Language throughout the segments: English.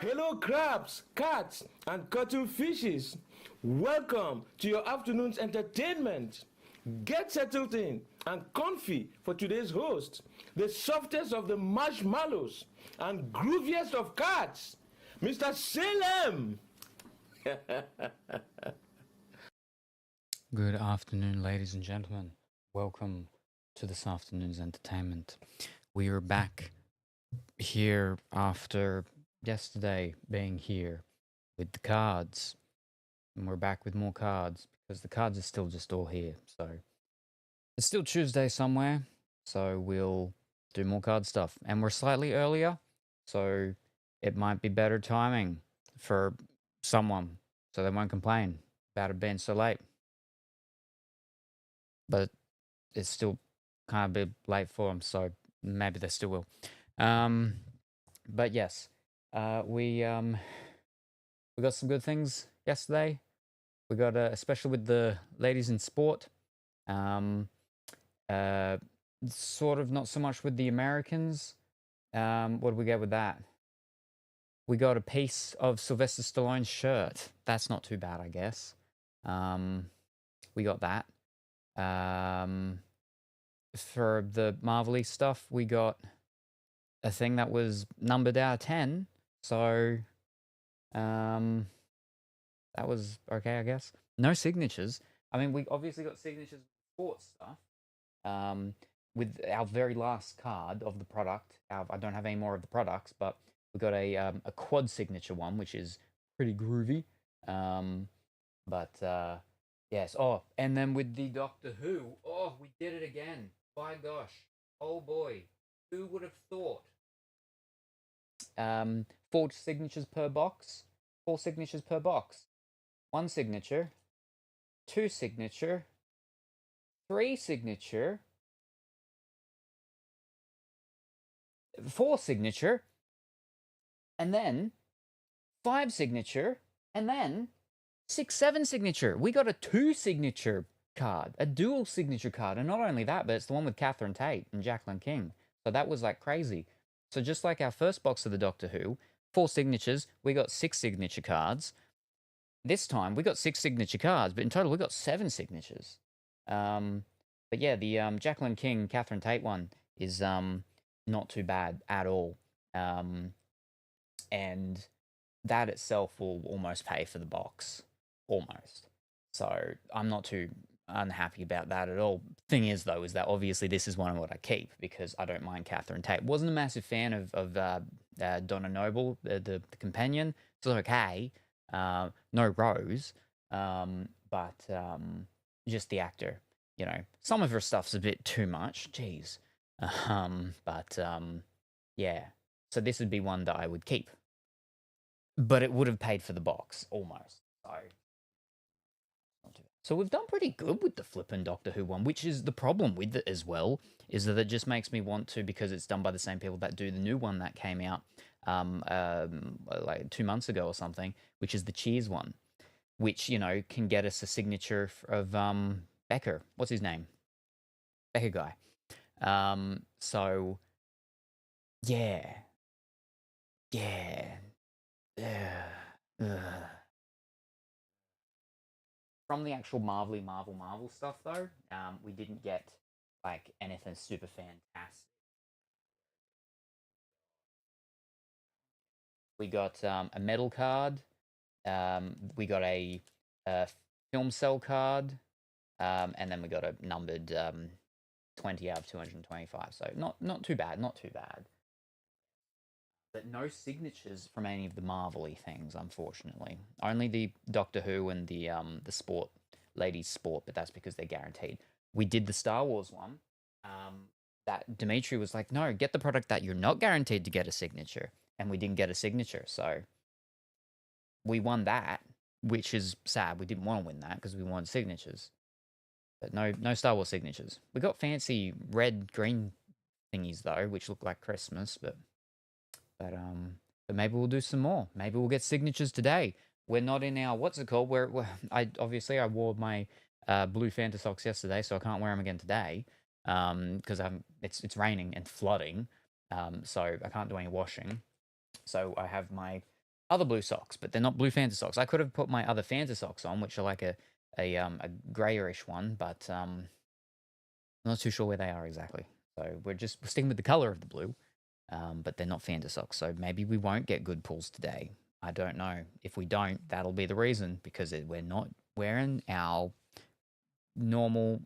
Hello, crabs, cats, and cuttlefishes. Welcome to your afternoon's entertainment. Get settled in and comfy for today's host, the softest of the marshmallows and grooviest of cats, Mr. Salem. Good afternoon, ladies and gentlemen. Welcome to this afternoon's entertainment. We are back here after yesterday being here with the cards. And we're back with more cards because the cards are still just all here. So it's still Tuesday somewhere. So we'll do more card stuff. And we're slightly earlier. So it might be better timing for someone. So they won't complain about it being so late. But it's still kind of a bit late for them, so maybe they still will. But yes, we got some good things yesterday. We got especially with the ladies in sport. Um, uh, Sort of not so much with the Americans. What did we get with that? We got a piece of Sylvester Stallone's shirt. That's not too bad, I guess. We got that. For the Marvel-y stuff, we got a thing that was numbered out of 10. So, that was okay, I guess. No signatures. I mean, we obviously got signatures with sports stuff. With our very last card of the product, I don't have any more of the products, but we got a quad signature one, which is pretty groovy. Yes. Oh, and then with the Doctor Who, oh, we did it again. By gosh. Oh boy. Who would have thought? 4 signatures per box. 4 signatures per box. 1 signature. 2 signature. 3 signature. 4 signature. And then 5 signature. And then 6, 7 signature. We got a 2 signature card, a dual signature card. And not only that, but it's the one with Catherine Tate and Jacqueline King. So that was like crazy. So just like our first box of the Doctor Who, 4 signatures, we got 6 signature cards. This time we got 6 signature cards, but in total we got 7 signatures. But yeah, the Jacqueline King, Catherine Tate one is not too bad at all. And that itself will almost pay for the box. Almost. So I'm not too unhappy about that at all. Thing is, though, is that obviously this is one of what I keep because I don't mind Catherine Tate. Wasn't a massive fan of Donna Noble, the companion. It's okay. No Rose. But just the actor. You know, some of her stuff's a bit too much. Jeez. Yeah. So this would be one that I would keep. But it would have paid for the box, almost. So we've done pretty good with the flippin' Doctor Who one, which is the problem with it as well, is that it just makes me want to, because it's done by the same people that do the new one that came out like 2 months ago or something, which is the Cheers one, which, you know, can get us a signature of Becker. What's his name? Becker guy. So, yeah. Yeah. From the actual Marvel stuff, though, we didn't get like anything super fantastic. We got a metal card. We got a film cell card, and then we got a numbered 20 out of 225. So not too bad, not too bad. But no signatures from any of the Marvel-y things, unfortunately. Only the Doctor Who and the sport, ladies sport, but that's because they're guaranteed. We did the Star Wars one. That Dimitri was like, no, get the product that you're not guaranteed to get a signature. And we didn't get a signature, so we won that, which is sad. We didn't want to win that because we wanted signatures. But no Star Wars signatures. We got fancy red, green thingies though, which look like Christmas, but maybe we'll do some more. Maybe we'll get signatures today. We're not in our what's it called? I wore my blue Fanta socks yesterday, so I can't wear them again today. Because it's raining and flooding. So I can't do any washing. So I have my other blue socks, but they're not blue Fanta socks. I could have put my other Fanta socks on, which are like a grayish one, but I'm not too sure where they are exactly. So we're sticking with the color of the blue, but they're not Fanta socks. So maybe we won't get good pulls today. I don't know. If we don't, that'll be the reason, because we're not wearing our normal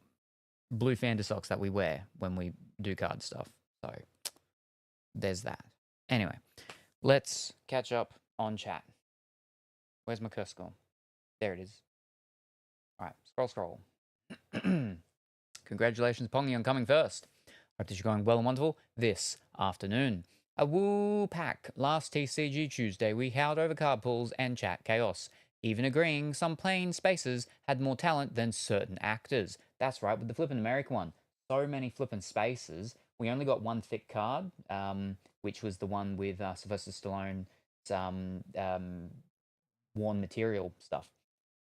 blue Fanta socks that we wear when we do card stuff. So there's that. Anyway, let's catch up on chat. Where's my curse gone? There it is. All right, scroll. Congratulations, Pongy, on coming first. Hope that you're going well and wonderful this afternoon. A woo pack. Last TCG Tuesday, we howled over card pulls and chat chaos, even agreeing some plain spaces had more talent than certain actors. That's right, with the Flippin' America one. So many flippin' spaces. We only got one thick card, which was the one with Sylvester Stallone's worn material stuff.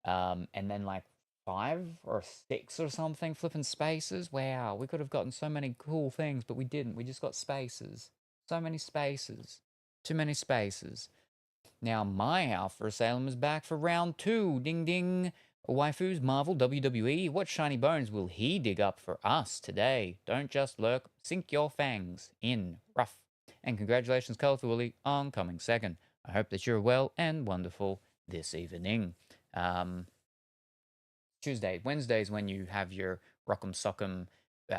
And then like 5 or 6 or something flipping spaces. Wow, we could have gotten so many cool things, but we didn't. We just got spaces. So many spaces. Too many spaces. Now my Alpha Salem is back for round 2. Ding ding. Waifus, Marvel, WWE. What shiny bones will he dig up for us today? Don't just lurk. Sink your fangs in. Rough. And congratulations, Colourful Willy, on coming second. I hope that you're well and wonderful this evening. Tuesday, Wednesdays when you have your Rock'em Sock'em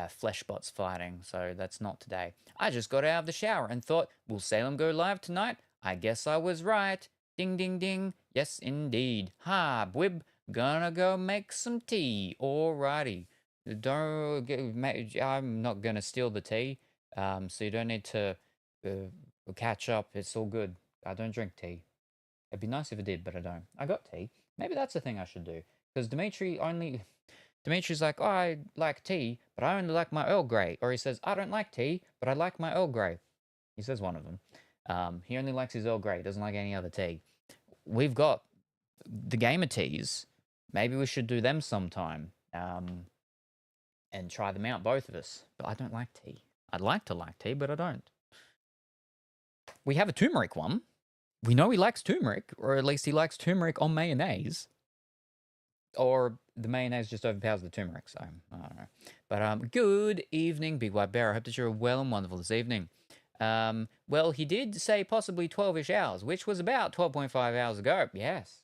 flesh bots fighting, so that's not today. I just got out of the shower and thought, will Salem go live tonight? I guess I was right. Ding, ding, ding. Yes, indeed. Ha, Bwib, gonna go make some tea. Alrighty. I'm not gonna steal the tea, so you don't need to catch up. It's all good. I don't drink tea. It'd be nice if I did, but I don't. I got tea. Maybe that's the thing I should do. Because Dimitri's like, oh, I like tea, but I only like my Earl Grey. Or he says, I don't like tea, but I like my Earl Grey. He says one of them. He only likes his Earl Grey, doesn't like any other tea. We've got the gamer teas. Maybe we should do them sometime. And try them out, both of us. But I don't like tea. I'd like to like tea, but I don't. We have a turmeric one. We know he likes turmeric, or at least he likes turmeric on mayonnaise. Or the mayonnaise just overpowers the turmeric, so I don't know. But good evening, Big White Bear. I hope that you're well and wonderful this evening. Well, he did say possibly 12-ish hours, which was about 12.5 hours ago. Yes.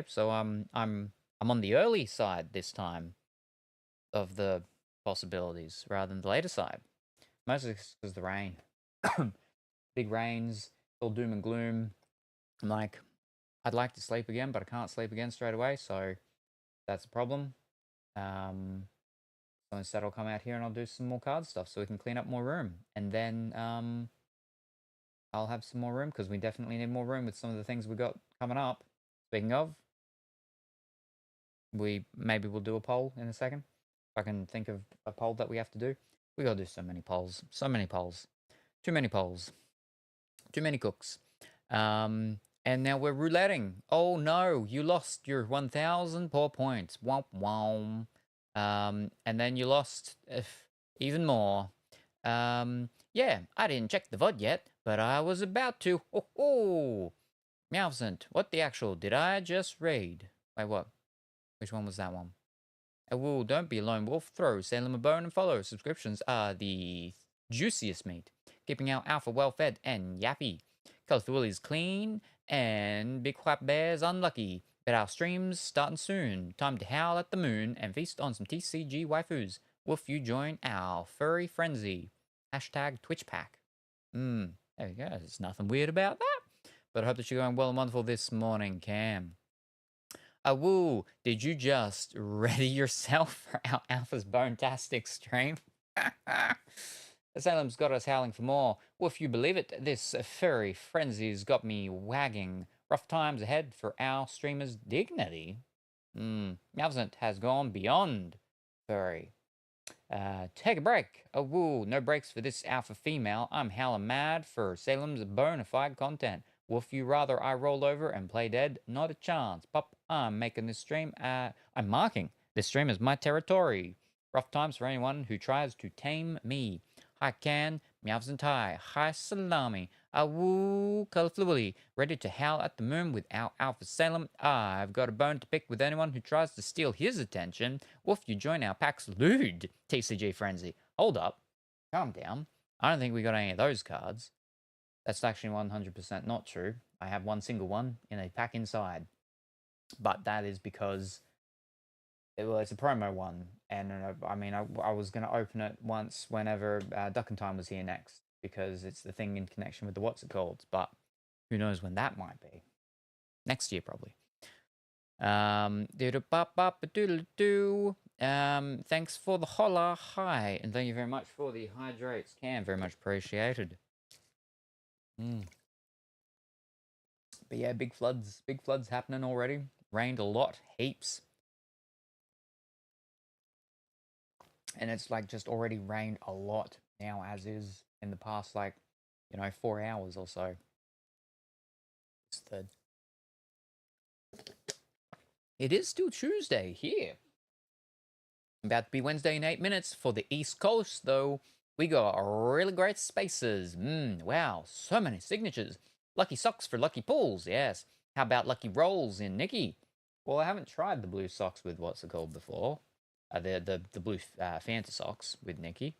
So I'm on the early side this time of the possibilities rather than the later side. Mostly because the rain. Big rains, all doom and gloom. I'm like, I'd like to sleep again, but I can't sleep again straight away, so that's a problem. So instead I'll come out here and I'll do some more card stuff so we can clean up more room. And then I'll have some more room, because we definitely need more room with some of the things we got coming up. Speaking of, maybe we'll do a poll in a second. If I can think of a poll that we have to do. We gotta do so many polls. So many polls. Too many polls. Too many cooks. And now we're rouletting. Oh no, you lost your 1,000 poor points. Womp womp. And then you lost even more. Yeah, I didn't check the VOD yet, but I was about to. Oh, oh. Meowsant, what the actual did I just read? Wait, what? Which one was that one? Oh, don't be a lone wolf. Throw Salem a bone and follow. Subscriptions are the juiciest meat, keeping our alpha well fed and yappy. Colourful Willy's clean and Big White Bear's unlucky. But our stream's starting soon. Time to howl at the moon and feast on some TCG waifus. Wolf, you join our furry frenzy. Hashtag Twitch pack. There you go. There's nothing weird about that. But I hope that you're going well and wonderful this morning, Cam. Woo, did you just ready yourself for our Alpha's Bone-tastic stream? Salem's got us howling for more. Well, if you believe it, this furry frenzy's got me wagging. Rough times ahead for our streamer's dignity. Malvesant has gone beyond furry. Take a break. Woo, no breaks for this alpha female. I'm howling mad for Salem's bona fide content. Wolf, you rather I roll over and play dead? Not a chance. Pop, I'm making this stream. I'm marking this stream as my territory. Rough times for anyone who tries to tame me. I can Meows and Thai. Hi, Salami. Awoo, Cauliflower. Ready to howl at the moon with our Alpha Salem. I've got a bone to pick with anyone who tries to steal his attention. Woof, you join our pack's lewd. TCG Frenzy. Hold up. Calm down. I don't think we got any of those cards. That's actually 100% not true. I have one single one in a pack inside. But that is because it's a promo one. And I mean, I was going to open it once whenever Duck and Time was here next. Because it's the thing in connection with the what's it called. But who knows when that might be. Next year, probably. Thanks for the holla. Hi. And thank you very much for the hydrates. Cam, very much appreciated. But yeah, big floods happening already. Rained a lot, heaps. And it's like just already rained a lot now as is in the past, like, 4 hours or so. It is still Tuesday here. About to be Wednesday in 8 minutes for the East Coast, though. We got really great spaces. Wow, so many signatures. Lucky socks for lucky pulls, yes. How about lucky rolls in Nikki? Well, I haven't tried the blue socks with what's it called before. The blue Fanta socks with Nikki.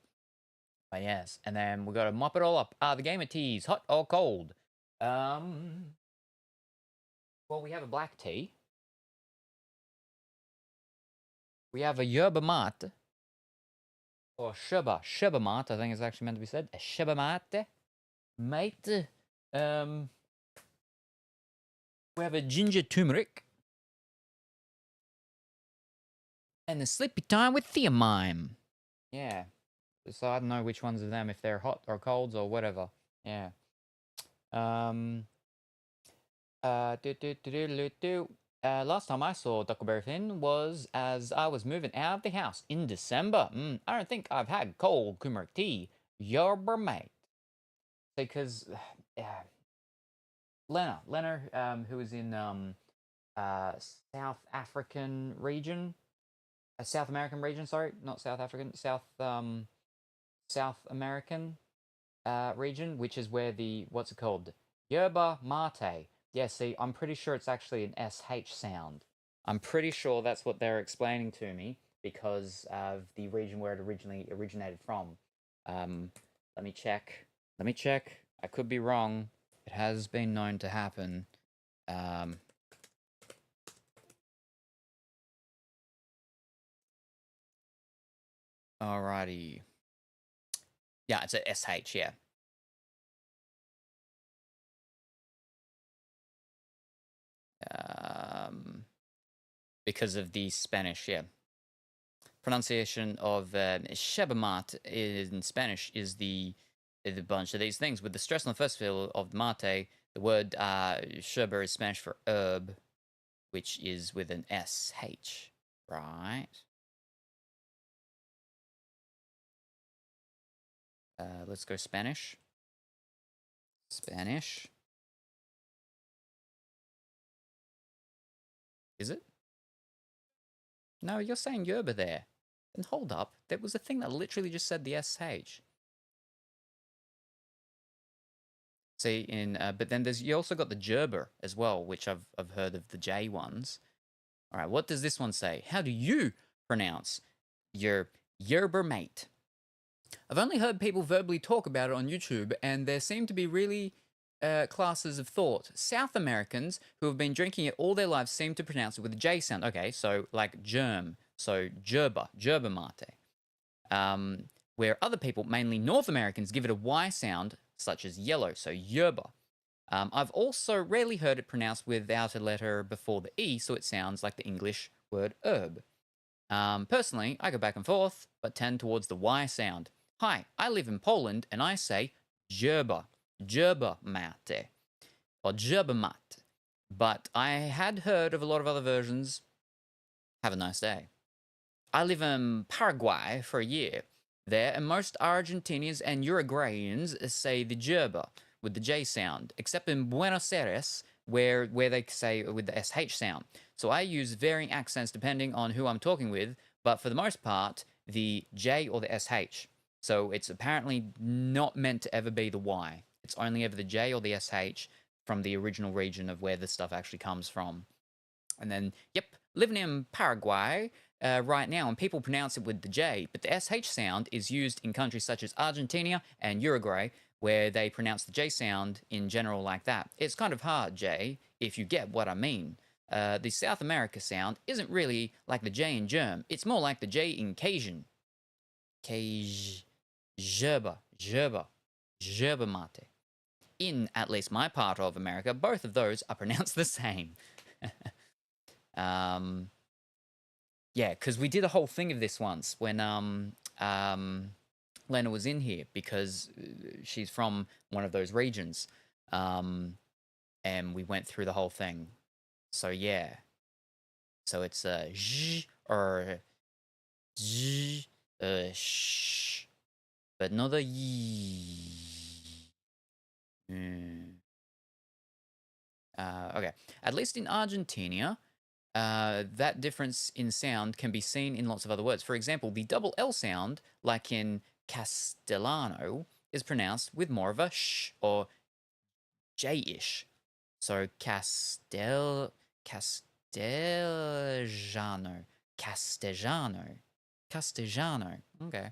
But yes, and then we got to mop it all up. The game of teas, hot or cold? Well, we have a black tea. We have a yerba mate. Or sheba mate, I think it's actually meant to be said. A sheba mate. Mate. We have a ginger turmeric. And a sleepy time with theamine. Yeah. So I don't know which ones of them, if they're hot or colds or whatever. Yeah. Last time I saw Duckleberry Finn was as I was moving out of the house in December. I don't think I've had cold turmeric tea. Yerba mate. Because Lena, who is in South African region, South American region, sorry, not South African, South American region, which is where the, what's it called? Yerba mate. Yeah, see, I'm pretty sure it's actually an SH sound. I'm pretty sure that's what they're explaining to me because of the region where it originally originated from. Let me check. I could be wrong. It has been known to happen. Alrighty. Yeah, it's a SH, yeah. Because of the Spanish, yeah. Pronunciation of shebamat in Spanish is the bunch of these things. With the stress on the first syllable of mate, the word sheba is Spanish for herb, which is with an SH, right? Let's go Spanish. Is it? No, you're saying yerba there. Then hold up. There was a thing that literally just said the SH. See, but then you also got the gerber as well, which I've heard of the J ones. All right, what does this one say? How do you pronounce your yerba mate? I've only heard people verbally talk about it on YouTube, and there seem to be really classes of thought. South Americans who have been drinking it all their lives seem to pronounce it with a J sound. Okay, so like germ, so yerba mate. Where other people, mainly North Americans, give it a Y sound, such as yellow, so yerba. I've also rarely heard it pronounced without a letter before the E, so it sounds like the English word herb. Personally, I go back and forth, but tend towards the Y sound. Hi, I live in Poland, and I say yerba mate, or yerba mate. But I had heard of a lot of other versions. Have a nice day. I live in Paraguay for a year there, and most Argentinians and Uruguayans say the yerba with the J sound, except in Buenos Aires, where they say with the SH sound. So I use varying accents depending on who I'm talking with, but for the most part, the J or the SH. So it's apparently not meant to ever be the Y. It's only ever the J or the SH from the original region of where the stuff actually comes from. And then, yep, living in Paraguay right now, and people pronounce it with the J, but the SH sound is used in countries such as Argentina and Uruguay, where they pronounce the J sound in general like that. It's kind of hard, J, if you get what I mean. The South America sound isn't really like the J in Germ. It's more like the J in Cajun. Caj, Yerba mate. In at least my part of America, both of those are pronounced the same. Yeah, because we did a whole thing of this once when Lena was in here, because she's from one of those regions, and we went through the whole thing. So yeah, so it's zh or z sh, but not a y. Okay, at least in Argentina, that difference in sound can be seen in lots of other words. For example, the double L sound, like in Castellano, is pronounced with more of a sh or J-ish. So Castellano. Okay.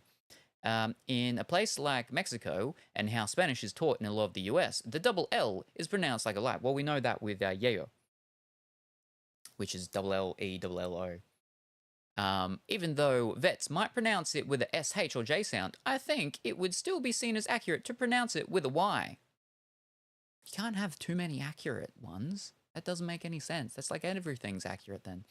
In a place like Mexico, and how Spanish is taught in a lot of the US, the double L is pronounced like a light. Well, we know that with YuGiOh, which is double L-E, double L-O. Even though vets might pronounce it with a SH or J sound, I think it would still be seen as accurate to pronounce it with a Y. You can't have too many accurate ones. That doesn't make any sense. That's like everything's accurate then.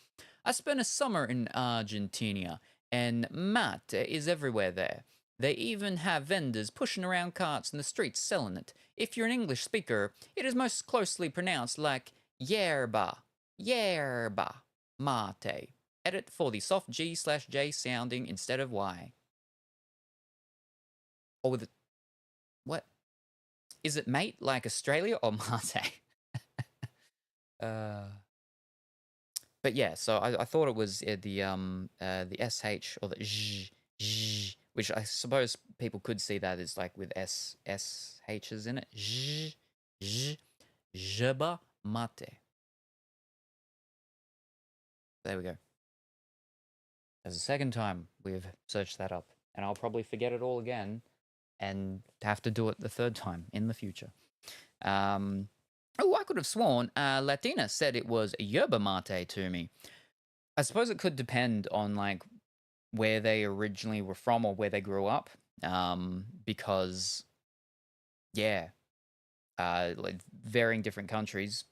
I spent a summer in Argentina, and mate is everywhere there. They even have vendors pushing around carts in the streets selling it. If you're an English speaker, it is most closely pronounced like yerba, mate. Edit for the soft G/J sounding instead of Y. Or with what? Is it mate like Australia or mate? But yeah, so I thought it was the SH or the zh, which I suppose people could see that as like with SHs in it. Zh, yerba mate. There we go. That's the second time we've searched that up, and I'll probably forget it all again and have to do it the third time in the future. Oh, I could have sworn Latina said it was yerba mate to me. I suppose it could depend on like where they originally were from or where they grew up, because yeah, like varying different countries,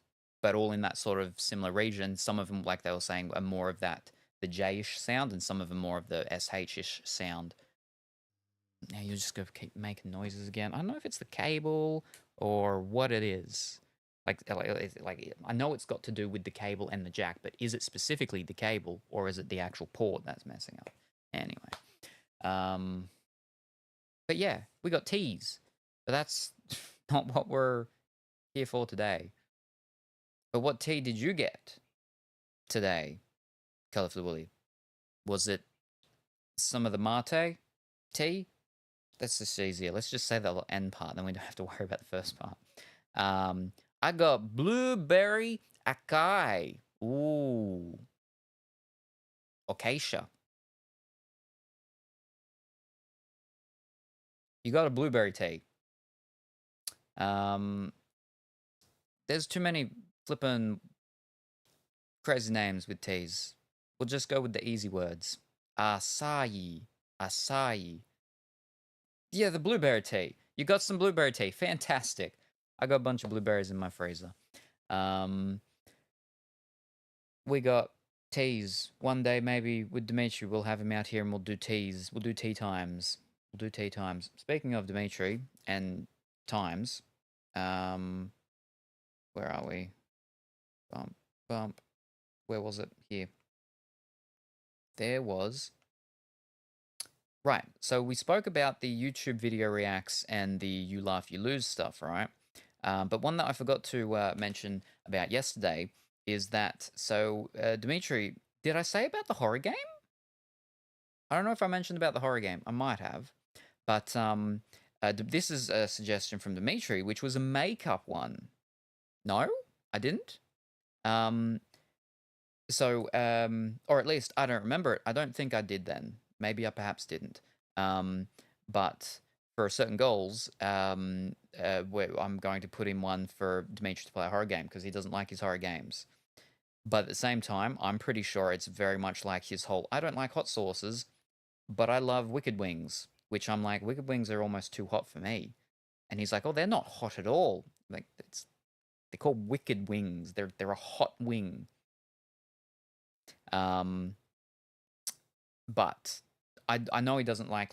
but all in that sort of similar region. Some of them, like they were saying, are more of that the J-ish sound, and some of them more of the SH-ish sound. Now you're just gonna keep making noises again. I don't know if it's the cable or what it is. Like I know it's got to do with the cable and the jack, but is it specifically the cable or is it the actual port that's messing up? Anyway, but yeah, we got T's, but that's not what we're here for today. But what tea did you get today, Colorful Willy? Was it some of the mate tea? That's just easier. Let's just say the end part, then we don't have to worry about the first part. I got blueberry acai. Ooh. Acacia. You got a blueberry tea. There's too many flippin' crazy names with teas. We'll just go with the easy words. Acai. Acai. Yeah, the blueberry tea. You got some blueberry tea. Fantastic. I got a bunch of blueberries in my freezer. We got teas. One day maybe with Dimitri, we'll have him out here and we'll do teas. We'll do tea times. We'll do tea times. Speaking of Dimitri and times, where are we? Bump, bump. Where was it? Here. There was. Right, so we spoke about the YouTube video reacts and the You Laugh, You Lose stuff, right? But one that I forgot to mention about yesterday is that, so Dimitri, did I say about the horror game? I don't know if I mentioned about the horror game. I might have. But this is a suggestion from Dimitri, which was a makeup one. No, I didn't. So, or at least I don't remember it. I don't think I did then. Maybe I perhaps didn't. But for certain goals, where I'm going to put in one for Dimitri to play a horror game because he doesn't like his horror games. But at the same time, I'm pretty sure it's very much like his whole, I don't like hot sauces, but I love Wicked Wings, which I'm like, Wicked Wings are almost too hot for me. And he's like, oh, they're not hot at all. Like, they're called Wicked Wings. They're a hot wing. But I know he doesn't like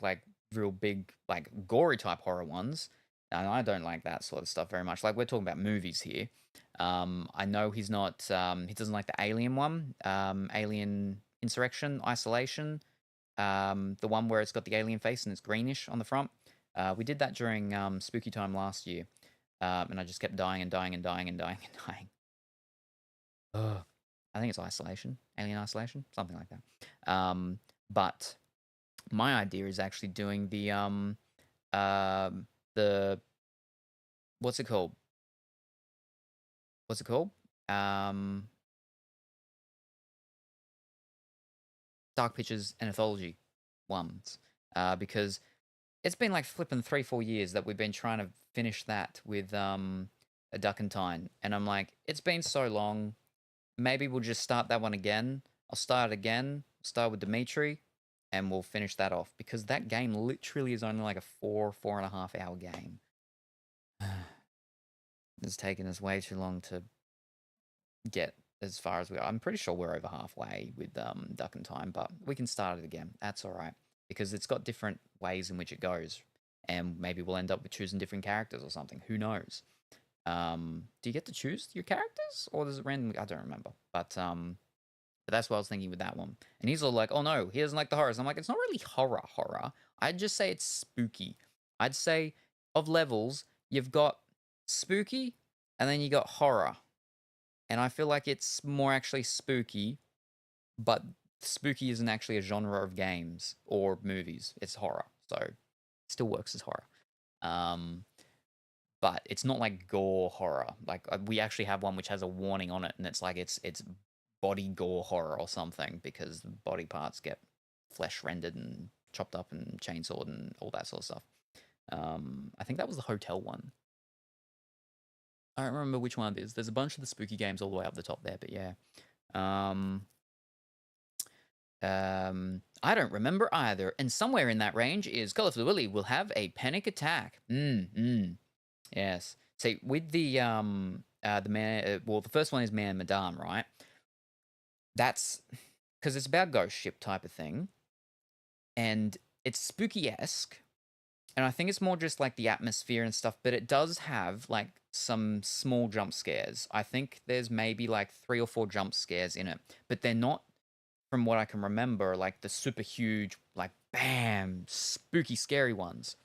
real big, like, gory type horror ones. And I don't like that sort of stuff very much. Like, we're talking about movies here. I know he's not, he doesn't like the Alien one, Alien Insurrection, Isolation, the one where it's got the alien face and it's greenish on the front. We did that during spooky time last year, and I just kept dying and dying and dying and dying and dying. Ugh. I think it's Isolation, Alien Isolation, something like that. But my idea is actually doing the what's it called? What's it called? Dark Pictures Anthology ones, because it's been like flipping 3-4 years that we've been trying to finish that with a Duck and Tyne, and I'm like, it's been so long. Maybe we'll just start that one again. I'll start it again. Start with Dimitri, and we'll finish that off because that game literally is only like a 4.5 hour game. It's taken us way too long to get as far as we are. I'm pretty sure we're over halfway with Duck and Time, but we can start it again. That's all right because it's got different ways in which it goes, and maybe we'll end up with choosing different characters or something. Who knows? Do you get to choose your characters, or does it randomly? I don't remember, but that's what I was thinking with that one. And he's all like, "Oh no, he doesn't like the horrors." I'm like, "It's not really horror. I'd just say it's spooky. I'd say of levels, you've got spooky, and then you got horror." And I feel like it's more actually spooky, but spooky isn't actually a genre of games or movies. It's horror, so it still works as horror. But it's not like gore horror. Like we actually have one which has a warning on it, and it's like it's body gore horror or something because the body parts get flesh rendered and chopped up and chainsawed and all that sort of stuff. I think that was the hotel one. I don't remember which one it is. There's a bunch of the spooky games all the way up the top there, but yeah. I don't remember either. And somewhere in that range is Colorful Willy will have a panic attack. Yes. See, with the man, well, the first one is Man Madame, right? That's because it's about ghost ship type of thing, and it's spooky-esque, and I think it's more just like the atmosphere and stuff, but it does have like some small jump scares. I think there's maybe like 3 or 4 jump scares in it, but they're not, from what I can remember, like the super huge, like bam, spooky, scary ones.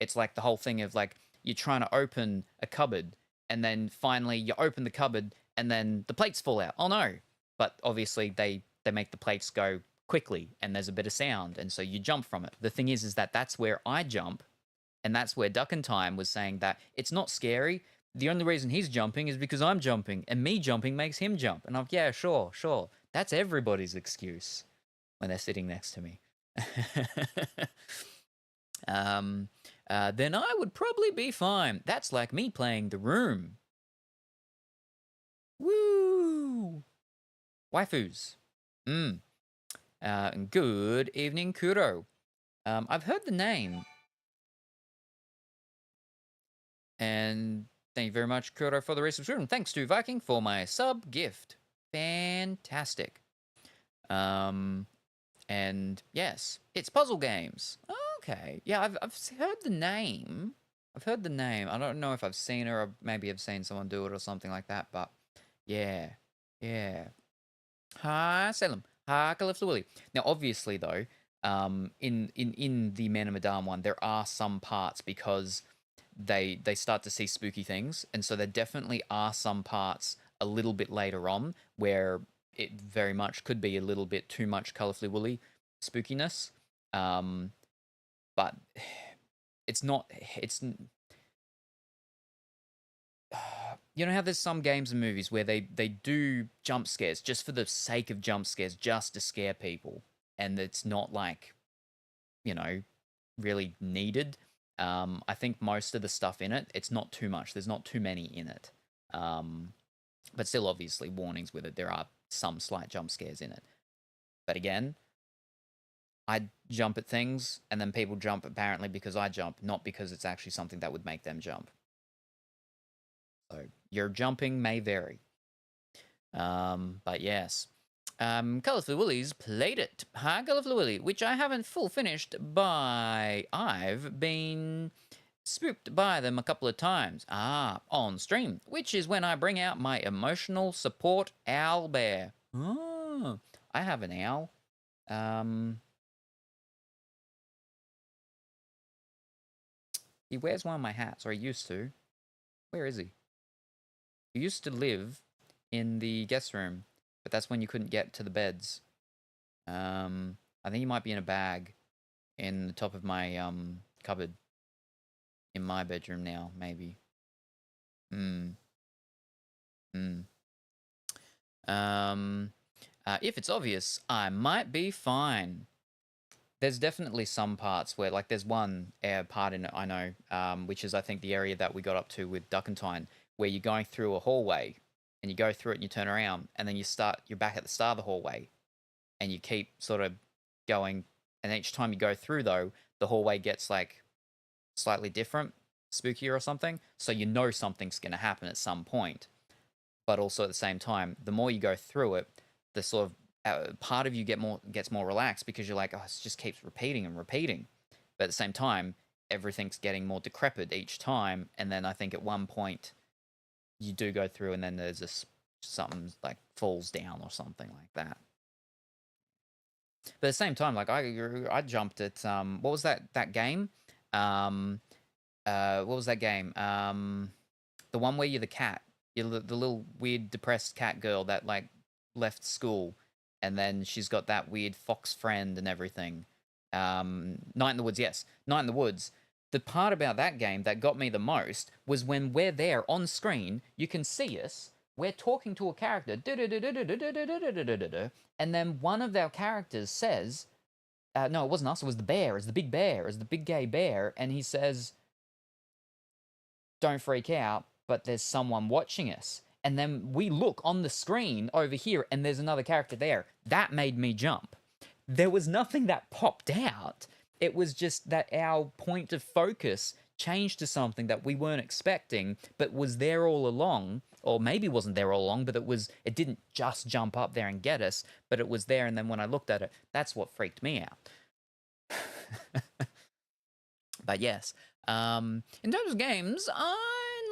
It's like the whole thing of like you're trying to open a cupboard, and then finally you open the cupboard, and then the plates fall out. Oh no! But obviously they make the plates go quickly, and there's a bit of sound, and so you jump from it. The thing is that that's where I jump, and that's where Duck and Time was saying that it's not scary. The only reason he's jumping is because I'm jumping, and me jumping makes him jump. And I'm like, yeah, sure. That's everybody's excuse when they're sitting next to me. Then I would probably be fine. That's like me playing The Room. Woo! Waifus. Good evening, Kuro. I've heard the name. And thank you very much, Kuro, for the resubscription. Thanks to Viking for my sub gift. Fantastic. And yes, it's puzzle games. Okay. Yeah, I've heard the name. I don't know if I've seen her or maybe I've seen someone do it or something like that, but yeah. Hi, Salem. Hi, Calipso Willy. Now, obviously, though, in the Man and Madame one, there are some parts because they start to see spooky things, and so there definitely are some parts a little bit later on where it very much could be a little bit too much Colorfully Woolly spookiness. But it's not, it's, you know how there's some games and movies where they do jump scares just for the sake of jump scares, just to scare people, and it's not like, you know, really needed. I think most of the stuff in it, it's not too much. There's not too many in it. But still, obviously, warnings with it. There are some slight jump scares in it. But again, I jump at things, and then people jump apparently because I jump, not because it's actually something that would make them jump. So your jumping may vary. But yes. Colorful Willy's played it. Hi, Colorful Willy, which I haven't full finished by. I've been spooked by them a couple of times. On stream, which is when I bring out my emotional support owl bear. Oh, I have an owl. He wears one of my hats, or he used to. Where is he? He used to live in the guest room, but that's when you couldn't get to the beds. I think he might be in a bag in the top of my cupboard in my bedroom now, maybe. If it's obvious, I might be fine. There's definitely some parts where, like, there's one part in it I know, which is I think the area that we got up to with Duckentine, where you're going through a hallway, and you go through it and you turn around, and then you're back at the start of the hallway, and you keep sort of going, and each time you go through, though, the hallway gets, like, slightly different, spookier or something, so you know something's going to happen at some point. But also at the same time, the more you go through it, the sort of part of you gets more relaxed, because you're like, oh, it just keeps repeating and repeating. But at the same time, everything's getting more decrepit each time, and then I think at one point you do go through, and then there's this something like falls down or something like that. But at the same time, like I jumped at what was that game? What was that game? The one where you're the cat, you're the little weird depressed cat girl that like left school, and then she's got that weird fox friend and everything. Night in the Woods, yes, Night in the Woods. The part about that game that got me the most was when we're there on screen, you can see us, we're talking to a character, and then one of our characters says, no, it wasn't us, it was the bear, it's the big bear, it's the big gay bear, and he says, don't freak out, but there's someone watching us. And then we look on the screen over here, and there's another character there. That made me jump. There was nothing that popped out. It was just that our point of focus changed to something that we weren't expecting, but was there all along, or maybe wasn't there all along, but it didn't just jump up there and get us, but it was there, and then when I looked at it, that's what freaked me out. But yes, in terms of games, I'm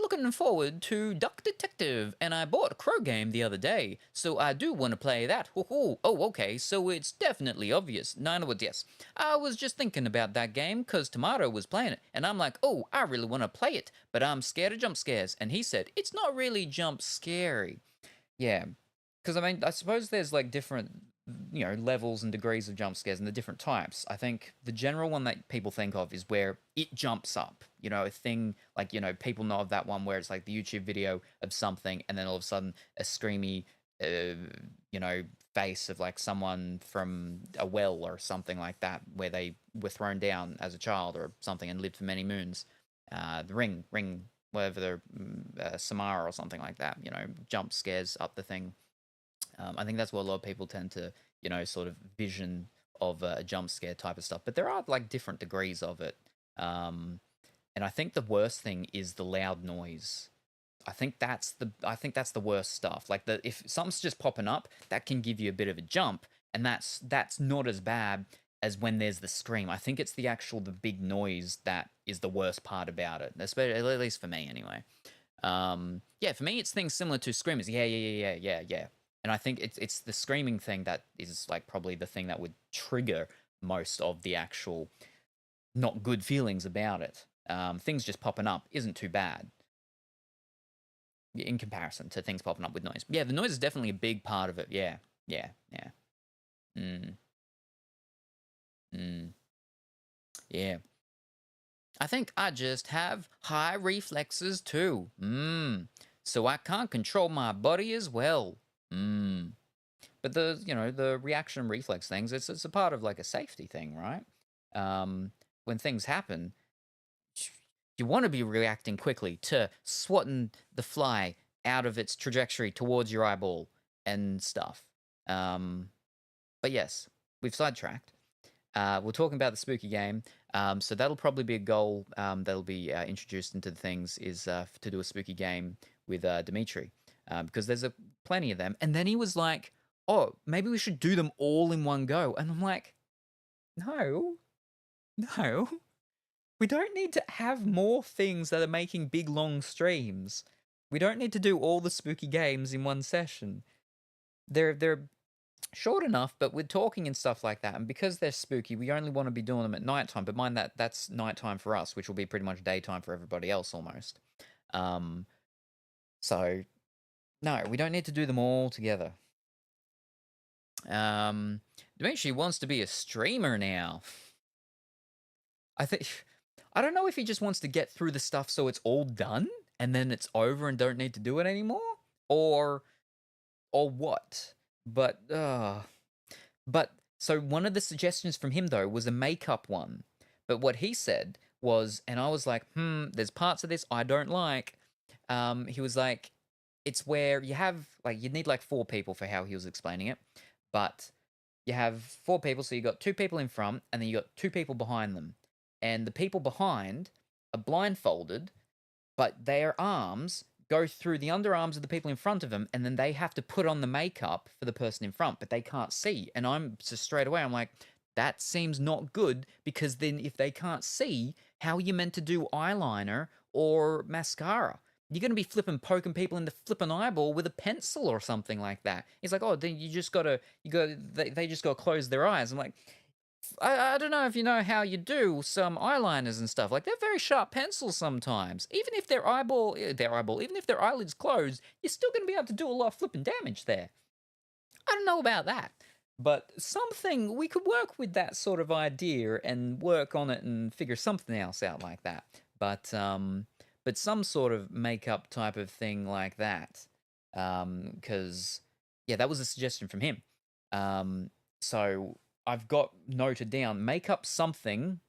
looking forward to Duck Detective, and I bought a Crow game the other day, so I do want to play that. Oh, okay, so it's definitely obvious. No, in other words, yes. I was just thinking about that game because Tomato was playing it, and I'm like, oh, I really want to play it, but I'm scared of jump scares, and he said, it's not really jump scary. Yeah, because, I mean, I suppose there's, like, different, you know, levels and degrees of jump scares and the different types. I think the general one that people think of is where it jumps up. You know, a thing, like, you know, people know of that one where it's like the YouTube video of something, and then all of a sudden a screamy, you know, face of like someone from a well or something like that, where they were thrown down as a child or something and lived for many moons. The ring, whatever the Samara or something like that, you know, jump scares up the thing. I think that's what a lot of people tend to, you know, sort of vision of a jump scare type of stuff. But there are like different degrees of it. And I think the worst thing is the loud noise. I think that's the worst stuff. Like if something's just popping up, that can give you a bit of a jump, and that's not as bad as when there's the scream. I think it's the big noise that is the worst part about it, especially, at least for me anyway. Yeah, for me it's things similar to screamers. Yeah. And I think it's the screaming thing that is like probably the thing that would trigger most of the actual not good feelings about it. Things just popping up isn't too bad in comparison to things popping up with noise. Yeah, the noise is definitely a big part of it. Yeah. Yeah. I think I just have high reflexes too. So I can't control my body as well. But the reaction reflex things, it's a part of like a safety thing, right? When things happen, you want to be reacting quickly to swatting the fly out of its trajectory towards your eyeball and stuff. But yes, we've sidetracked. We're talking about the spooky game. So that'll probably be a goal that'll be introduced into the things is to do a spooky game with Dimitri because there's plenty of them. And then he was like, "Oh, maybe we should do them all in one go." And I'm like, "No, no, we don't need to have more things that are making big long streams. We don't need to do all the spooky games in one session. They're short enough, but with talking and stuff like that, and because they're spooky, we only want to be doing them at nighttime. But mind that's nighttime for us, which will be pretty much daytime for everybody else almost. So no, we don't need to do them all together. Dimitri wants to be a streamer now. I don't know if he just wants to get through the stuff so it's all done and then it's over and don't need to do it anymore, or what. But so one of the suggestions from him though was a makeup one. But what he said was, and I was like, there's parts of this I don't like. He was like, it's where you have like you need like 4 people for how he was explaining it, but you have 4 people, so you got 2 people in front and then you got 2 people behind them, and the people behind are blindfolded, but their arms go through the underarms of the people in front of them, and then they have to put on the makeup for the person in front, but they can't see. And I'm just straight away, I'm like, that seems not good, because then if they can't see, how are you meant to do eyeliner or mascara? You're going to be poking people in the flipping eyeball with a pencil or something like that. He's like, oh, then they just got to close their eyes. I'm like, I don't know if you know how you do some eyeliners and stuff. Like, they're very sharp pencils sometimes. Even if their even if their eyelids closed, you're still going to be able to do a lot of flipping damage there. I don't know about that. But something, we could work with that sort of idea and work on it and figure something else out like that. But some sort of makeup type of thing like that. Because, yeah, that was a suggestion from him. So I've got noted down, make up something.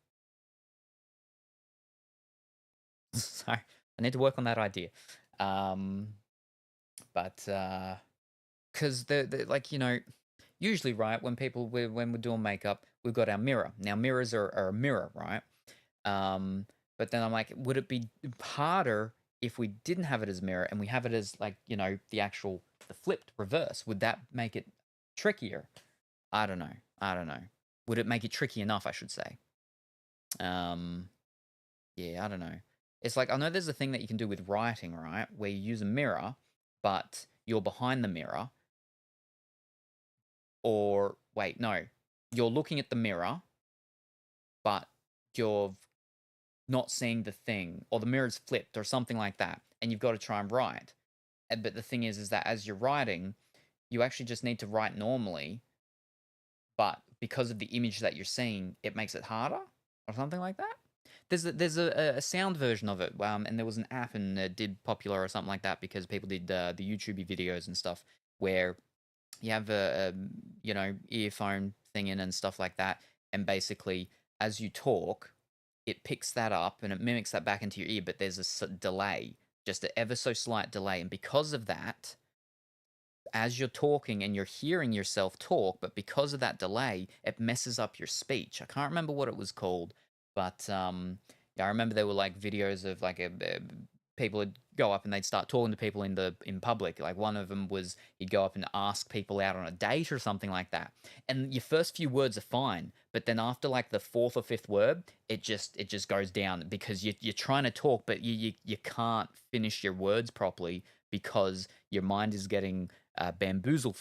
Sorry, I need to work on that idea. But because the like, usually, right, when we're doing makeup, we've got our mirror. Now mirrors are a mirror, right? But then I'm like, would it be harder if we didn't have it as a mirror and we have it as like, the flipped reverse? Would that make it trickier? I don't know. Would it make it tricky enough, I should say? Yeah, I don't know. It's like, I know there's a thing that you can do with writing, right? Where you use a mirror, but you're behind the mirror. Or, wait, no. You're looking at the mirror, but you're not seeing the thing. Or the mirror's flipped or something like that. And you've got to try and write. But the thing is that as you're writing, you actually just need to write normally. But because of the image that you're seeing, it makes it harder or something like that. There's a sound version of it, and there was an app and it did popular or something like that because people did the YouTube videos and stuff where you have a earphone thing in and stuff like that, and basically as you talk, it picks that up and it mimics that back into your ear, but there's a delay, just an ever so slight delay, and because of that, as you're talking and you're hearing yourself talk, but because of that delay, it messes up your speech. I can't remember what it was called, but yeah, I remember there were like videos of like people would go up and they'd start talking to people in public. Like one of them was he'd go up and ask people out on a date or something like that. And your first few words are fine, but then after like the 4th or 5th word, it just goes down because you're trying to talk, but you can't finish your words properly because your mind is getting bamboozled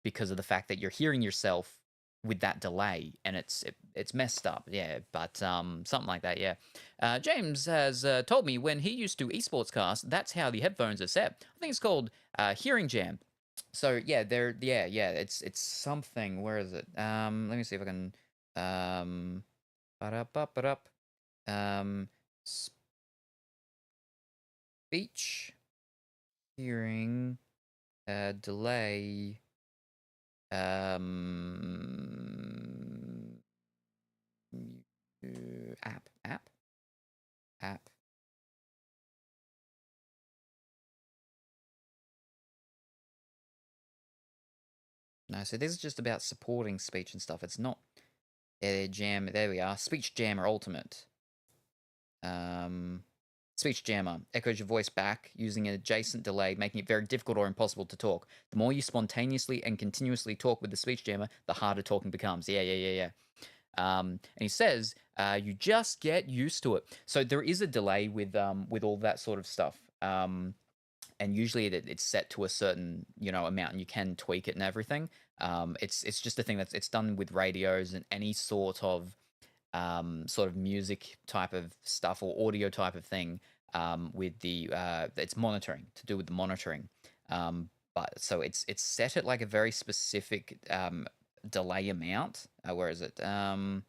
because of the fact that you're hearing yourself with that delay, and it's messed up. Yeah, but something like that. Yeah. James has told me when he used to esports cast, that's how the headphones are set. I think it's called Hearing Jam. So yeah, it's something. Where is it? Let me see if I can. Ba-da-ba-ba-da. Speech, hearing, delay, app. No, so this is just about supporting speech and stuff. It's not jam. There we are. Speech Jammer Ultimate. Speech Jammer echoes your voice back using an adjacent delay, making it very difficult or impossible to talk. The more you spontaneously and continuously talk with the Speech Jammer, the harder talking becomes. Yeah. And he says you just get used to it. So there is a delay with all that sort of stuff. And usually it's set to a certain amount, and you can tweak it and everything. It's just a thing it's done with radios and any sort of music type of stuff or audio type of thing, with the it's monitoring to do with the monitoring. But so it's set at like a very specific delay amount. Where is it? Where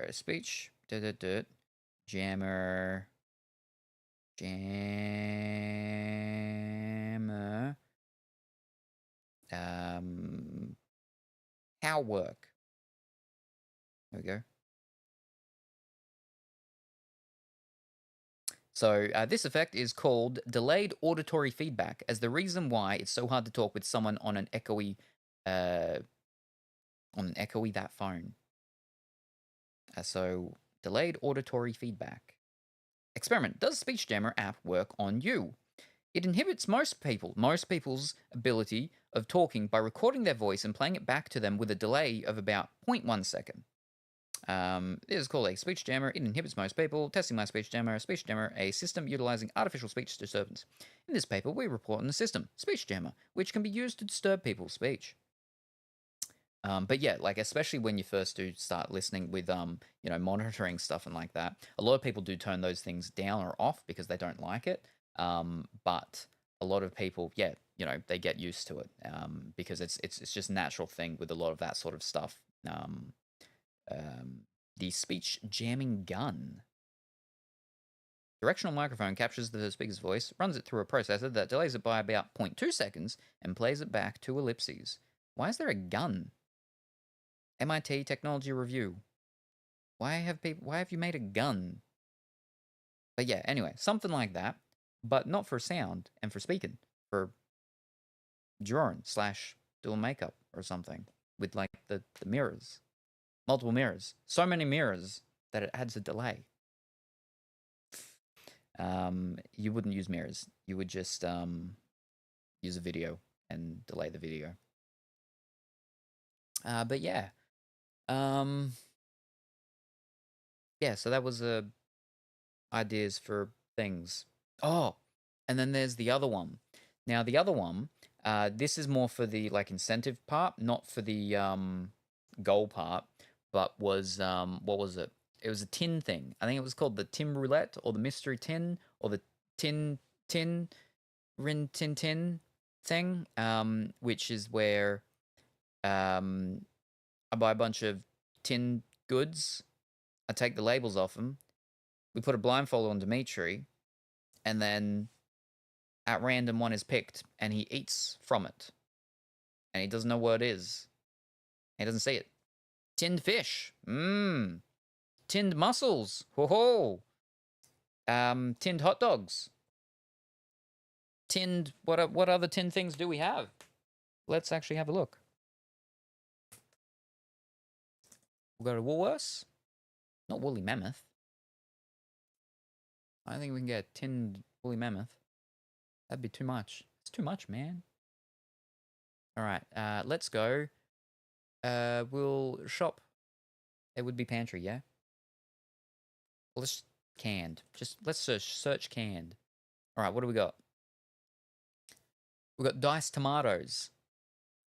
is speech? Jammer. How work? There we go. So this effect is called delayed auditory feedback, as the reason why it's so hard to talk with someone on an echoey that phone. So delayed auditory feedback. Experiment. Does Speech Jammer app work on you? It inhibits most people's ability of talking by recording their voice and playing it back to them with a delay of about 0.1 second. This is called a speech jammer. It inhibits most people. Testing my speech jammer. Speech jammer, a system utilizing artificial speech disturbance. In this paper, we report on the system, speech jammer, which can be used to disturb people's speech. But yeah, like especially when you first do start listening with monitoring stuff and like that, a lot of people do turn those things down or off because they don't like it. But a lot of people, they get used to it because it's just a natural thing with a lot of that sort of stuff. The speech jamming gun. Directional microphone captures the speaker's voice, runs it through a processor that delays it by about 0.2 seconds, and plays it back to ellipses. Why is there a gun? MIT Technology Review. Why have you made a gun? But yeah, anyway, something like that, but not for sound and for speaking, for drawing / doing makeup or something with like the mirrors. Multiple mirrors. So many mirrors that it adds a delay. You wouldn't use mirrors. You would just use a video and delay the video. But yeah. Yeah, so that was ideas for things. Oh, and then there's the other one. Now, the other one, this is more for the like incentive part, not for the goal part, but was what was it? It was a tin thing. I think it was called the tin roulette or the mystery tin or the tin rin tin thing, which is where I buy a bunch of tin goods, I take the labels off them, we put a blindfold on Dimitri, and then at random one is picked, and he eats from it, and he doesn't know what it is. He doesn't see it. Tinned fish. Tinned mussels. Ho. Tinned hot dogs. Tinned. What other tinned things do we have? Let's actually have a look. We'll go to Woolworths. Not woolly mammoth. I think we can get tinned woolly mammoth. That'd be too much. It's too much, man. All right. Let's go. We'll shop. It would be pantry, yeah. Let's canned. Just let's search canned. All right. What do we got? We got diced tomatoes.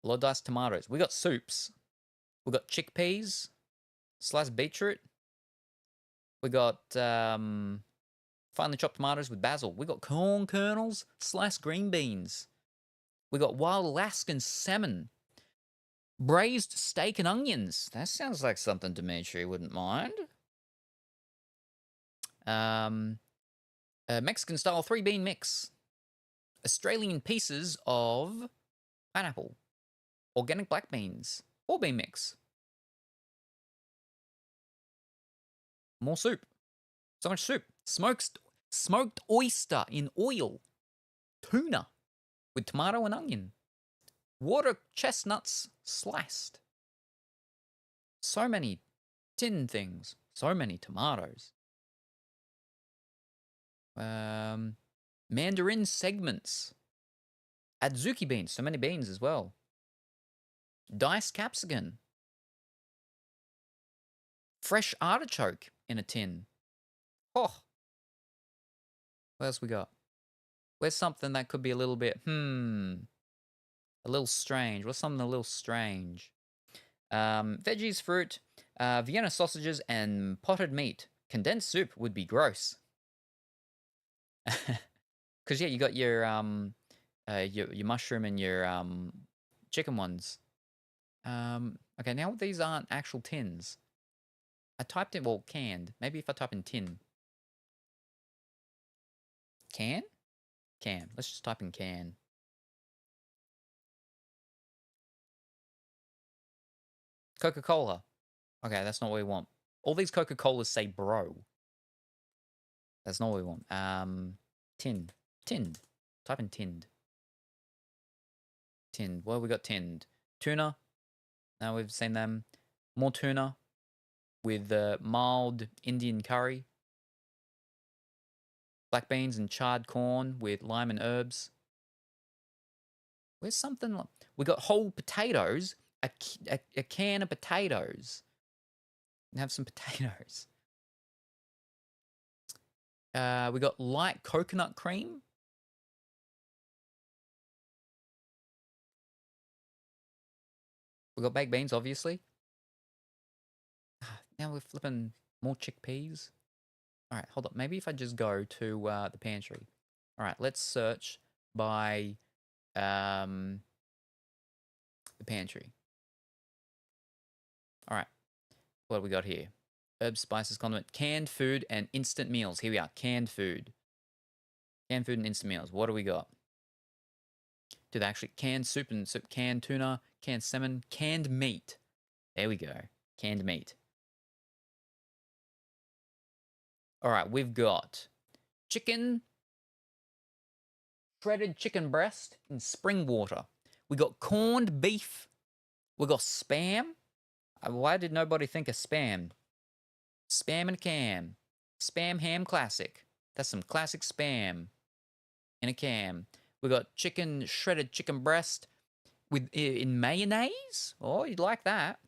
A lot of diced tomatoes. We got soups. We got chickpeas, sliced beetroot. We got finely chopped tomatoes with basil. We got corn kernels, sliced green beans. We got wild Alaskan salmon, braised steak and onions. That sounds like something Dimitri wouldn't mind. Mexican style 3-bean mix. Australian pieces of pineapple. Organic black beans. 4-bean mix. More soup. So much soup. Smoked oyster in oil. Tuna with tomato and onion. Water chestnuts sliced. So many tin things. So many tomatoes. Mandarin segments. Adzuki beans. So many beans as well. Diced capsicum. Fresh artichoke in a tin. Oh. What else we got? Where's something that could be a little bit, a little strange? What's something a little strange? Veggies, fruit, Vienna sausages, and potted meat. Condensed soup would be gross. Because, yeah, you got your mushroom and your chicken ones. Okay, now these aren't actual tins. I typed in, well, canned. Maybe if I type in tin. Can? Can. Let's just type in can. Coca-Cola. Okay, that's not what we want. All these Coca-Colas say bro. That's not what we want. Tinned. Tinned. Type in tinned. Tinned. What have we got tinned? Tuna. Now we've seen them. More tuna with mild Indian curry. Black beans and charred corn with lime and herbs. Where's something like... We got whole potatoes. A can of potatoes. And have some potatoes. We got light coconut cream. We got baked beans, obviously. Now we're flipping more chickpeas. All right, hold up. Maybe if I just go to the pantry. All right, let's search by the pantry. All right, what do we got here? Herbs, spices, condiment, canned food, and instant meals. Here we are, canned food. Canned food and instant meals. What do we got? Do they actually canned soup and soup, canned tuna, canned salmon, canned meat? There we go, canned meat. All right, we've got chicken, shredded chicken breast in spring water. We got corned beef. We got spam. Why did nobody think of spam? Spam in a can. Spam ham classic. That's some classic spam in a can. We got chicken, shredded chicken breast with in mayonnaise. Oh, you'd like that.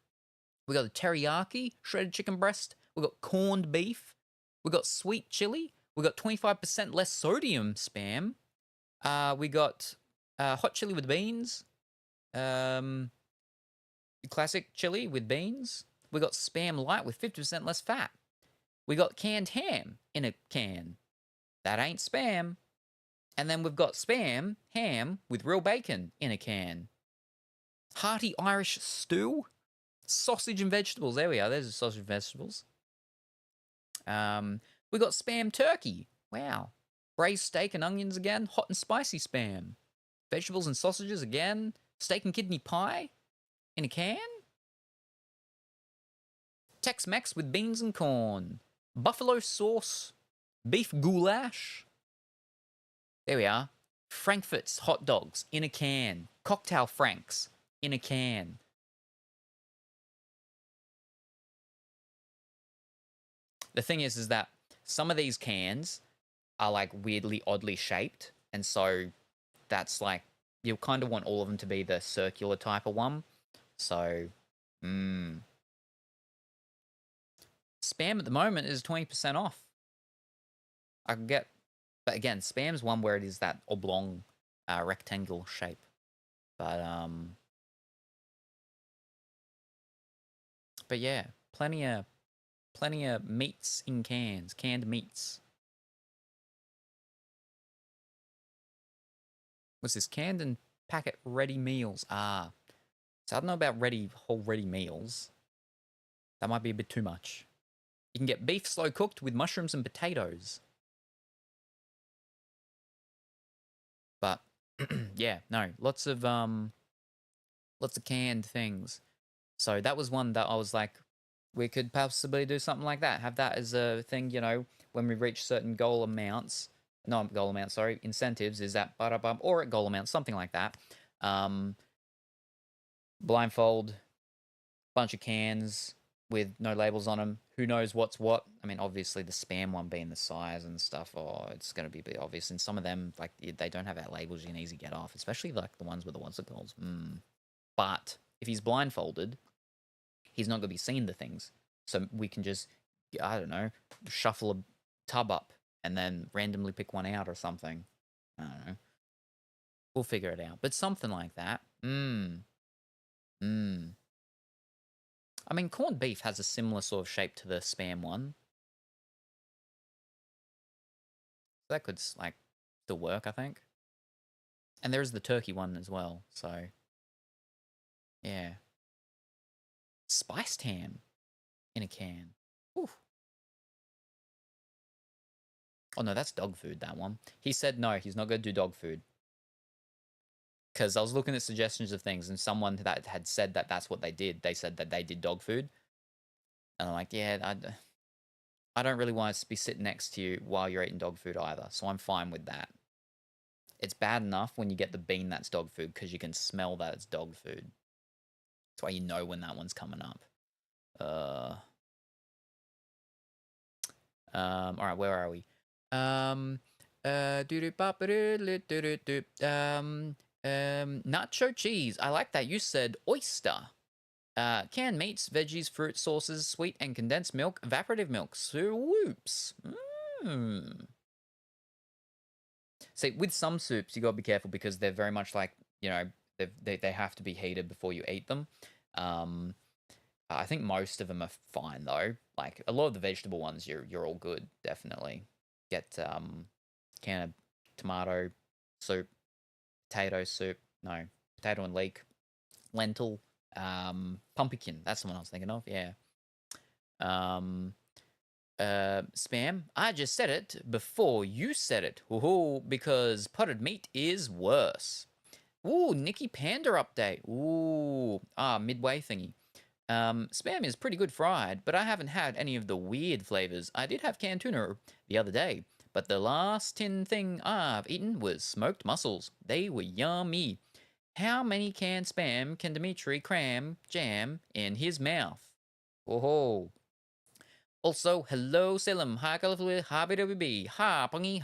We got the teriyaki, shredded chicken breast. We got corned beef. We got sweet chili. We got 25% less sodium spam. We got hot chili with beans. Classic chili with beans. We got spam light with 50% less fat. We got canned ham in a can. That ain't spam. And then we've got spam ham with real bacon in a can. Hearty Irish stew. Sausage and vegetables. There we are. There's the sausage and vegetables. We got spam turkey. Wow. Braised steak and onions again. Hot and spicy spam. Vegetables and sausages again. Steak and kidney pie in a can. Tex-Mex with beans and corn. Buffalo sauce. Beef goulash. There we are. Frankfurt's hot dogs in a can. Cocktail Franks in a can. The thing is that some of these cans are like weirdly, oddly shaped. And so that's like, you'll kind of want all of them to be the circular type of one. So, Spam at the moment is 20% off. I can get, but again, spam's one where it is that oblong, rectangle shape. But yeah, plenty of meats in cans, canned meats. What's this? Canned and packet ready meals. So I don't know about whole ready meals. That might be a bit too much. You can get beef slow cooked with mushrooms and potatoes. But yeah, no, lots of canned things. So that was one that I was like, we could possibly do something like that. Have that as a thing, you know, when we reach certain goal amounts. Not goal amounts, sorry, incentives is that or at goal amounts, something like that. Blindfold, bunch of cans with no labels on them. Who knows what's what? I mean, obviously the spam one being the size and stuff. Oh, it's going to be obvious. And some of them, like, they don't have our labels. You can easily get off, especially like the ones with the what's it called. But if he's blindfolded, he's not going to be seeing the things. So we can just, I don't know, shuffle a tub up and then randomly pick one out or something. I don't know. We'll figure it out. But something like that. I mean, corned beef has a similar sort of shape to the spam one. That could, like, still work, I think. And there is the turkey one as well, so... yeah. Spiced ham in a can. Oof. Oh, no, that's dog food, that one. He said no, he's not going to do dog food. Because I was looking at suggestions of things, and someone that had said that that's what they did, they said that they did dog food. And I'm like, yeah, I don't really want to be sitting next to you while you're eating dog food either, so I'm fine with that. It's bad enough when you get the bean that's dog food, because you can smell that it's dog food. That's why you know when that one's coming up. Alright, where are we? Nacho cheese. I like that. You said oyster. Canned meats, veggies, fruit, sauces, sweet and condensed milk, evaporative milk, soups. See, with some soups, you gotta be careful because they're very much like, you know, they have to be heated before you eat them. I think most of them are fine though. Like a lot of the vegetable ones, you're all good. Definitely get can of tomato soup, potato soup. No, potato and leek, lentil, pumpkin. That's the one I was thinking of. Yeah. Spam. I just said it before you said it. Ooh, because potted meat is worse. Ooh, Nikki Panda update. Ooh, midway thingy. Spam is pretty good fried, but I haven't had any of the weird flavors. I did have canned tuna the other day, but the last tin thing I've eaten was smoked mussels. They were yummy. How many canned spam can Dimitri cram jam in his mouth? Oh. Also, hello Salem, hi colorfully, hi BWB, hi Pongy,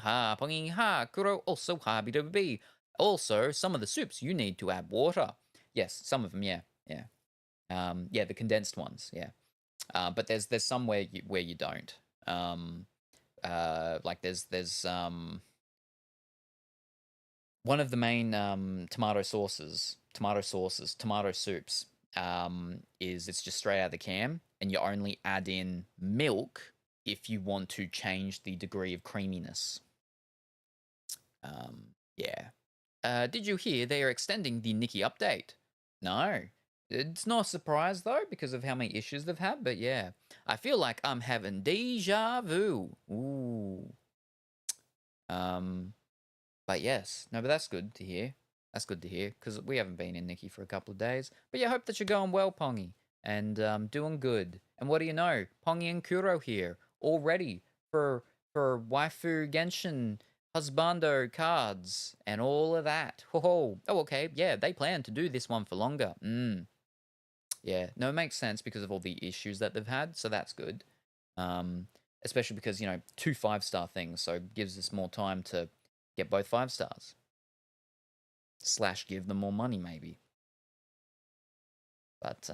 hi Kuro, also hi BWB. Also, some of the soups you need to add water. Yes, some of them, yeah. Yeah, the condensed ones, yeah. But there's some where you don't. Like there's one of the main tomato soups, is it's just straight out of the can, and you only add in milk if you want to change the degree of creaminess. Yeah. Did you hear they are extending the Nikki update? No. It's not a surprise though, because of how many issues they've had, but yeah. I feel like I'm having deja vu. Ooh. But yes. No, but that's good to hear. That's good to hear, because we haven't been in Nikki for a couple of days. But yeah, I hope that you're going well, Pongy, and doing good. And what do you know? Pongy and Kuro here, all ready for Waifu Genshin Husbando cards and all of that. Oh, okay. Yeah, they plan to do this one for longer. Yeah, no, it makes sense because of all the issues that they've had, so that's good. Especially because, you know, 2 5-star things, so it gives us more time to get both 5 stars. / give them more money, maybe. But,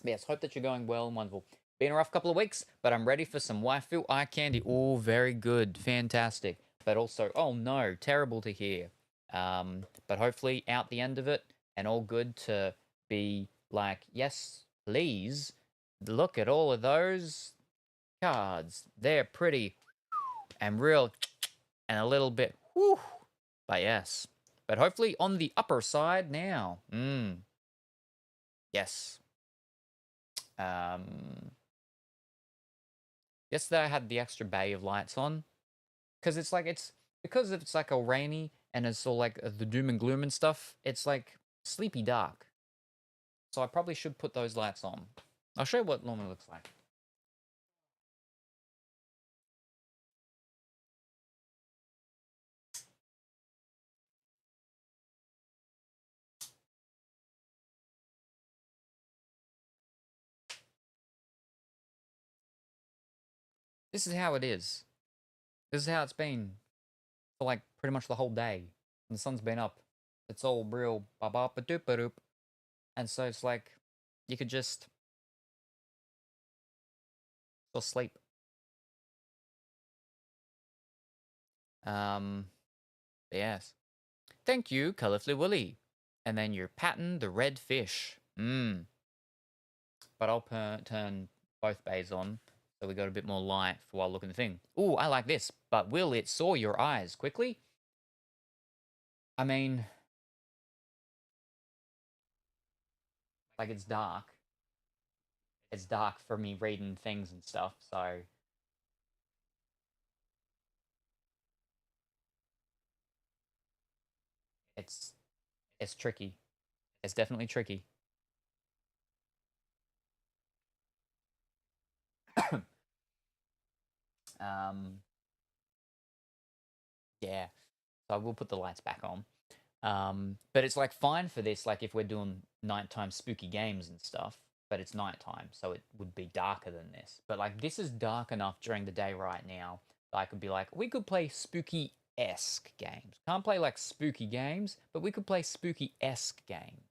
yes, hope that you're going well and wonderful. Been a rough couple of weeks, but I'm ready for some waifu eye candy. Oh, very good. Fantastic. But also, oh no, terrible to hear. But hopefully out the end of it and all good to be like, yes, please, look at all of those cards. They're pretty and real and a little bit, whew. But yes. But hopefully on the upper side now. Yes. Yesterday I had the extra bay of lights on because it's because it's like all rainy and it's all like the doom and gloom and stuff. It's like sleepy dark. So I probably should put those lights on. I'll show you what normally looks like. This is how it is. This is how it's been for like pretty much the whole day. And the sun's been up. It's all real ba ba ba doop ba doop. And so it's like you could just go sleep. Yes. Thank you, Colorfully Woolly. And then your pattern the red fish. But I'll turn both bays on so we got a bit more light for while looking at the thing. Ooh, I like this. But will it saw your eyes quickly? I mean, like it's dark. It's dark for me reading things and stuff, so it's tricky. It's definitely tricky. Yeah. So I will put the lights back on. But it's like fine for this, like if we're doing nighttime spooky games and stuff, but it's nighttime, so it would be darker than this. But like this is dark enough during the day right now that I could be like, we could play spooky-esque games. Can't play like spooky games, but we could play spooky-esque games.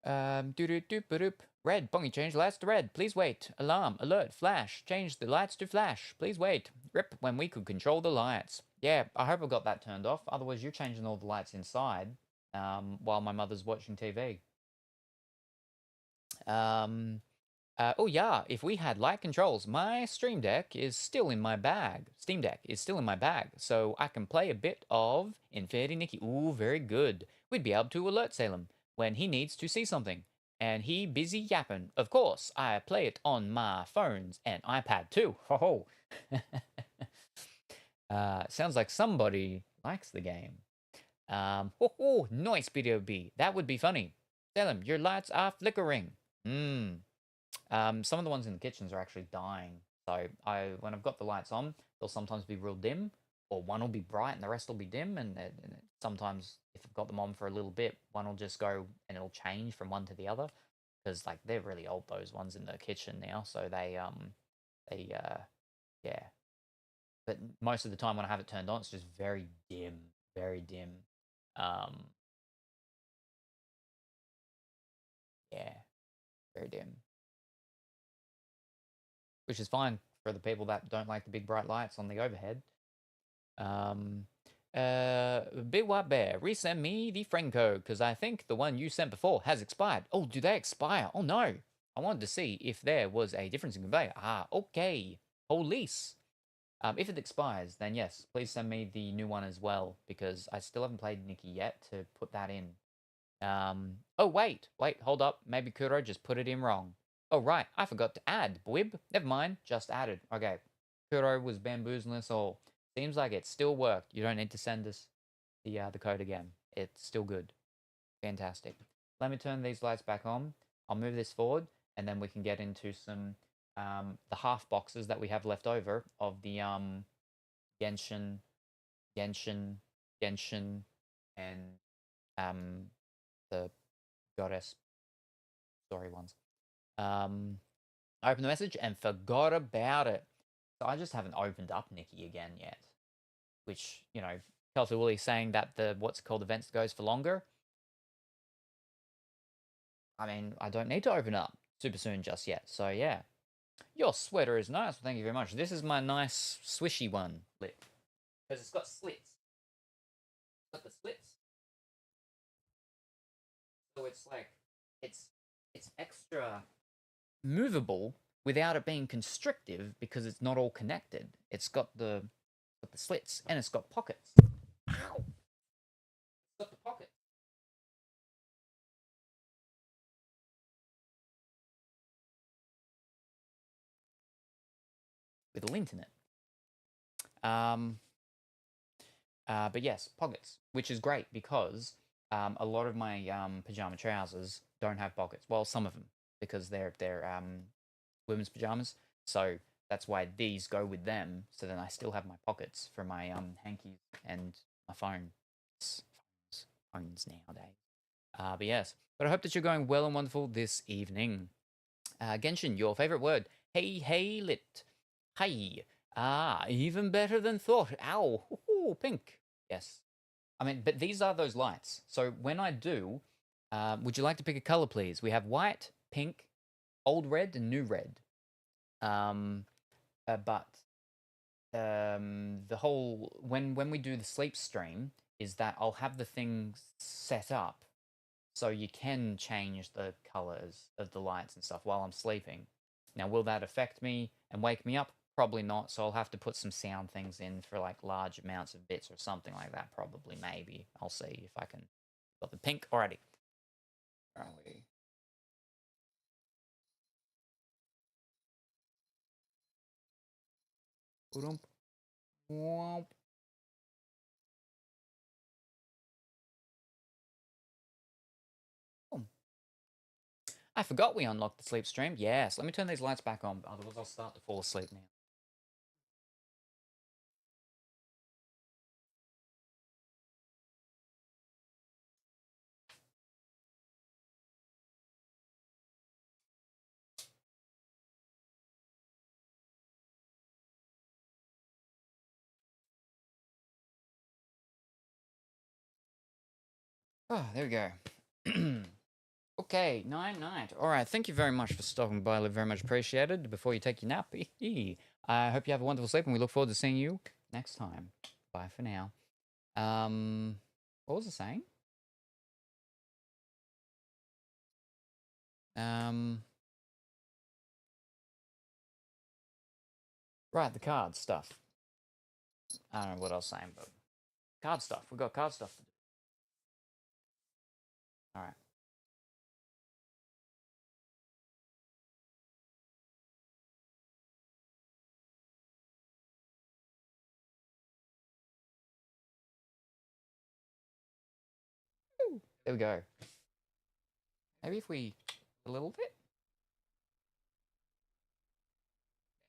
Doop. Red, bongy, change the lights to red. Please wait. Alarm, alert, flash. Change the lights to flash. Please wait. Rip, when we could control the lights. Yeah, I hope I got that turned off. Otherwise, you're changing all the lights inside while my mother's watching TV. Oh yeah, if we had light controls, my Stream Deck is still in my bag. Steam Deck is still in my bag, so I can play a bit of Infinity Nikki. Ooh, very good. We'd be able to alert Salem when he needs to see something. And he busy yapping. Of course, I play it on my phones and iPad too. Ho ho. Sounds like somebody likes the game. Nice video B. That would be funny. Salem, your lights are flickering. Some of the ones in the kitchens are actually dying. So when I've got the lights on, they'll sometimes be real dim, or one will be bright and the rest will be dim. And sometimes if I've got them on for a little bit, one will just go and it'll change from one to the other, because like they're really old, those ones in the kitchen now. So yeah. But most of the time when I have it turned on, it's just very dim, very dim. Yeah, very dim. Which is fine for the people that don't like the big bright lights on the overhead. Big White Bear, resend me the friend code, because I think the one you sent before has expired. Oh, do they expire? Oh no. I wanted to see if there was a difference in conveyor. Ah, okay. Police. If it expires, then yes, please send me the new one as well, because I still haven't played Nikki yet to put that in. Oh, wait, hold up. Maybe Kuro just put it in wrong. Oh, right, I forgot to add, Bwib. Never mind, just added. Okay, Kuro was bamboozling us all. Seems like it still worked. You don't need to send us the code again. It's still good. Fantastic. Let me turn these lights back on. I'll move this forward, and then we can get into some the half boxes that we have left over of the Genshin, and the goddess story ones. I opened the message and forgot about it. So I just haven't opened up Nikki again yet. Which, you know, Kelsey Woolley saying that the what's it called events goes for longer. I mean, I don't need to open up super soon just yet. So yeah. Your sweater is nice. Well, thank you very much. This is my nice swishy one, lip. Because it's got slits. It's got the slits. So it's like it's extra movable without it being constrictive because it's not all connected. It's got the slits and it's got pockets. Ow! It's got the pockets. with a lint in it. But yes, pockets, which is great because a lot of my pajama trousers don't have pockets. Well, some of them, because they're women's pajamas. So that's why these go with them. So then I still have my pockets for my hankies and my phones nowadays. But yes, but I hope that you're going well and wonderful this evening. Genshin, your favorite word? Hey, lit. Hey. Even better than thought. Ow. Ooh, pink. Yes. I mean, but these are those lights. So when I do, would you like to pick a color, please? We have white, pink, old red, and new red. But the whole when we do the sleep stream is that I'll have the things set up so you can change the colors of the lights and stuff while I'm sleeping. Now, will that affect me and wake me up? Probably not. So I'll have to put some sound things in for like large amounts of bits or something like that. Probably, maybe. I'll see if I can. Got the pink already. Where are we? Womp. I forgot we unlocked the sleep stream. Yes, let me turn these lights back on, otherwise I'll start to fall asleep now. Oh, there we go. Okay, night. All right, thank you very much for stopping by. Very much appreciated. Before you take your nap, I hope you have a wonderful sleep, and we look forward to seeing you next time. Bye for now. What was I saying? Right, the card stuff. I don't know what I was saying, but card stuff. We've got card stuff to do. All right. There we go. Maybe if we a little bit.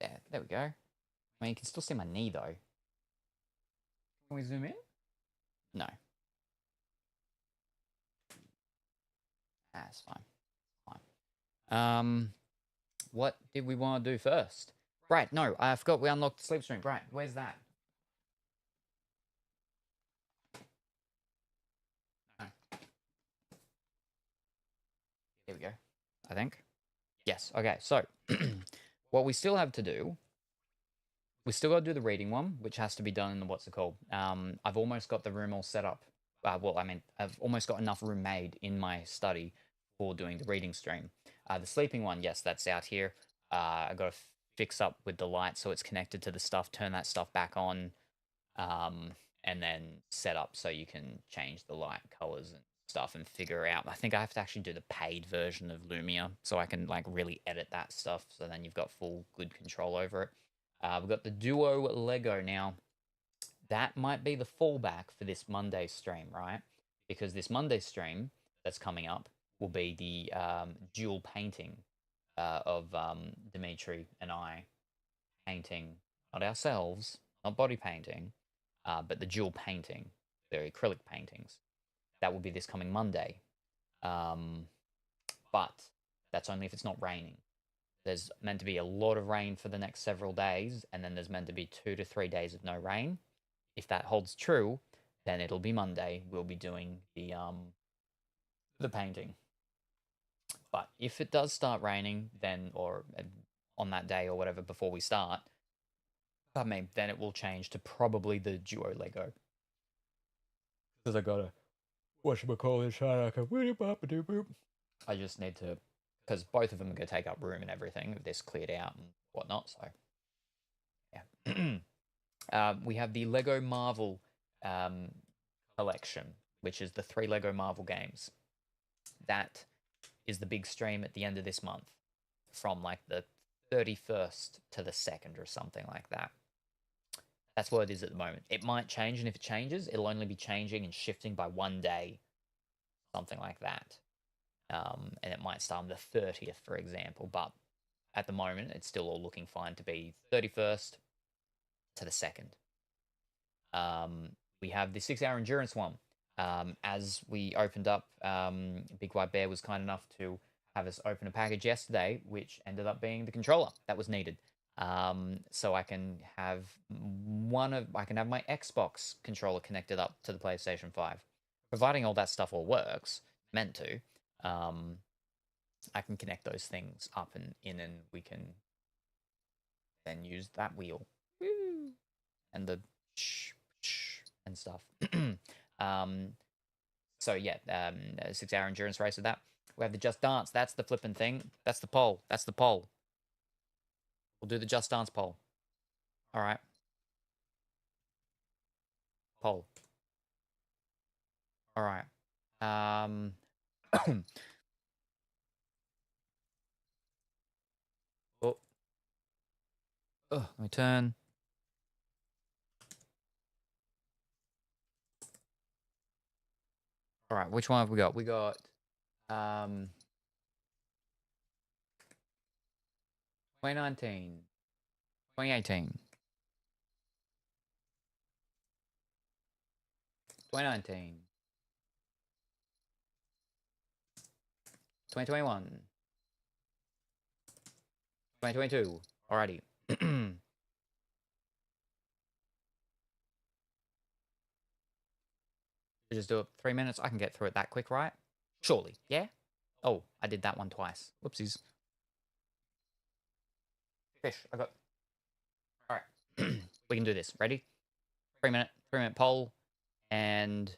Yeah, there we go. I mean, you can still see my knee though. Can we zoom in? No. That's fine. What did we want to do first? Right, no, I forgot we unlocked the sleep stream. Right, where's that? No. Here we go, I think. Yes, okay, so what we still have to do, we still got to do the reading one, which has to be done in the, what's it called? I've almost got the room all set up. Well, I mean, I've almost got enough room made in my study for doing the reading stream. The sleeping one, yes, that's out here. I got to fix up with the light so it's connected to the stuff, turn that stuff back on, and then set up so you can change the light colors and stuff and figure out. I think I have to actually do the paid version of Lumia so I can like really edit that stuff. So then you've got full good control over it. We've got the Duo Lego now. That might be the fallback for this Monday stream, right? Because this Monday stream that's coming up will be the dual painting of Dimitri and I painting, not ourselves, not body painting, but the dual painting, the acrylic paintings. That will be this coming Monday. But that's only if it's not raining. There's meant to be a lot of rain for the next several days, and then there's meant to be 2 to 3 days of no rain. If that holds true, then it'll be Monday. We'll be doing the painting. But if it does start raining, then or on that day or whatever before we start, then it will change to probably the Duo Lego. Because I gotta I just need to, because both of them are gonna take up room and everything if this cleared out and whatnot. So yeah. We have the Lego Marvel collection, which is the 3 Lego Marvel games. That is the big stream at the end of this month, from like the 31st to the 2nd or something like that. That's what it is at the moment. It might change, and if it changes, it'll only be changing and shifting by 1 day, something like that. And it might start on the 30th, for example, but at the moment, it's still all looking fine to be 31st to the 2nd. We have the 6-hour endurance one. As we opened up, Big White Bear was kind enough to have us open a package yesterday, which ended up being the controller that was needed. So I can have my Xbox controller connected up to the PlayStation 5. Providing all that stuff all works, meant to, I can connect those things up and in, and we can then use that wheel. Woo! And the and stuff. So yeah, 6-hour endurance race with that. We have the Just Dance. That's the flipping thing. That's the poll. That's the poll. We'll do the Just Dance poll. All right. Poll. All right. Let me turn. All right, which one have we got? We got 2019, 2018, 2019, 2021, 2022. Alrighty. Just do it 3 minutes. I can get through it that quick, right? Surely, yeah? Oh, I did that one twice. Whoopsies. Fish, I got... Alright. We can do this. Ready? 3 minute poll. And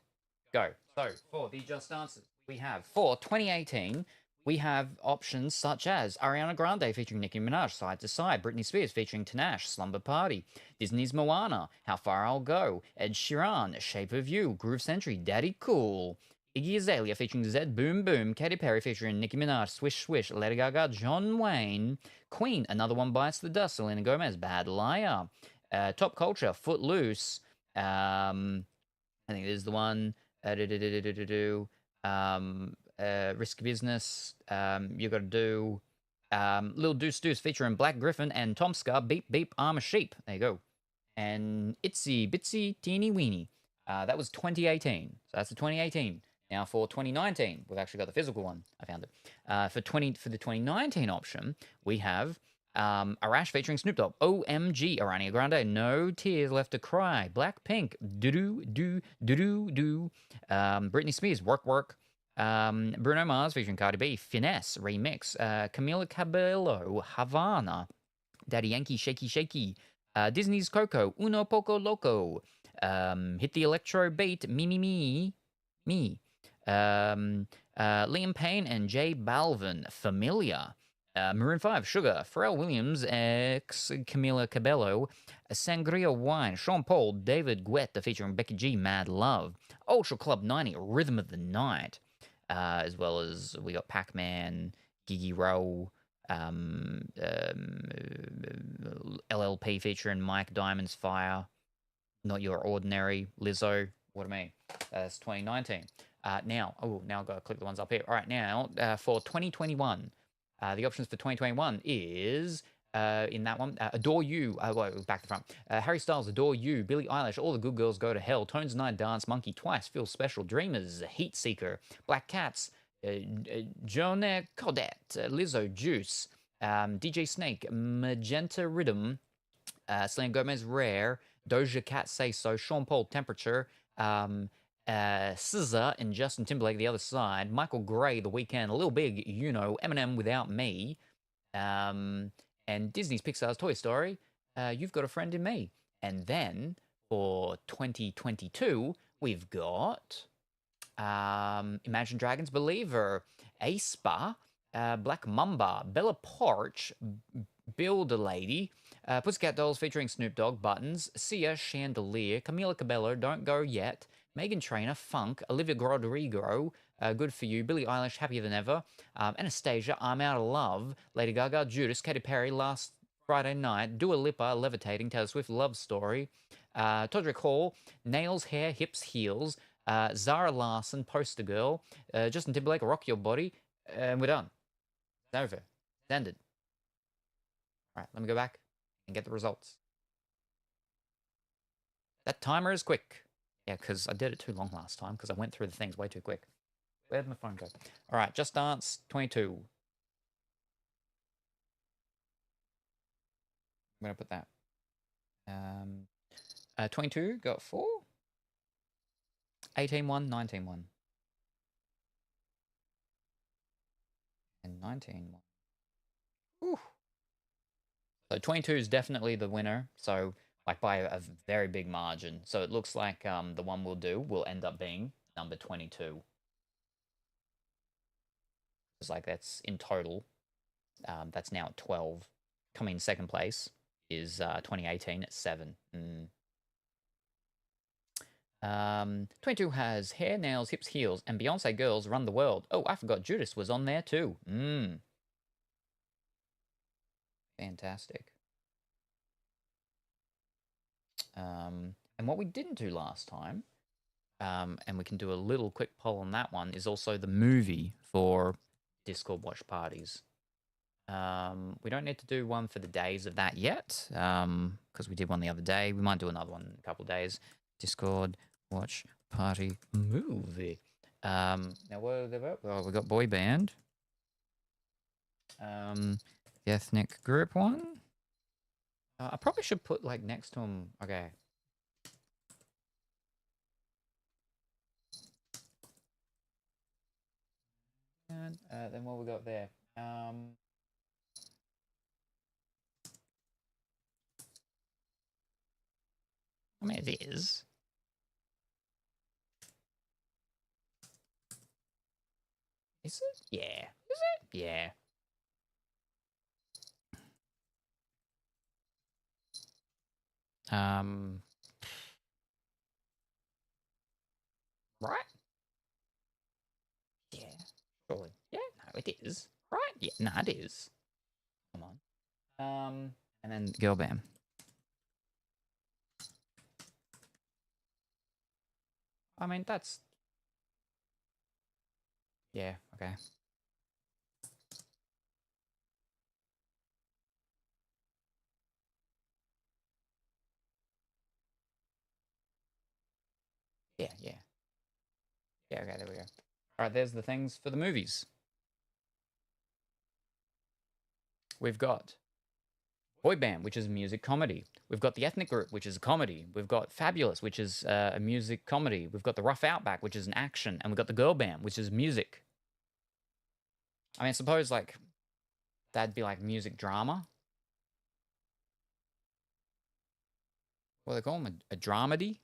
go. So, for the Just Answers, we have, for 2018, we have options such as Ariana Grande featuring Nicki Minaj, Side to Side, Britney Spears featuring Tinashe, Slumber Party, Disney's Moana, How Far I'll Go, Ed Sheeran, Shape of You, Groove Century, Daddy Cool, Iggy Azalea featuring Zed Boom Boom, Katy Perry featuring Nicki Minaj, Swish Swish, Lady Gaga, John Wayne, Queen, Another One Bites the Dust, Selena Gomez, Bad Liar, Top Culture, Footloose, I think this is the one, Risk Business, You Gotta Do, Lil Deuce Deuce featuring Black Griffin and Tom Scar, Beep Beep, I'm a Sheep. There you go. And Itsy Bitsy Teeny Weeny. That was 2018. So that's the 2018. Now for 2019, we've actually got the physical one. I found it. For the 2019 option, we have Arash featuring Snoop Dogg, OMG, Ariana Grande, No Tears Left to Cry, Blackpink, Do. Britney Spears, Work Work. Bruno Mars featuring Cardi B, Finesse remix. Camila Cabello, Havana. Daddy Yankee, Shaky Shaky. Disney's Coco, Uno Poco Loco. Hit the Electro Beat, Me. Liam Payne and J Balvin, Familiar. Maroon 5, Sugar, Pharrell Williams, X, Camila Cabello, Sangria Wine, Sean Paul, David Guetta featuring Becky G, Mad Love, Ultra Club 90, Rhythm of the Night, as well as we got Pac-Man, Gigi Rowe, LLP featuring Mike Diamond's Fire, Not Your Ordinary, Lizzo, what do I mean? That's 2019. Now I've got to click the ones up here. All right, now for 2021. The options for 2021 is, in that one, Adore You, back to front, Harry Styles, Adore You, Billie Eilish, All the Good Girls Go to Hell, Tones and I Dance, Monkey Twice, Feel Special, Dreamers, Heat Seeker, Black Cats, Jonah Codette, Lizzo, Juice, DJ Snake, Magenta Rhythm, Selena Gomez, Rare, Doja Cat, Say So, Sean Paul, Temperature, SZA and Justin Timberlake, The Other Side, Michael Gray, The Weeknd, Lil Big, You Know, Eminem, Without Me, and Disney's Pixar's Toy Story, You've Got a Friend in Me. And then for 2022, we've got Imagine Dragons, Believer, aespa, Black Mamba, Bella Porch, Build a Lady, Pussycat Dolls featuring Snoop Dogg, Buttons, Sia, Chandelier, Camila Cabello, Don't Go Yet, Megan Trainor, Funk, Olivia Rodrigo, Good for you. Billie Eilish, Happier Than Ever. Anastasia, I'm Out of Love. Lady Gaga, Judas. Katy Perry, Last Friday Night. Dua Lipa, Levitating. Taylor Swift, Love Story. Todrick Hall, Nails, Hair, Hips, Heels. Zara Larson, Poster Girl. Justin Timberlake, Rock Your Body. And we're done. It's over. It's ended. All right, let me go back and get the results. That timer is quick. Yeah, because I did it too long last time because I went through the things way too quick. Where'd my phone go? All right, Just Dance 22. I'm going to put that. 22 got 4. 18-1, 19-1. And 19-1. Ooh. So 22 is definitely the winner. So like by a very big margin. So it looks like the one we'll do will end up being number 22. It's like that's in total. That's now at 12. Coming in second place is 2018 at 7. 22 has Hair, Nails, Hips, Heels, and Beyonce Girls Run the World. Oh, I forgot Judas was on there too. Fantastic. And what we didn't do last time, and we can do a little quick poll on that one, is also the movie for Discord watch parties. We don't need to do one for the days of that yet, because we did one the other day. We might do another one in a couple of days. Discord watch party movie. Now what well, we got boy band. The ethnic group one. I probably should put like next to them. Okay. And then what we got there? I mean, it is. Is it? Yeah. Is it? Yeah. Right? Yeah. Surely. Yeah, no, it is. Right? Yeah, no, it is. Come on. And then girl band. I mean, that's... Yeah, okay. Yeah, yeah. Yeah, okay, there we go. All right, there's the things for the movies. We've got boy band, which is a music comedy. We've got the ethnic group, which is a comedy. We've got Fabulous, which is a music comedy. We've got the Rough Outback, which is an action. And we've got the girl band, which is music. I mean, suppose, like, that'd be like music drama. What do they call them? A dramedy?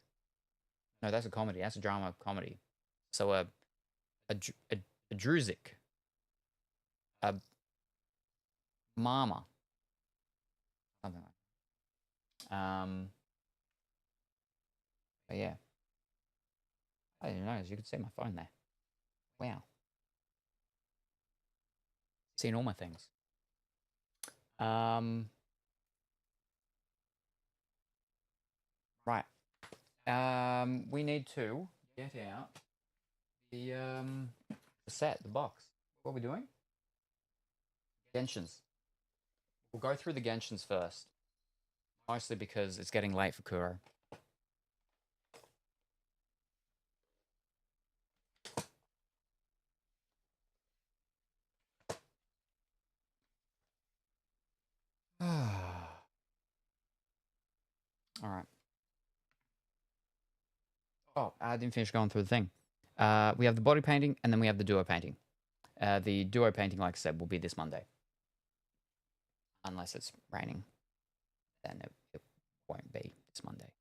No, that's a comedy. That's a drama comedy. So a drusic. A mama. Something like that. But yeah. I didn't know, you could see my phone there. Wow. Seeing all my things. Right. We need to get out the set, the box. What are we doing? Genshins. We'll go through the Genshins first. Mostly because it's getting late for Kuro. All right. Oh, I didn't finish going through the thing. We have the body painting, and then we have the duo painting. The duo painting, like I said, will be this Monday. Unless it's raining. Then it won't be this Monday.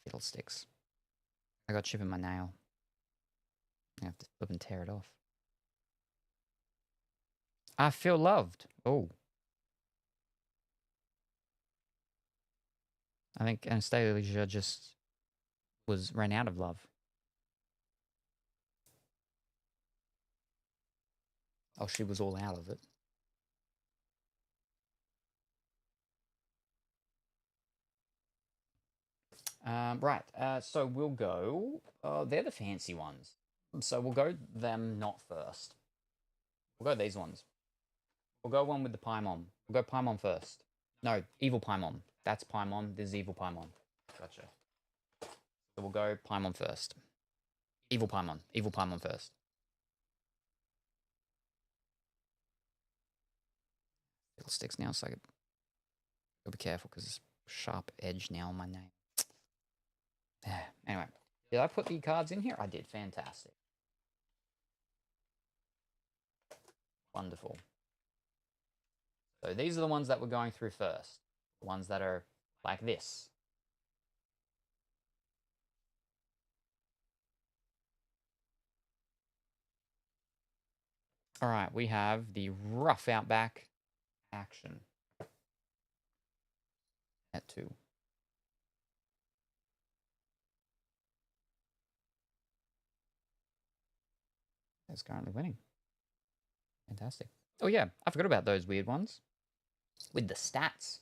Fiddlesticks. I got chip in my nail. I have to flip and tear it off. I feel loved. Oh. I think Anastasia just ran out of love. Oh, she was all out of it. Right, so we'll go... they're the fancy ones. So we'll go them not first. We'll go these ones. We'll go one with the Paimon. We'll go Paimon first. No, Evil Paimon. That's Paimon. This is Evil Paimon. Gotcha. So we'll go Paimon first. Evil Paimon. Evil Paimon first. Little sticks now, so I gotta be careful because it's sharp edge now on my name. Anyway, did I put the cards in here? I did. Fantastic. Wonderful. So these are the ones that we're going through first. The ones that are like this. All right, we have the Rough Outback Action at 2. It's currently winning. Fantastic. Oh yeah, I forgot about those weird ones. With the stats.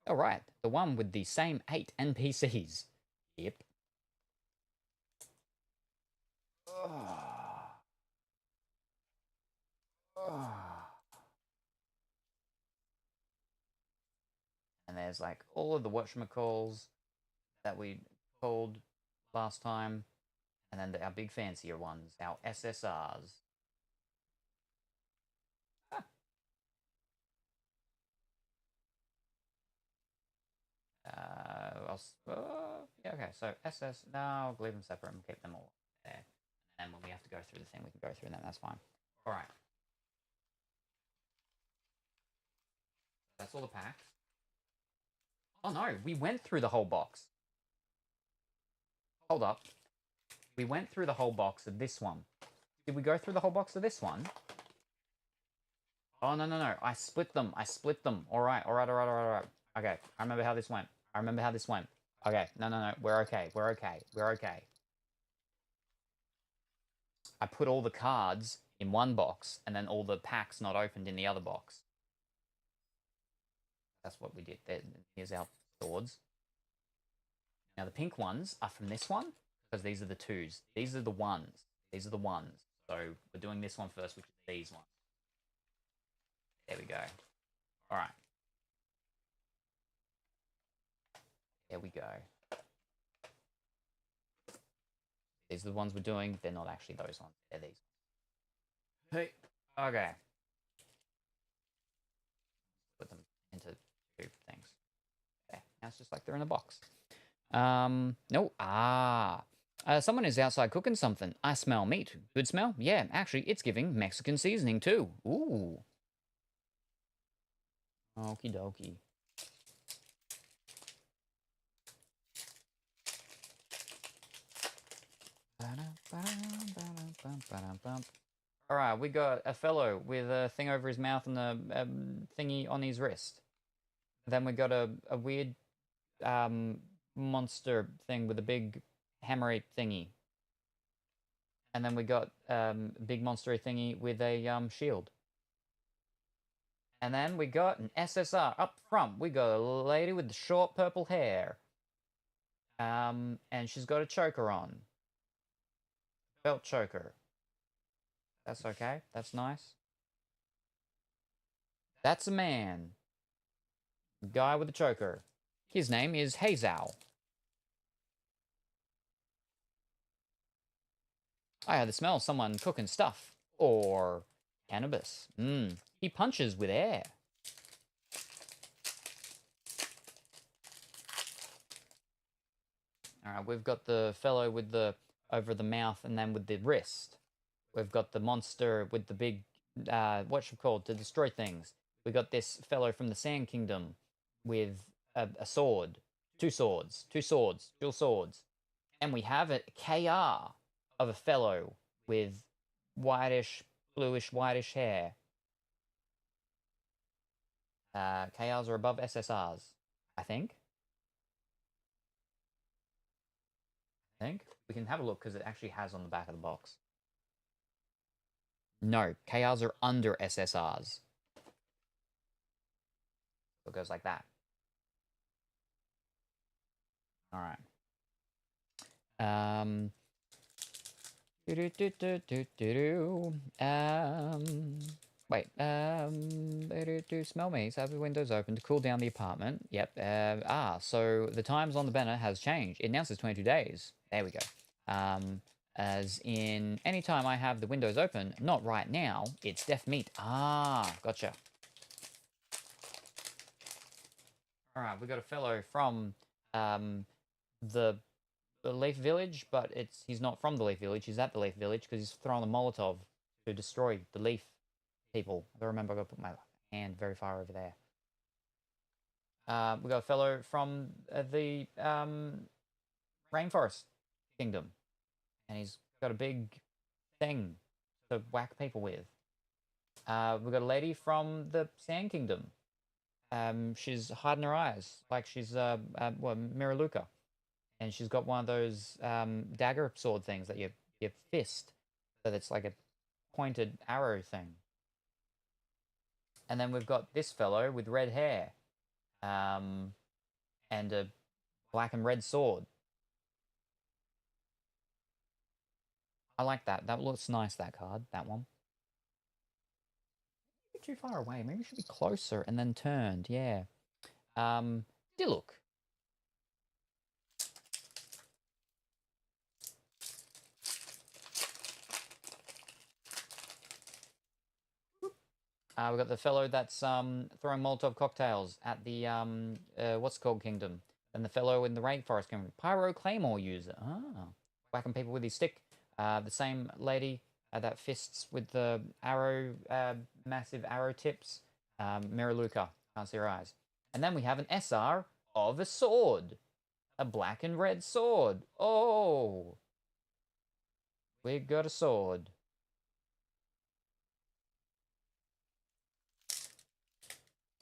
All right, the one with the same 8 NPCs. Yep. And there's like all of the whatchamacalls that we called last time. And then our big fancier ones, our SSRs. Yeah, okay, so SS, no, I'll leave them separate and keep them all there. And then when we have to go through the thing, we can go through them, that's fine. All right. That's all the packs. Oh no, we went through the whole box. Hold up. We went through the whole box of this one. Did we go through the whole box of this one? Oh, no. I split them. All right. Okay, I remember how this went. Okay, no. We're okay. I put all the cards in one box, and then all the packs not opened in the other box. That's what we did. Here's our swords. Now, the pink ones are from this one, because these are the 2s. These are the 1s. So, we're doing this one first, which is these ones. There we go. All right. There we go. These are the ones we're doing. They're not actually those ones. They're these. Hey. Okay. Put them into 2 things. Okay. Now it's just like they're in a box. No. Someone is outside cooking something. I smell meat. Good smell? Yeah, actually, it's giving Mexican seasoning too. Ooh. Okie dokie. All right, we got a fellow with a thing over his mouth and a thingy on his wrist. Then we got a weird monster thing with a big hammery thingy. And then we got a big monstery thingy with a shield. And then we got an SSR up front. We got a lady with the short purple hair. And she's got a choker on. Belt choker. That's okay. That's nice. That's a man. Guy with a choker. His name is Hazal. I had the smell of someone cooking stuff. Or cannabis. He punches with air. Alright, we've got the fellow with the over the mouth and then with the wrist. We've got the monster with the big, what's it called, to destroy things. We got this fellow from the Sand Kingdom with a sword. Two swords. Dual swords. And we have a KR of a fellow with bluish, whitish hair. KRs are above SSRs, I think. think. We can have a look because it actually has on the back of the box. No, KRs are under SSRs. So it goes like that. All right. Wait. Smell me. So have the windows open to cool down the apartment. Yep. So the times on the banner has changed. It now says 22 days. There we go. As in, anytime I have the windows open, not right now, it's def meat. Ah, gotcha. All right, we got a fellow from the Leaf Village, but he's not from the Leaf Village. He's at the Leaf Village because he's throwing a Molotov to destroy the Leaf people. I remember I got to put my hand very far over there. We got a fellow from the Rainforest Kingdom, and he's got a big thing to whack people with. We got a lady from the Sand Kingdom. She's hiding her eyes like she's Miraluka. And she's got one of those dagger sword things that you fist, so that's like a pointed arrow thing. And then we've got this fellow with red hair, and a black and red sword. I like that. That looks nice. That card, that one. Maybe too far away. Maybe it should be closer and then turned. Yeah. Diluc. We've got the fellow that's throwing Molotov cocktails at the, what's it called, Kingdom. And the fellow in the Rainforest Kingdom, Pyro Claymore user. Ah, whacking people with his stick. The same lady that fists with the arrow, massive arrow tips. Miraluka, can't see her eyes. And then we have an SR of a sword. A black and red sword. Oh! We got a sword.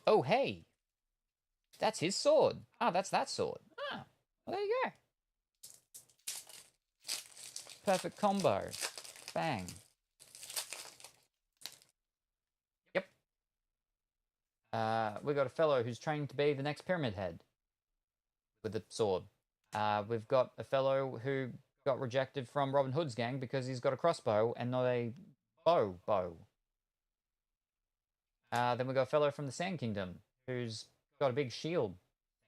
Oh, hey. That's his sword. Ah, that's that sword. Ah, well, there you go. Perfect combo. Bang. Yep. We got a fellow who's training to be the next Pyramid Head with a sword. We've got a fellow who got rejected from Robin Hood's gang because he's got a crossbow and not a bow. Then we got a fellow from the Sand Kingdom who's got a big shield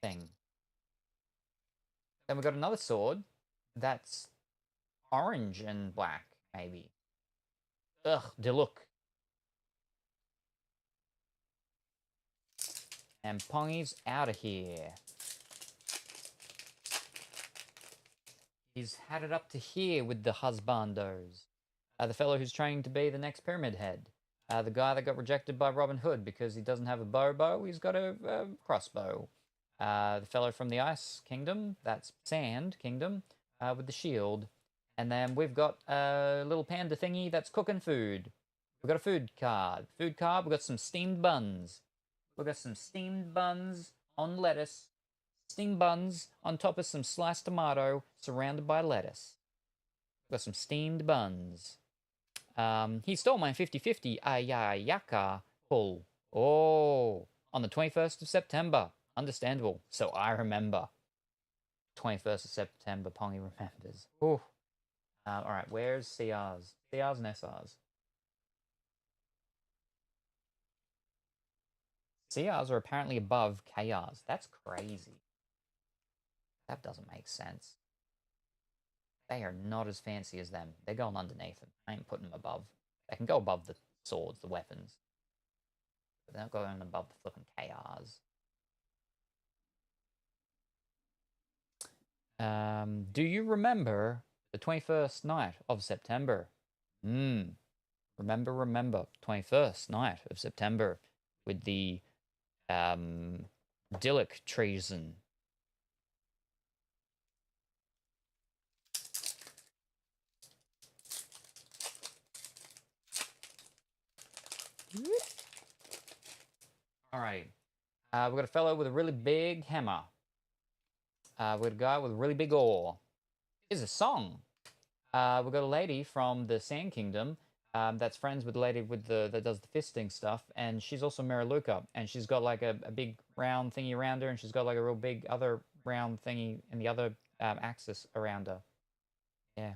thing. Then we got another sword that's orange and black, maybe. Ugh, Diluc. And Pongy's out of here. He's had it up to here with the husbandos. The fellow who's training to be the next Pyramid Head. The guy that got rejected by Robin Hood because he doesn't have a bow, he's got a crossbow. The fellow from the Ice Kingdom, that's Sand Kingdom, with the shield. And then we've got a little panda thingy that's cooking food. We've got a food card. We've got some steamed buns. We've got some steamed buns on lettuce. Steamed buns on top of some sliced tomato surrounded by lettuce. We've got some steamed buns. He stole my 50-50 Ayayaka pull. Oh, on the 21st of September. Understandable. So I remember. 21st of September, Pongy remembers. Ooh. All right, where's CRs? CRs and SRs. CRs are apparently above KRs. That's crazy. That doesn't make sense. They are not as fancy as them. They're going underneath them. I ain't putting them above. They can go above the swords, the weapons. But they're not going above the flipping KRs. Do you remember the 21st night of September? Remember, 21st night of September with the Diluc treason. All right. We've got a fellow with a really big hammer. We've got a guy with a really big oar. is a song. We've got a lady from the Sand Kingdom that's friends with the lady with that does the fisting stuff, and she's also Mariluka, and she's got like a big round thingy around her, and she's got like a real big other round thingy in the other axis around her. Yeah.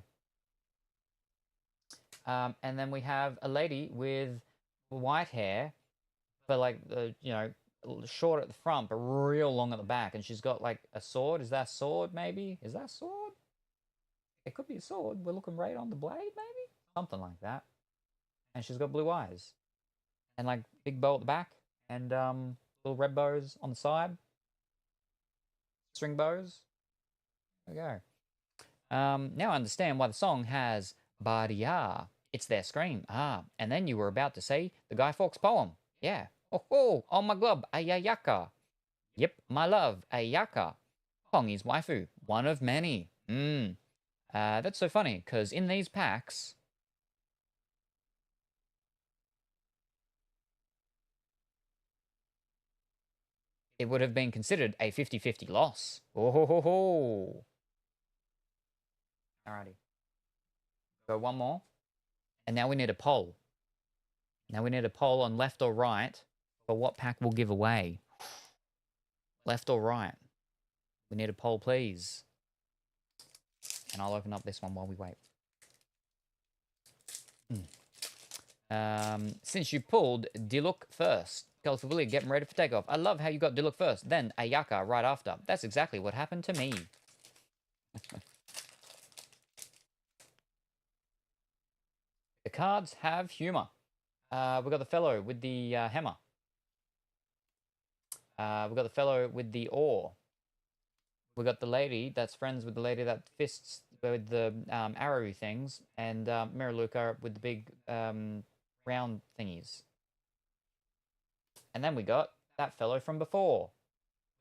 And then we have a lady with white hair, but like short at the front, but real long at the back, and she's got like a sword. Is that a sword? Maybe is that a sword? It could be a sword. We're looking right on the blade, maybe something like that. And she's got blue eyes, and like big bow at the back, and little red bows on the side, string bows. There we go. Now I understand why the song has Badia. It's their scream. Ah, and then you were about to say the Guy Fawkes poem. Yeah. Oh, my glove, Ayayaka. Yep, my love, Ayaka. Pongi's waifu, one of many. That's so funny, because in these packs, it would have been considered a 50-50 loss. Oh. Alrighty. Go one more. And now we need a poll. Now we need a poll on left or right for what pack we'll give away. Left or right? We need a poll, please. And I'll open up this one while we wait. Since you pulled Diluc first, California Willie getting ready for takeoff. I love how you got Diluc first, then Ayaka right after. That's exactly what happened to me. The cards have humor. We've got the fellow with the hammer. We've got the fellow with the oar. We've got the lady that's friends with the lady that fists with the arrowy things, and Mariluka with the big round thingies. And then we got that fellow from before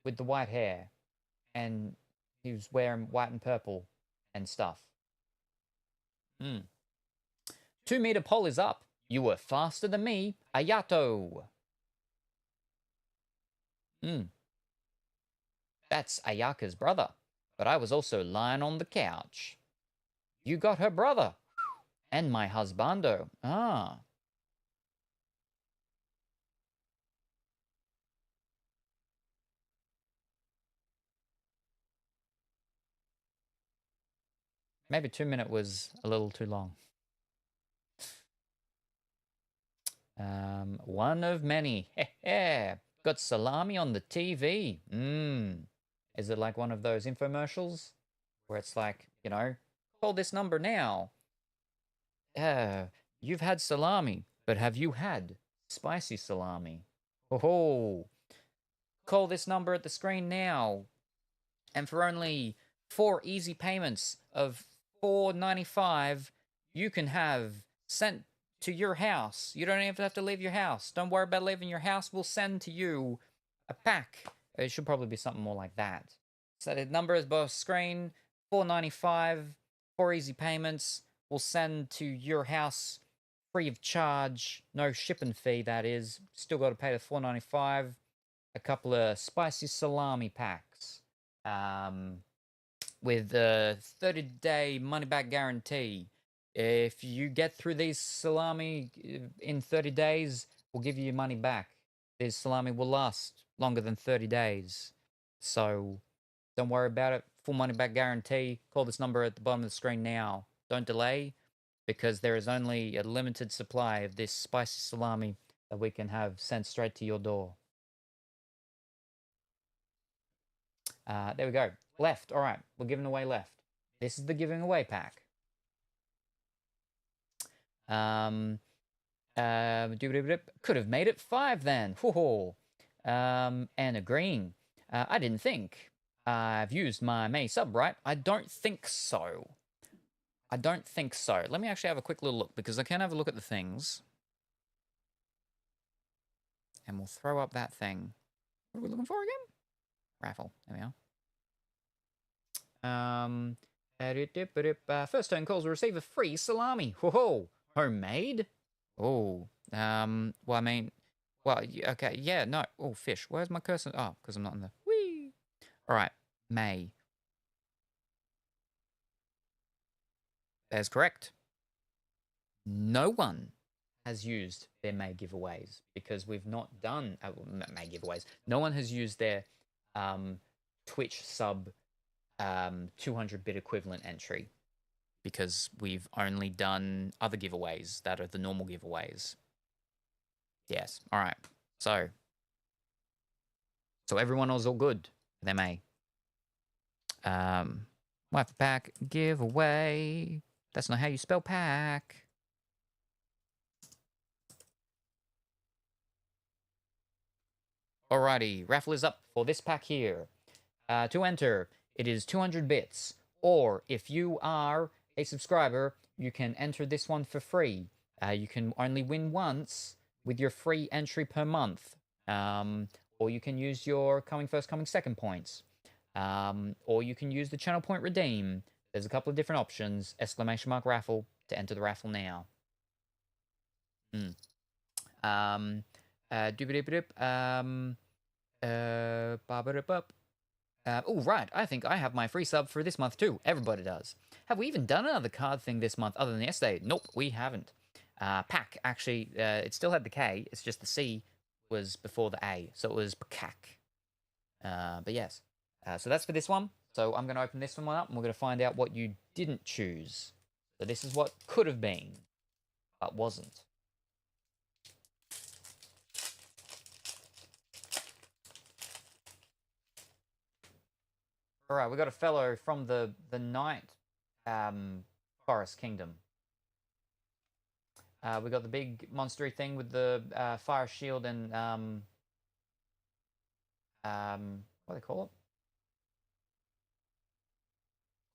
with the white hair, and he was wearing white and purple and stuff. 2-meter pole is up. You were faster than me, Ayato. That's Ayaka's brother, but I was also lying on the couch. You got her brother, and my husbando. Ah. Maybe 2-minute was a little too long. One of many. Got salami on the TV. Is it like one of those infomercials where it's like, call this number now. You've had salami, but have you had spicy salami? Oh, call this number at the screen now. And for only 4 easy payments of $4.95, you can have sent to your house. You don't even have to leave your house. Don't worry about leaving your house. We'll send to you a pack. It should probably be something more like that. So the number is above screen. $4.95, 4 easy payments. We'll send to your house free of charge. No shipping fee, that is. Still got to pay the $4.95. A couple of spicy salami packs. With a 30-day money-back guarantee. If you get through these salami in 30 days, we'll give you your money back. This salami will last longer than 30 days. So don't worry about it. Full money-back guarantee. Call this number at the bottom of the screen now. Don't delay, because there is only a limited supply of this spicy salami that we can have sent straight to your door. There we go. Left. All right. We're giving away left. This is the giving away pack. Could have made it 5 then. And a green. I didn't think. I've used my May sub, right? I don't think so. Let me actually have a quick little look, because I can have a look at the things. And we'll throw up that thing. What are we looking for again? Raffle. There we are. First turn calls will receive a free salami. Homemade? Well, I mean, okay, yeah, no. Oh, fish. Where's my cursor? Oh, because I'm not in the... Whee! All right, May. That is correct. No one has used their May giveaways because we've not done May giveaways. No one has used their Twitch sub 200-bit equivalent entry because we've only done other giveaways that are the normal giveaways. Yes. All right. So everyone was all good for their May. Waifu pack giveaway. That's not how you spell pack. Alrighty, raffle is up for this pack here. To enter, it is 200 bits. Or if you are a subscriber, you can enter this one for free. You can only win once with your free entry per month. Or you can use your coming first, coming second points. Or you can use the channel point redeem. There's a couple of different options. Exclamation mark raffle to enter the raffle now. Oh, right. I think I have my free sub for this month too. Everybody does. Have we even done another card thing this month other than yesterday? Nope, we haven't. Pack, actually, it still had the K. It's just the C was before the A. So it was Pakak. But yes. So that's for this one. So I'm going to open this one up and we're going to find out what you didn't choose. So this is what could have been, but wasn't. All right, we got a fellow from the Night Forest Kingdom. We got the big monstery thing with the fire shield and what do they call it?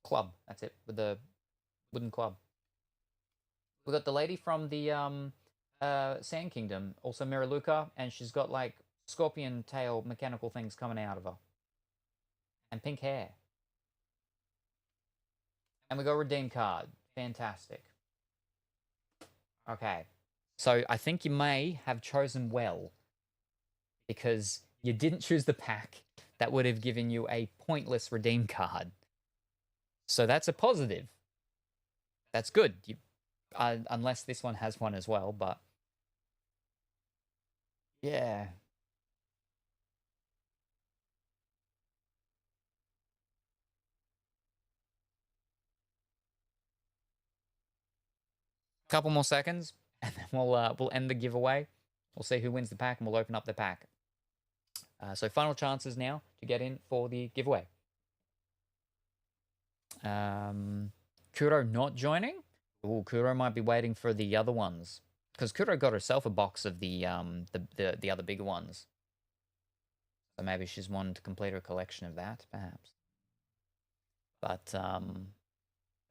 Club. That's it, with the wooden club. We got the lady from the Sand Kingdom, also Miraluka, and she's got like scorpion tail mechanical things coming out of her. And pink hair. And we got a redeem card. Fantastic. Okay. So I think you may have chosen well. Because you didn't choose the pack that would have given you a pointless redeem card. So that's a positive. That's good. Unless this one has one as well, but... yeah. Couple more seconds, and then we'll end the giveaway. We'll see who wins the pack, and we'll open up the pack. So final chances now to get in for the giveaway. Kuro not joining? Ooh, Kuro might be waiting for the other ones. Because Kuro got herself a box of the other bigger ones. So maybe she's wanted to complete her collection of that, perhaps. But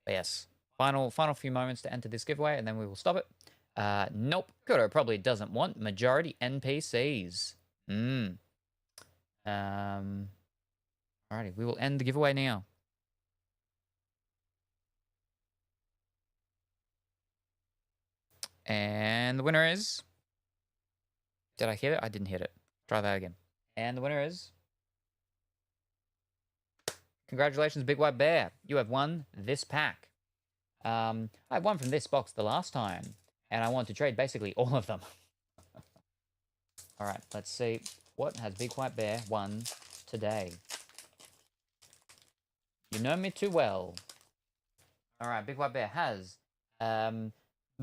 yes. Final few moments to enter this giveaway, and then we will stop it. Nope. Kuro probably doesn't want majority NPCs. Alrighty, we will end the giveaway now. And the winner is... did I hit it? I didn't hit it. Try that again. And the winner is... congratulations, Big White Bear. You have won this pack. I won from this box the last time, and I want to trade basically all of them. All right, let's see. What has Big White Bear won today? You know me too well. All right, Big White Bear has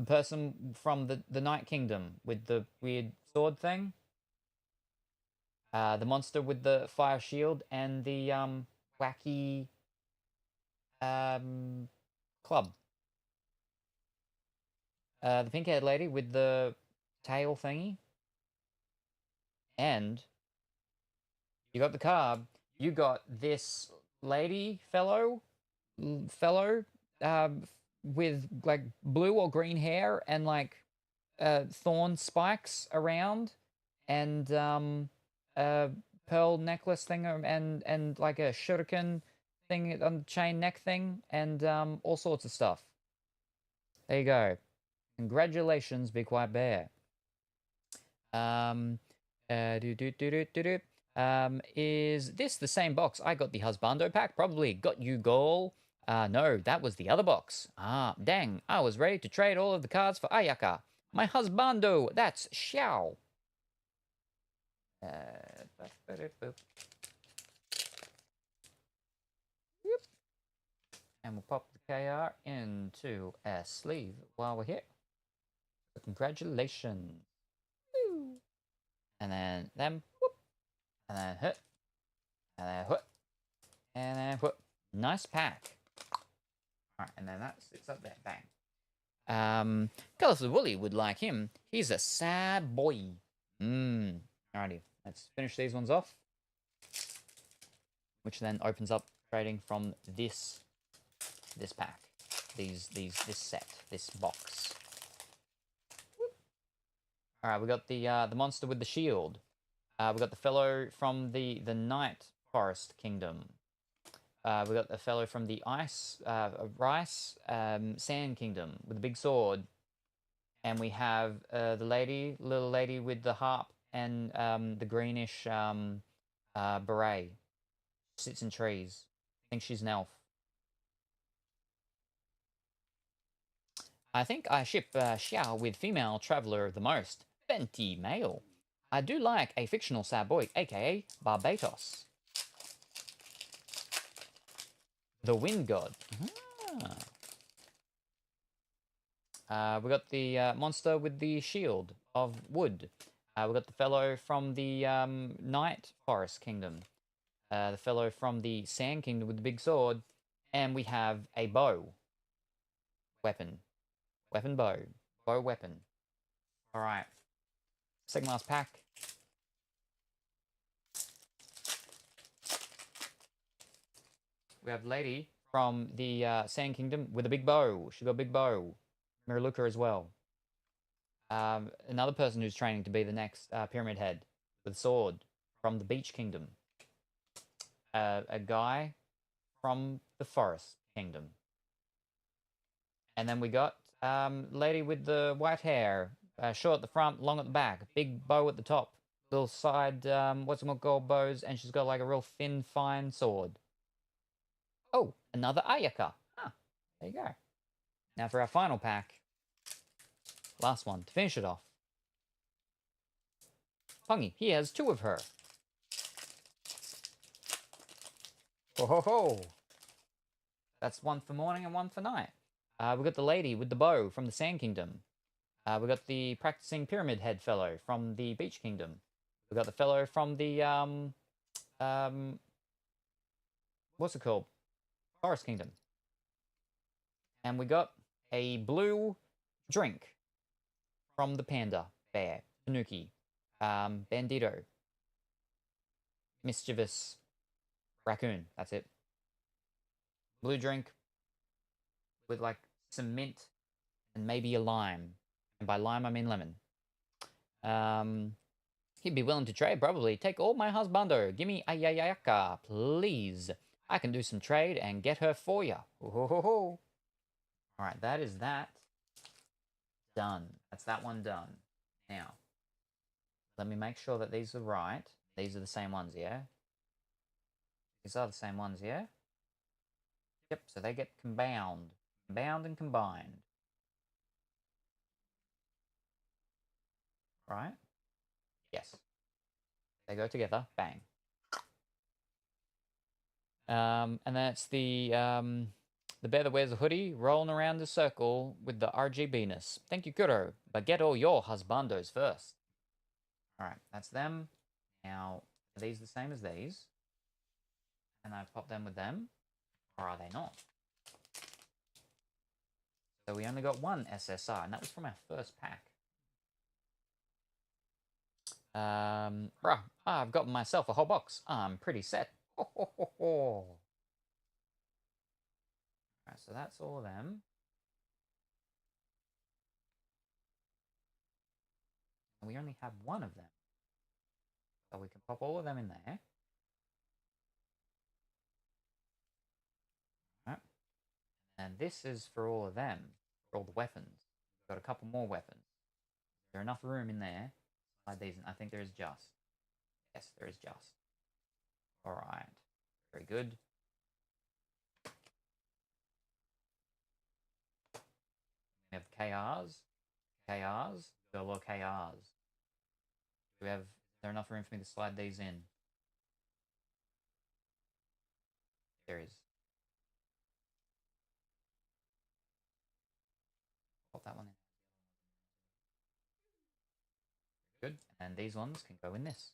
person from the Night Kingdom with the weird sword thing. The monster with the fire shield and the wacky club. The pink-haired lady with the tail thingy. And you got the card. You got this lady fellow with like blue or green hair and like thorn spikes around and pearl necklace thing and like a shuriken thing on the chain neck thing and all sorts of stuff. There you go. Congratulations, Big White Bear. Is this the same box? I got the Husbando pack. Probably got YuGiOh. No, that was the other box. Dang, I was ready to trade all of the cards for Ayaka. My husbando, that's Xiao. Yep. And we'll pop the KR into a sleeve while we're here. So congratulations. Woo. And then them, whoop, and then hit, and then whoop, and then whoop. Nice pack. Alright, and then that sits up there, bang. Colorful Wooly would like him. He's a sad boy. Alrighty, let's finish these ones off. Which then opens up trading from this pack. This set, this box. Alright, we got the monster with the shield. We got the fellow from the Night Forest Kingdom. We got the fellow from the Rice Sand Kingdom with the big sword. And we have the little lady with the harp and the greenish beret. Sits in trees. I think she's an elf. I think I ship Xiao with female traveler the most. Fenty male. I do like a fictional sad boy, aka Barbatos. The Wind God. We got the monster with the shield of wood. We got the fellow from the Night Forest Kingdom. The fellow from the Sand Kingdom with the big sword. And we have a bow. Weapon. Weapon bow. Bow weapon. Alright. Second last pack. We have lady from the Sand Kingdom with a big bow. She got a big bow. Miraluka as well. Another person who's training to be the next Pyramid Head with a sword from the Beach Kingdom. A guy from the Forest Kingdom. And then we got lady with the white hair, short at the front, long at the back, big bow at the top, little side, gold bows, and she's got like a real thin, fine sword. Oh, another Ayaka. There you go. Now for our final pack. Last one, to finish it off. Pungy, he has two of her. Ho ho ho! That's one for morning and one for night. We got the lady with the bow from the Sand Kingdom. We got the practicing Pyramid Head fellow from the Beach Kingdom. We got the fellow from the what's it called? Forest Kingdom. And we got a blue drink from the panda bear, Tanuki, Bandito, mischievous raccoon. That's it. Blue drink with like some mint and maybe a lime. And by lime, I mean lemon. He'd be willing to trade, probably. Take all my husbando. Give me Ayayaka, please. I can do some trade and get her for you. All right, that is that. Done. That's that one done. Now, let me make sure that these are right. These are the same ones, yeah? These are the same ones, yeah? Yep, so they get combined. Bound and combined. Right? Yes. They go together. Bang. And that's the bear that wears a hoodie rolling around the circle with the RGBness. Thank you, Kuro. But get all your husbandos first. Alright, that's them. Now, are these the same as these? And I pop them with them? Or are they not? So we only got one SSR, and that was from our first pack. I've got myself a whole box. I'm pretty set. Alright, so that's all of them. And we only have one of them. So we can pop all of them in there. Alright. And this is for all of them. For all the weapons. We've got a couple more weapons. Is there enough room in there? Slide these in. I think there is just. Yes, there is just. Alright. Very good. We have KRs, KRs, YuGiOh KRs. Do we have, is there enough room for me to slide these in? There is. Pop that one in. Good. And these ones can go in this.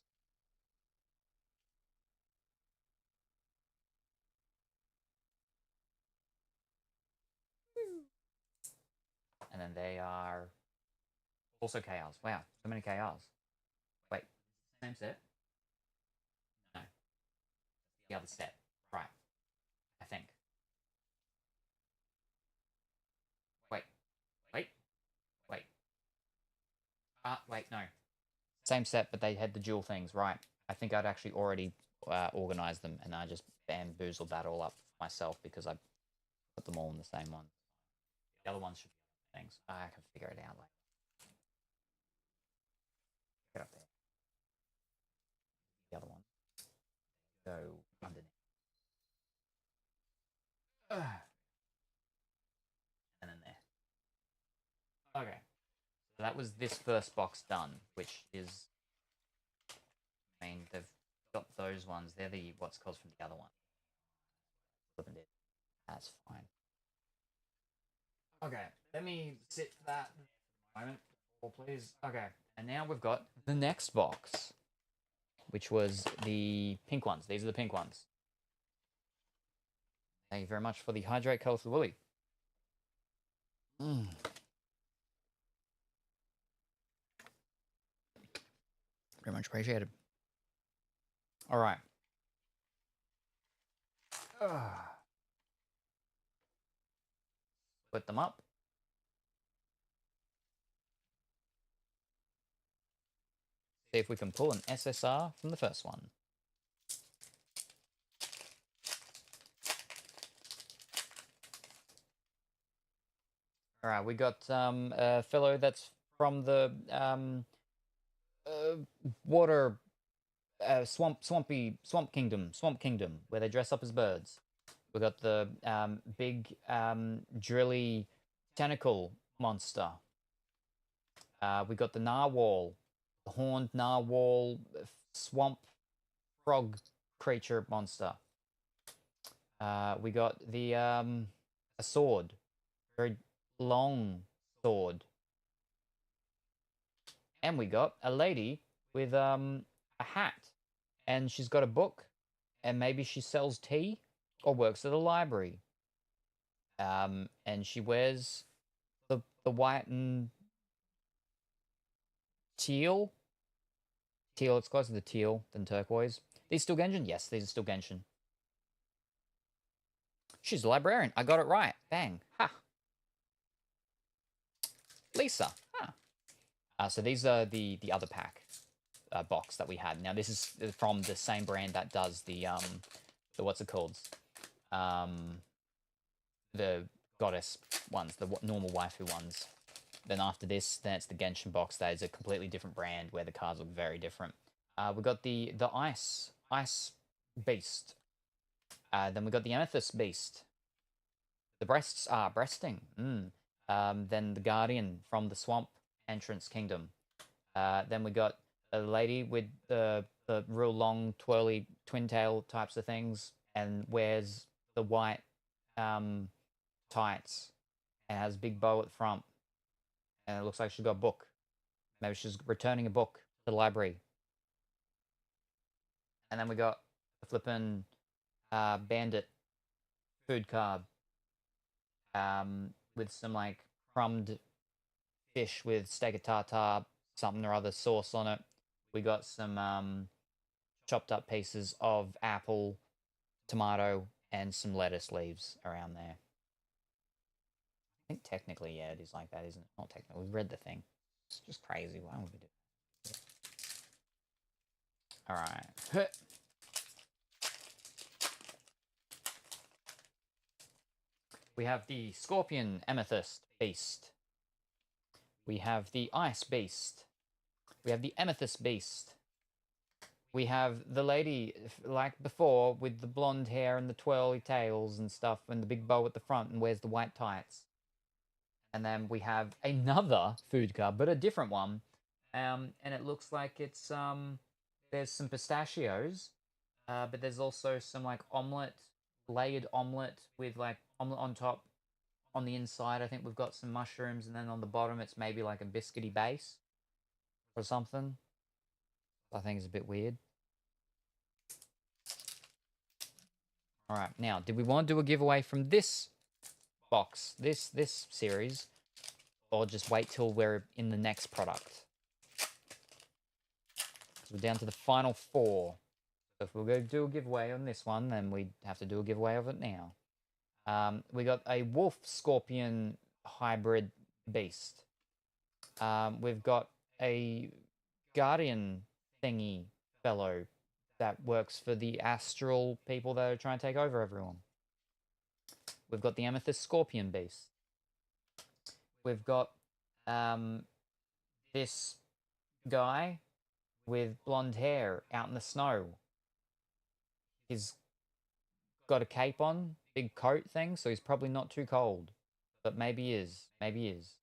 And then they are also KRs. Wow, so many KRs. Wait, same set? No. The other set. Right. I think. Wait. Wait. Wait. Wait, no. Same set, but they had the dual things. Right. I think I'd actually already organized them, and I just bamboozled that all up myself because I put them all in the same one. The other ones should be things. I can figure it out later. Get up there. The other one. Go underneath. And then there. Okay. So that was this first box done, which is, I mean, they've got those ones. They're the what's called from the other one. That's fine. Okay, let me sit for that for a moment, please. Okay, and now we've got the next box, which was the pink ones. These are the pink ones. Thank you very much for the Hydrate Colorful Woolly. Very much appreciated. All right. Split them up. See if we can pull an SSR from the first one. All right, we got a fellow that's from the water swamp kingdom, where they dress up as birds. We got the big drilly tentacle monster. We got the narwhal, the horned narwhal swamp frog creature monster. We got the a sword, very long sword, and we got a lady with a hat, and she's got a book, and maybe she sells tea or works at a library. And she wears the white and teal. It's closer to teal than turquoise. These still Genshin? Yes, these are still Genshin. She's a librarian. I got it right. Bang. Ha. Lisa. Huh. So these are the other pack box that we had. Now this is from the same brand that does the what's it called? The goddess ones, the normal waifu ones. Then after this, then it's the Genshin box. That is a completely different brand where the cards look very different. We got the ice beast. Then we got the amethyst beast. The breasts are breasting. Then the guardian from the swamp entrance kingdom. Then we got a lady with the real long twirly twin tail types of things and wears the white tights and has a big bow at the front. And it looks like she's got a book. Maybe she's returning a book to the library. And then we got the flippin' bandit food card with some like crumbed fish with steak of tartare, something or other sauce on it. We got some chopped up pieces of apple, tomato, and some lettuce leaves around there. I think technically, yeah, it is like that, isn't it? Not technically. We've read the thing. It's just crazy. Why would we do that? All right. We have the Scorpion Amethyst Beast. We have the Ice Beast. We have the Amethyst Beast. We have the lady, like before, with the blonde hair and the twirly tails and stuff, and the big bow at the front, and wears the white tights. And then we have another food card, but a different one. And it looks like it's there's some pistachios, but there's also some like omelet, layered omelet with like omelet on top. On the inside, I think we've got some mushrooms, and then on the bottom, it's maybe like a biscuity base or something. I think it's a bit weird. All right, now, did we want to do a giveaway from this box, this series, or just wait till we're in the next product? So we're down to the final 4. So if we're going to do a giveaway on this one, then we have to do a giveaway of it now. We got a wolf scorpion hybrid beast. We've got a guardian thingy fellow that works for the astral people that are trying to take over everyone. We've got the amethyst scorpion beast. We've got this guy with blonde hair out in the snow. He's got a cape on, big coat thing, so he's probably not too cold. But maybe he is. Maybe he is.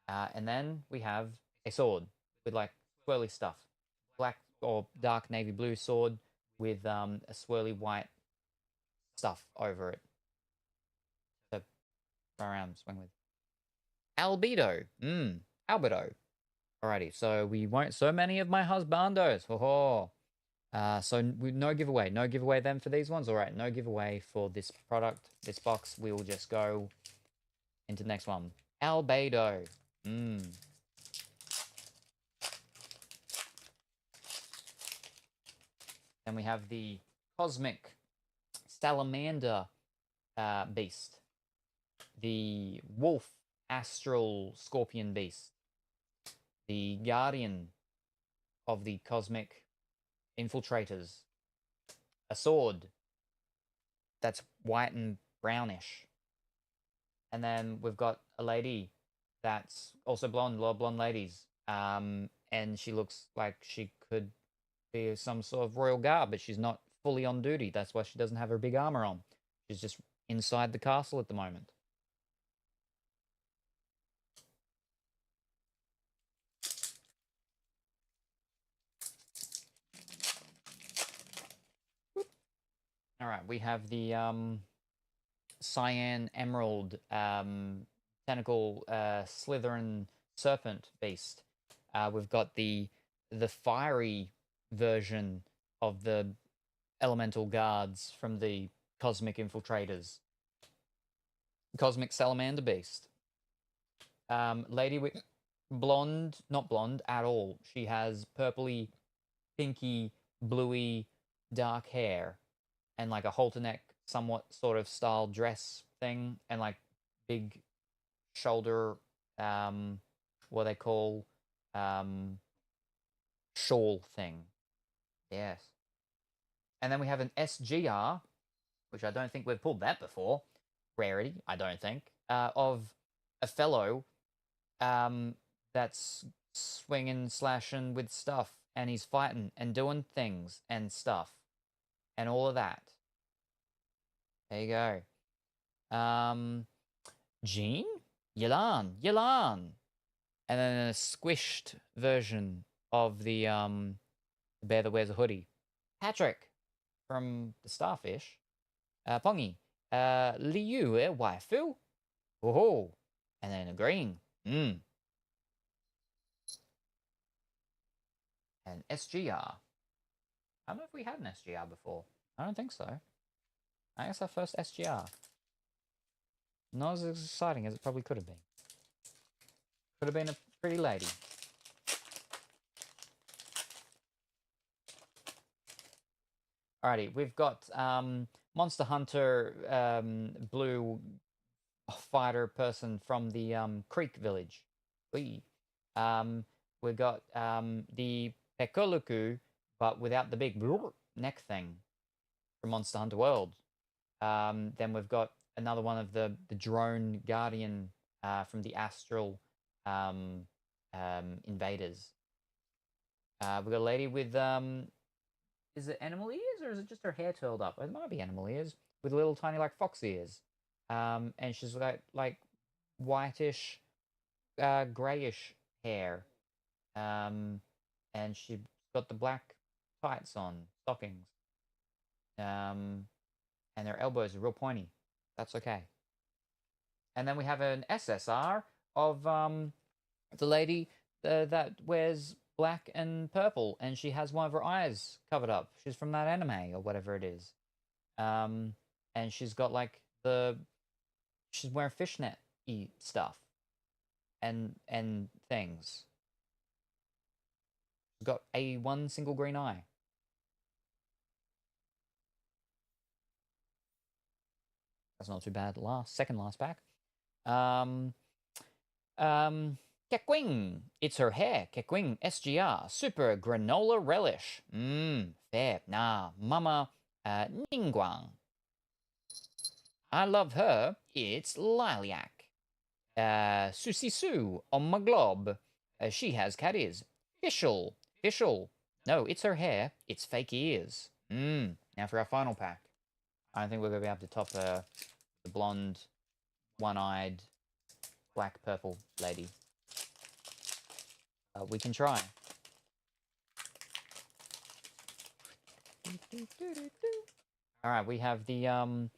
And then we have a sword with like swirly stuff. Black or dark navy blue sword with a swirly white stuff over it. So go around, swing with. Albedo. Albedo. Alrighty, so we won't so many of my husbandos. Ho so no giveaway. No giveaway then for these ones. Alright, no giveaway for this product, this box. We will just go into the next one. Albedo. Then we have the Cosmic Salamander Beast. The Wolf Astral Scorpion Beast. The Guardian of the Cosmic Infiltrators. A sword that's white and brownish. And then we've got a lady that's also blonde, a lot of blonde ladies. And she looks like she could be some sort of royal guard, but she's not fully on duty. That's why she doesn't have her big armor on. She's just inside the castle at the moment. All right, we have the cyan emerald tentacle Slytherin serpent beast. We've got the fiery version of the elemental guards from the Cosmic Infiltrators. Cosmic Salamander beast. Lady with blonde, not blonde at all. She has purpley, pinky, bluey, dark hair, and like a halter neck, somewhat sort of style dress thing, and like big shoulder, what they call shawl thing. Yes. And then we have an SGR, which I don't think we've pulled that before. Rarity, I don't think. Of a fellow that's swinging, slashing with stuff, and he's fighting and doing things and stuff and all of that. There you go. Jean? Yelan. And then a squished version of the bear that wears a hoodie. Patrick from the Starfish. Pongy. Liu, Waifu. Oh, and then a green. And SGR. I don't know if we had an SGR before. I don't think so. I guess our first SGR. Not as exciting as it probably could have been. Could have been a pretty lady. Alrighty, we've got Monster Hunter blue fighter person from the Creek Village. We've got the Pekoluku, but without the big neck thing from Monster Hunter World. Then we've got another one of the drone guardian from the Astral Invaders. We've got a lady with is it animal ears or is it just her hair curled up? It might be animal ears with little tiny like fox ears. And she's got like whitish, grayish hair. And she got the black tights on, stockings. And her elbows are real pointy. That's okay. And then we have an SSR of the lady that wears black and purple, and she has one of her eyes covered up. She's from that anime or whatever it is. And she's got like she's wearing fishnet-y stuff and things. She's got one single green eye. That's not too bad. Second last pack. Kekwing. It's her hair. Kekwing SGR. Super granola relish. Fair. Nah. Mama Ningguang. I love her. It's Lilac. Susie Sue on my glob. She has cat ears. Fishel. No, it's her hair. It's fake ears. Now for our final pack. I don't think we're going to be able to top the blonde, one-eyed, black-purple lady. We can try. All right, we have the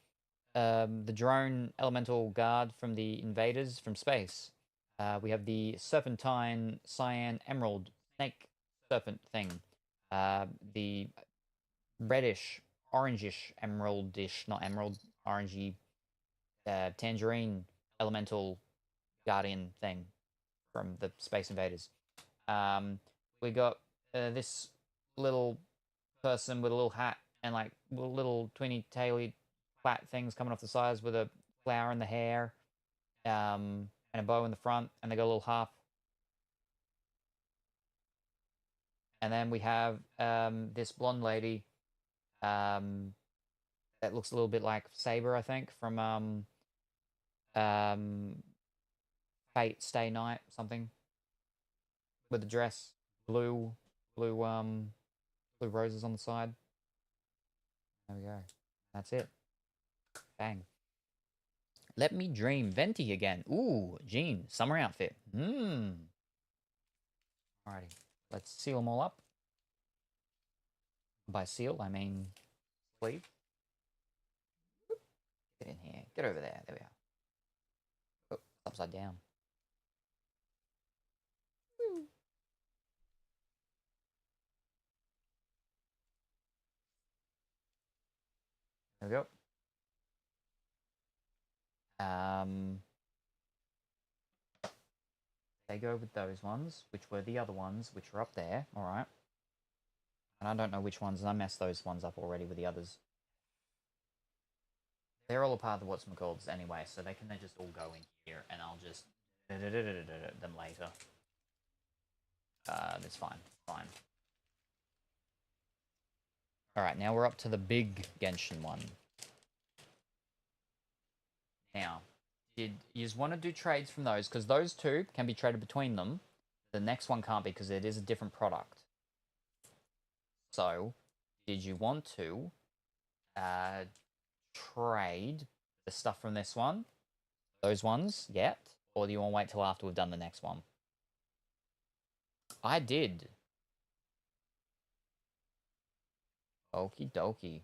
drone elemental guard from the invaders from space. We have the serpentine cyan emerald snake serpent thing. The reddish, orangish, emeraldish, not emerald, orangey, tangerine elemental guardian thing from the space invaders. We got this little person with a little hat and like little twinny taily flat things coming off the sides with a flower in the hair, and a bow in the front, and they got a little harp. And then we have this blonde lady that looks a little bit like Saber, I think, from Fate Stay Night, something. With the dress, blue roses on the side. There we go. That's it. Bang. Let me dream. Venti again. Ooh, Jean, summer outfit. Alrighty. Let's seal them all up. By seal, I mean sleeve. Get in here. Get over there. There we are. Oh, upside down. There we go. They go with those ones, which were the other ones, which are up there. All right. And I don't know which ones, and I messed those ones up already with the others. They're all a part of the whatchamacallits anyway, so they can just all go in here, and I'll just them later. That's fine. Fine. Alright, now we're up to the big Genshin one. Now, did you just want to do trades from those? Because those two can be traded between them. The next one can't be because it is a different product. So, did you want to trade the stuff from this one, those ones, yet? Or do you want to wait till after we've done the next one? I did. Okie dokie.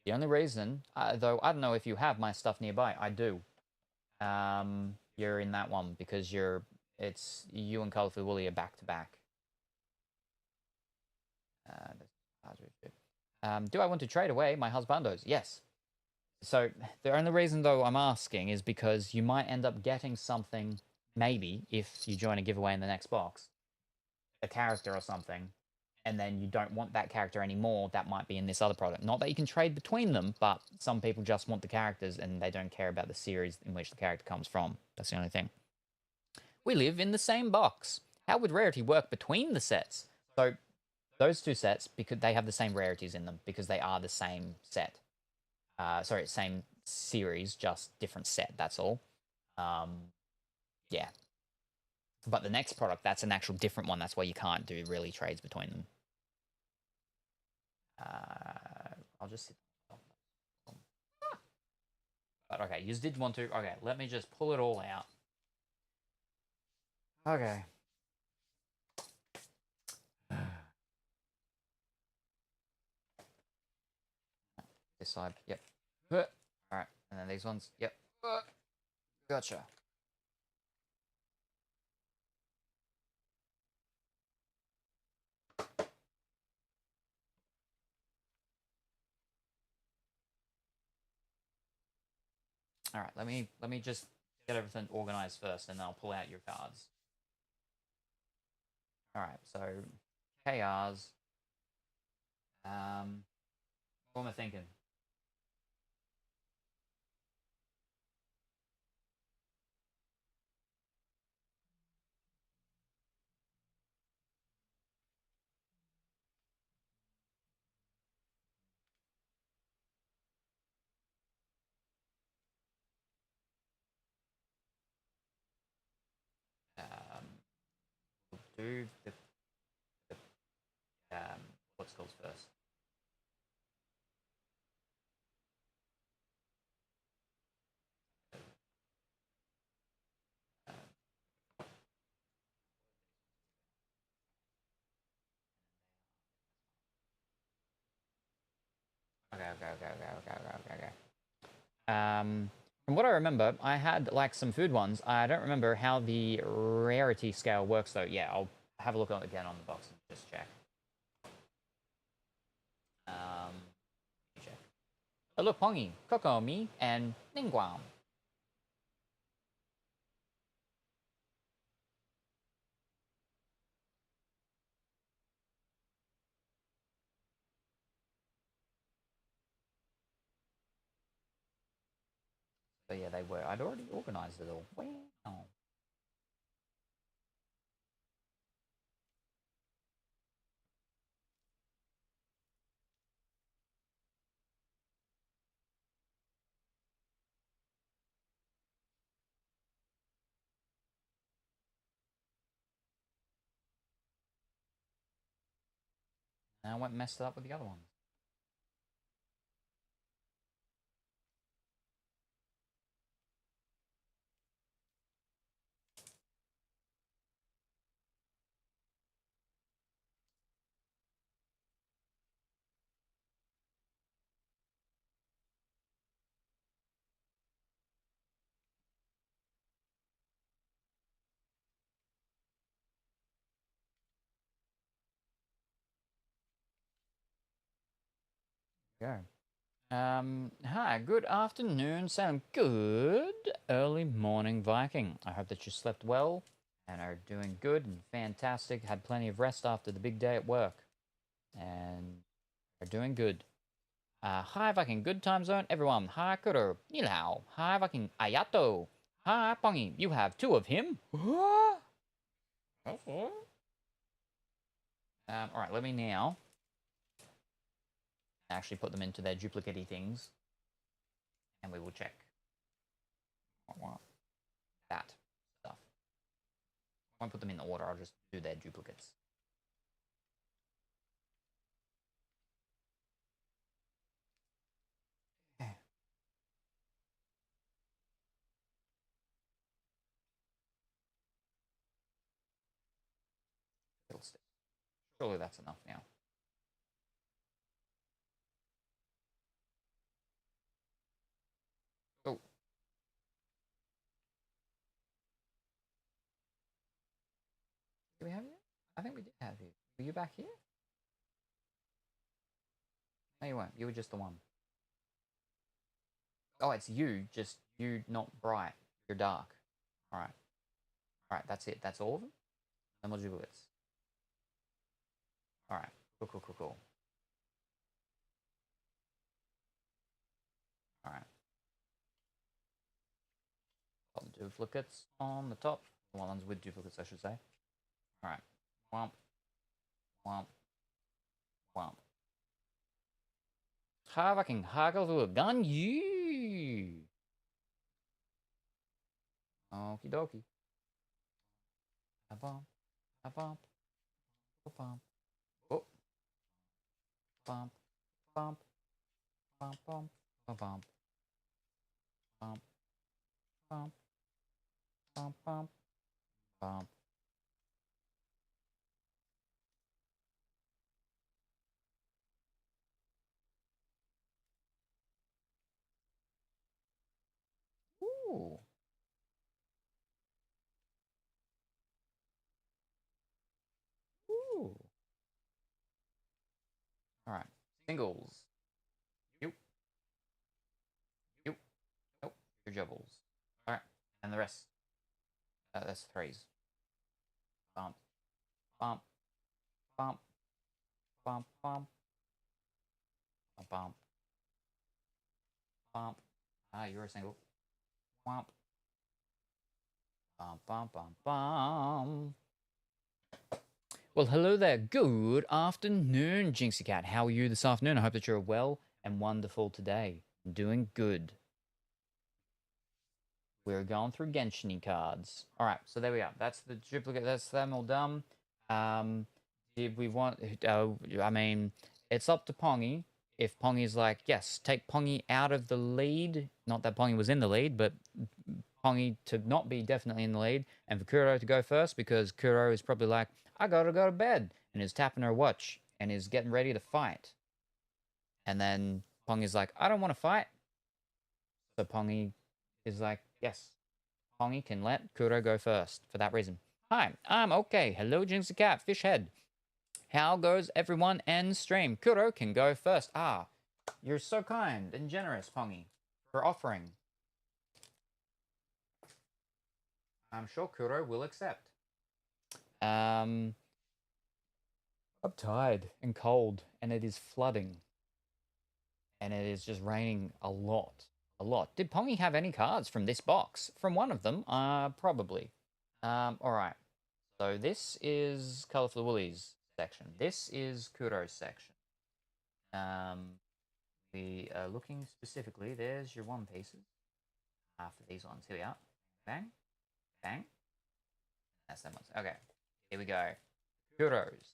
The only reason, though, I don't know if you have my stuff nearby. I do. You're in that one because it's you and Colorful Woolly are back to back. Do I want to trade away my husbandos? Yes. So the only reason, though, I'm asking is because you might end up getting something, maybe, if you join a giveaway in the next box, a character or something, and then you don't want that character anymore, that might be in this other product. Not that you can trade between them, but some people just want the characters and they don't care about the series in which the character comes from. That's the only thing. We live in the same box. How would rarity work between the sets? So those two sets, because they have the same rarities in them, because they are the same set. Sorry, same series, just different set, that's all. Yeah. But the next product, that's an actual different one. That's why you can't do really trades between them. I'll just sit. But okay, you did want to. Okay, let me just pull it all out. Okay. This side, yep. Alright, and then these ones, yep. Gotcha. Alright, let me just get everything organized first and then I'll pull out your cards. Alright, so KRs. What am I thinking? We'll do the what's called first. Okay. From what I remember, I had like some food ones. I don't remember how the rarity scale works though. Yeah, I'll have a look again on the box and just check. Check. Oh, look, Pongi, Kokomi, and Ningguam. So yeah, they were. I'd already organized it all. Wow. And I went and messed it up with the other ones. Go. Hi, good afternoon, Salem. Good early morning, Viking. I hope that you slept well and are doing good and fantastic. Had plenty of rest after the big day at work and are doing good. Hi, Viking. Good time zone, everyone. Hi, Kuro. Nilhao. Hi, Viking. Ayato. Hi, Pongi. You have two of him. What? All right, let me now actually put them into their duplicate-y things and we will check. That stuff. I won't put them in order, I'll just do their duplicates. Okay. Surely that's enough now. Oh. Do we have you? I think we did have you. Were you back here? No, you weren't. You were just the one. Oh, it's you, just you not bright. You're dark. Alright. Alright, that's it. That's all of them? No more duplicates. Alright. Cool. Alright. Got the duplicates on the top. The ones with duplicates, I should say. Alright. Womp. Womp. Womp. Fucking haggle to a gun, you. Okie dokie. A bump. A bump. A bump. Oh. Bump. Bump. Bump. Bump. A bump. Bump. Bump. Bump. Bump. Bump. Ooh. Ooh. All right. Singles. You. You. Nope. Your doubles. All right. And the rest. That's threes. Bump. Bump. Bump. Bump. Bump. Bump. Bump. Bump. Ah, you're a single. Bump. Bump. Bump. Bump. Bump. Well, hello there. Good afternoon, Jinxie Cat. How are you this afternoon? I hope that you're well and wonderful today. Doing good. We're going through Genshin cards. All right, so there we are. That's the duplicate. That's them all done. Did we want? I mean, it's up to Pongy. If Pongy's like, yes, take Pongy out of the lead. Not that Pongy was in the lead, but Pongy to not be definitely in the lead, and for Kuro to go first because Kuro is probably like, I gotta go to bed, and is tapping her watch and is getting ready to fight. And then Pongy's like, I don't want to fight. So Pongy is like, yes, Pongy can let Kuro go first for that reason. Hi, I'm okay. Hello, Jinx the Cat, Fishhead. How goes everyone and stream? Kuro can go first. Ah, you're so kind and generous, Pongy, for offering. I'm sure Kuro will accept. I'm tired and cold, and it is flooding. And it is just raining a lot. A lot. Did Pongy have any cards from this box? From one of them? Probably. Alright. So this is Colourful Woolies section. This is Kuro's section. We are looking specifically. There's your One Pieces. For these ones. Here we are. Bang. Bang. That's them ones. Okay. Here we go. Kuro's.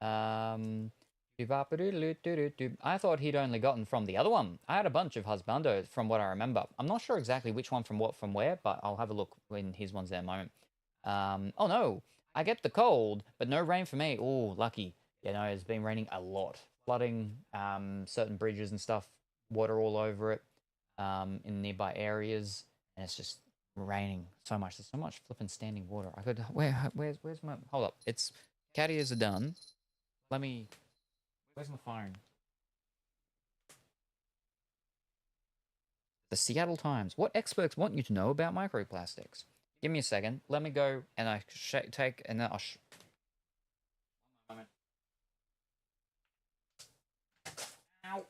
I thought he'd only gotten from the other one. I had a bunch of husbandos from what I remember. I'm not sure exactly which one from what from where, but I'll have a look when his one's there in a moment. Oh no, I get the cold, but no rain for me. Oh, lucky. You know, it's been raining a lot. Flooding, certain bridges and stuff, water all over it, in nearby areas, and it's just raining so much. There's so much flipping standing water. I could, where's my, hold up. It's, cat ears are done. Let me, where's my phone? The Seattle Times. What experts want you to know about microplastics? Give me a second. Let me go and I take, and then I'll... One moment. Ow.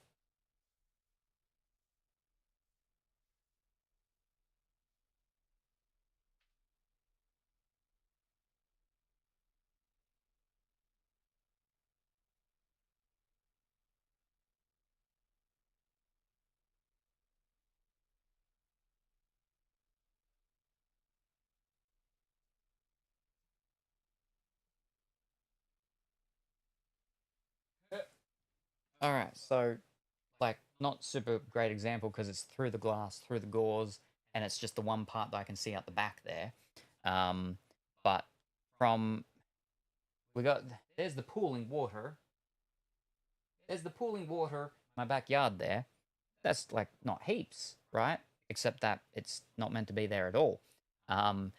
All right, so like not super great example because it's through the glass, through the gauze, and it's just the one part that I can see out the back there. But from we got there's the pooling water. There's the pooling water in my backyard there. That's like not heaps, right? Except that it's not meant to be there at all. And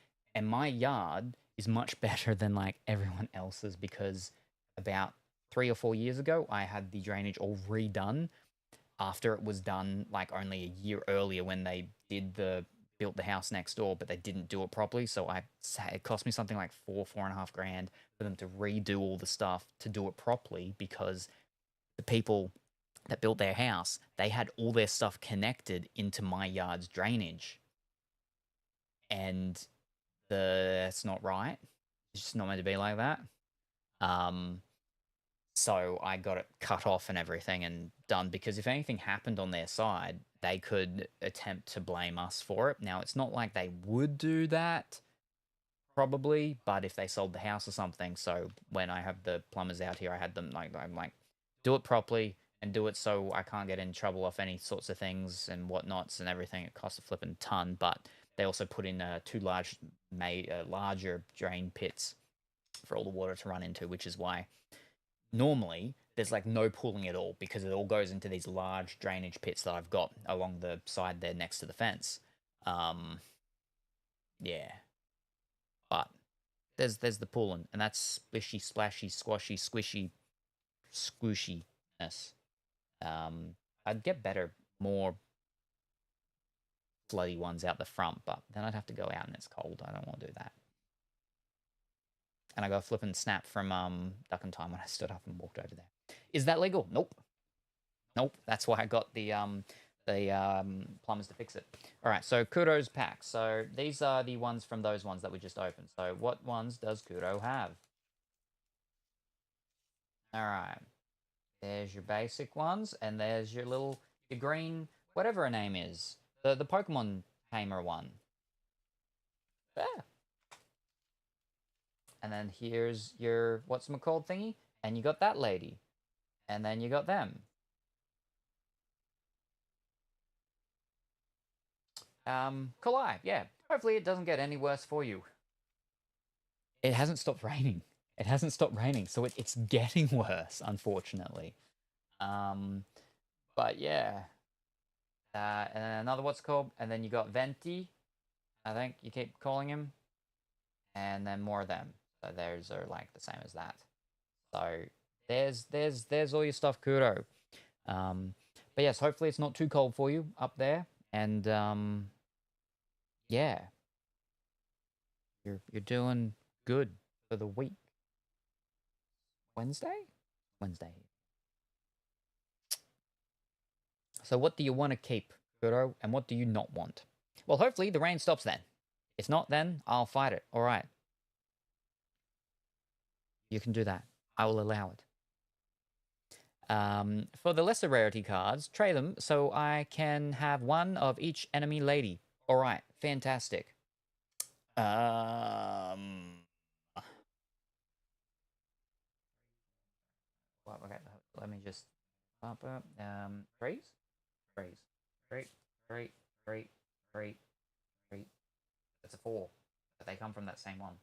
my yard is much better than like everyone else's because about 3 or 4 years ago, I had the drainage all redone after it was done like only a year earlier when they built the house next door, but they didn't do it properly. So it cost me something like four and a half grand for them to redo all the stuff to do it properly because the people that built their house, they had all their stuff connected into my yard's drainage. And that's not right. It's just not meant to be like that. So I got it cut off and everything and done because if anything happened on their side, they could attempt to blame us for it. Now, it's not like they would do that, probably, but if they sold the house or something. So when I have the plumbers out here, I had them I'm like, do it properly and do it so I can't get in trouble off any sorts of things and whatnots and everything. It costs a flipping ton, but they also put in two larger drain pits for all the water to run into, which is why normally there's like no pooling at all because it all goes into these large drainage pits that I've got along the side there next to the fence. Yeah, but there's the pooling, and that's splishy, splashy, squashy, squishy, squishiness. I'd get better, more floody ones out the front, but then I'd have to go out and it's cold. I don't want to do that. And I got a flippin' snap from Duck and Time when I stood up and walked over there. Is that legal? Nope. Nope. That's why I got the plumbers to fix it. All right, so Kuro's pack. So these are the ones from those ones that we just opened. So what ones does Kuro have? All right. There's your basic ones, and there's your green, whatever her name is. The Pokemon tamer one. There. And then here's your what's-it-called thingy, and you got that lady. And then you got them. Kalai, yeah. Hopefully it doesn't get any worse for you. It hasn't stopped raining. It hasn't stopped raining, so it's getting worse, unfortunately. But yeah. And then another what's called, and then you got Venti. I think you keep calling him. And then more of them. So theirs are like the same as that. So there's all your stuff, Kuro. But yes, hopefully it's not too cold for you up there. And yeah. You're doing good for the week. Wednesday? Wednesday. So what do you want to keep, Kuro, and what do you not want? Well, hopefully the rain stops then. If not, then I'll fight it. All right. You can do that. I will allow it. For the lesser rarity cards, trade them so I can have one of each enemy lady. All right. Fantastic. Well, okay. Let me just pop up. Freeze. Great. That's a 4. But they come from that same one.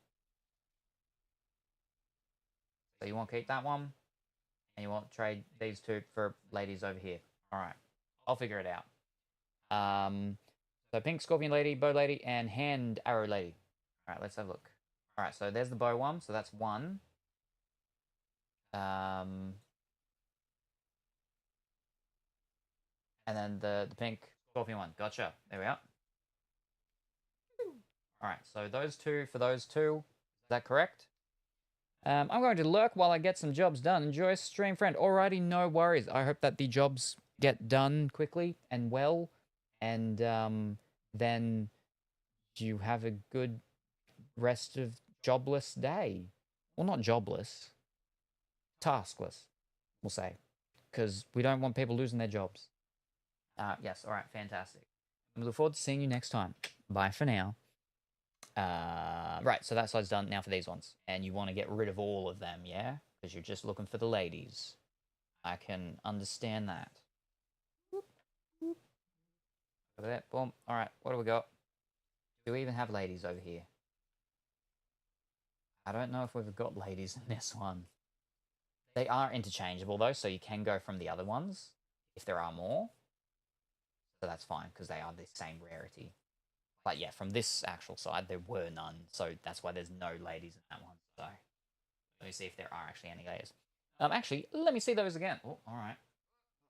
So you want to keep that one, and you want to trade these two for ladies over here. All right, I'll figure it out. So pink scorpion lady, bow lady, and hand arrow lady. All right, let's have a look. All right, so there's the bow one, so that's 1. And then the pink scorpion one. Gotcha. There we are. All right, so those two for those two. Is that correct? I'm going to lurk while I get some jobs done. Enjoy stream, friend. Alrighty, no worries. I hope that the jobs get done quickly and well, and then you have a good rest of jobless day. Well, not jobless, taskless, we'll say, because we don't want people losing their jobs. Yes, all right, fantastic. We look forward to seeing you next time. Bye for now. Right, so that side's done now for these ones. And you want to get rid of all of them, yeah? Because you're just looking for the ladies. I can understand that. Whoop, whoop. Over there, boom. Alright, what do we got? Do we even have ladies over here? I don't know if we've got ladies in this one. They are interchangeable though, so you can go from the other ones if there are more. So that's fine, because they are the same rarity. But yeah, from this actual side, there were none. So that's why there's no ladies in that one. So let me see if there are actually any ladies. Actually, let me see those again. Oh, all right.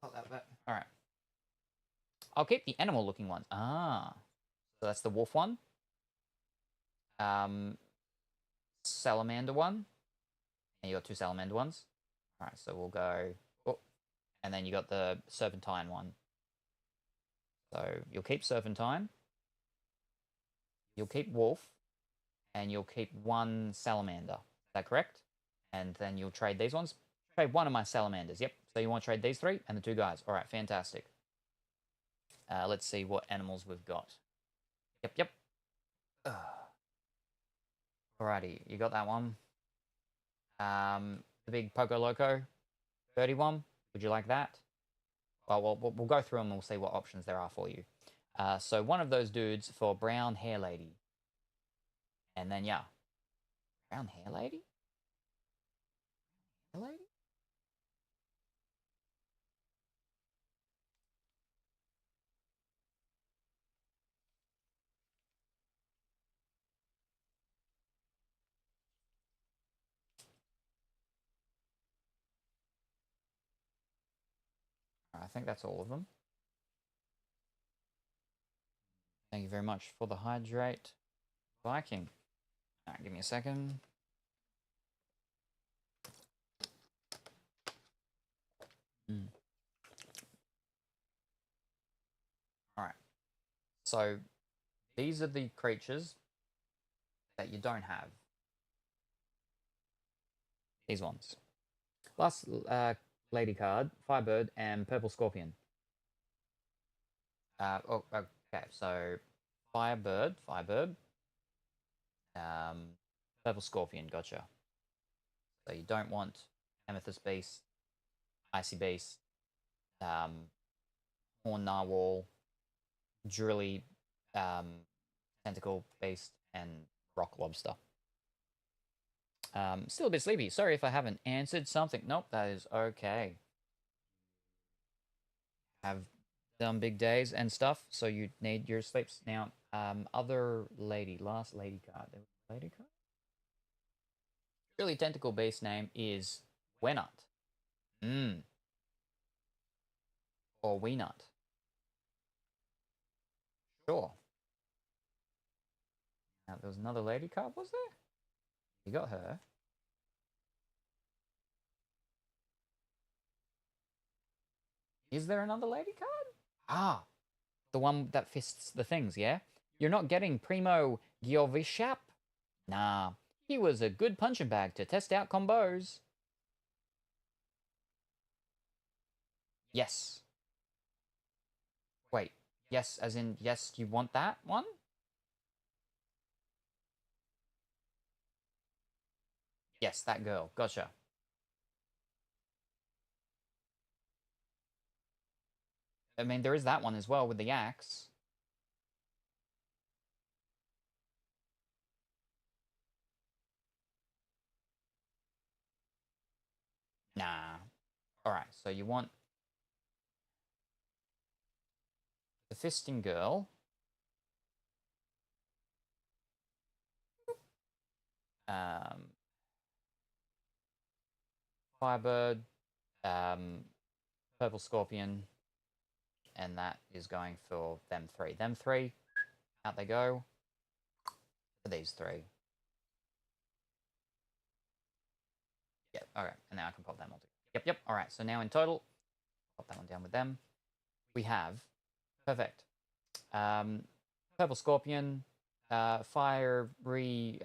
All right. I'll keep the animal looking ones. So that's the wolf one. Salamander one. And you got 2 salamander ones. All right, so we'll go. Oh, and then you got the serpentine one. So you'll keep serpentine. You'll keep wolf, and you'll keep 1 salamander. Is that correct? And then you'll trade these ones. Trade 1 of my salamanders. Yep. So you want to trade these 3 and the 2 guys. All right, fantastic. Let's see what animals we've got. Yep. Alrighty, you got that one. The big Poco Loco 31. Would you like that? Well, we'll go through them and we'll see what options there are for you. So one of those dudes for brown hair lady. And then, yeah. Brown hair lady? Hair lady? think that's all of them. Thank you very much for the hydrate, Viking. All right, give me a second. All right. So these are the creatures that you don't have. These ones. Last lady card, Firebird and Purple Scorpion. Okay, so Firebird, Purple Scorpion, gotcha. So you don't want Amethyst Beast, Icy Beast, Horn Narwhal, Drilly, Tentacle Beast, and Rock Lobster. Still a bit sleepy. Sorry if I haven't answered something. Nope, that is okay. Have done big days and stuff, so you need your sleeps. Now, other lady, last lady card. There was a lady card? Really tentacle base name is Wenut. Or Weenut. Sure. Now, there was another lady card, was there? You got her. Is there another lady card? Ah, the one that fists the things, yeah? You're not getting Primo Giovishap? Nah, he was a good punching bag to test out combos. Yes. Wait, yes, as in, yes, you want that one? Yes, that girl, gotcha. I mean, there is that one as well with the axe. Nah. Alright, so you want the fisting girl. Firebird, Purple Scorpion, and that is going for them three. Them three, out they go. For these three. Yep, alright, and now I can pop them all together. Yep, alright, so now in total, pop that one down with them. We have, perfect, Purple Scorpion, Fiery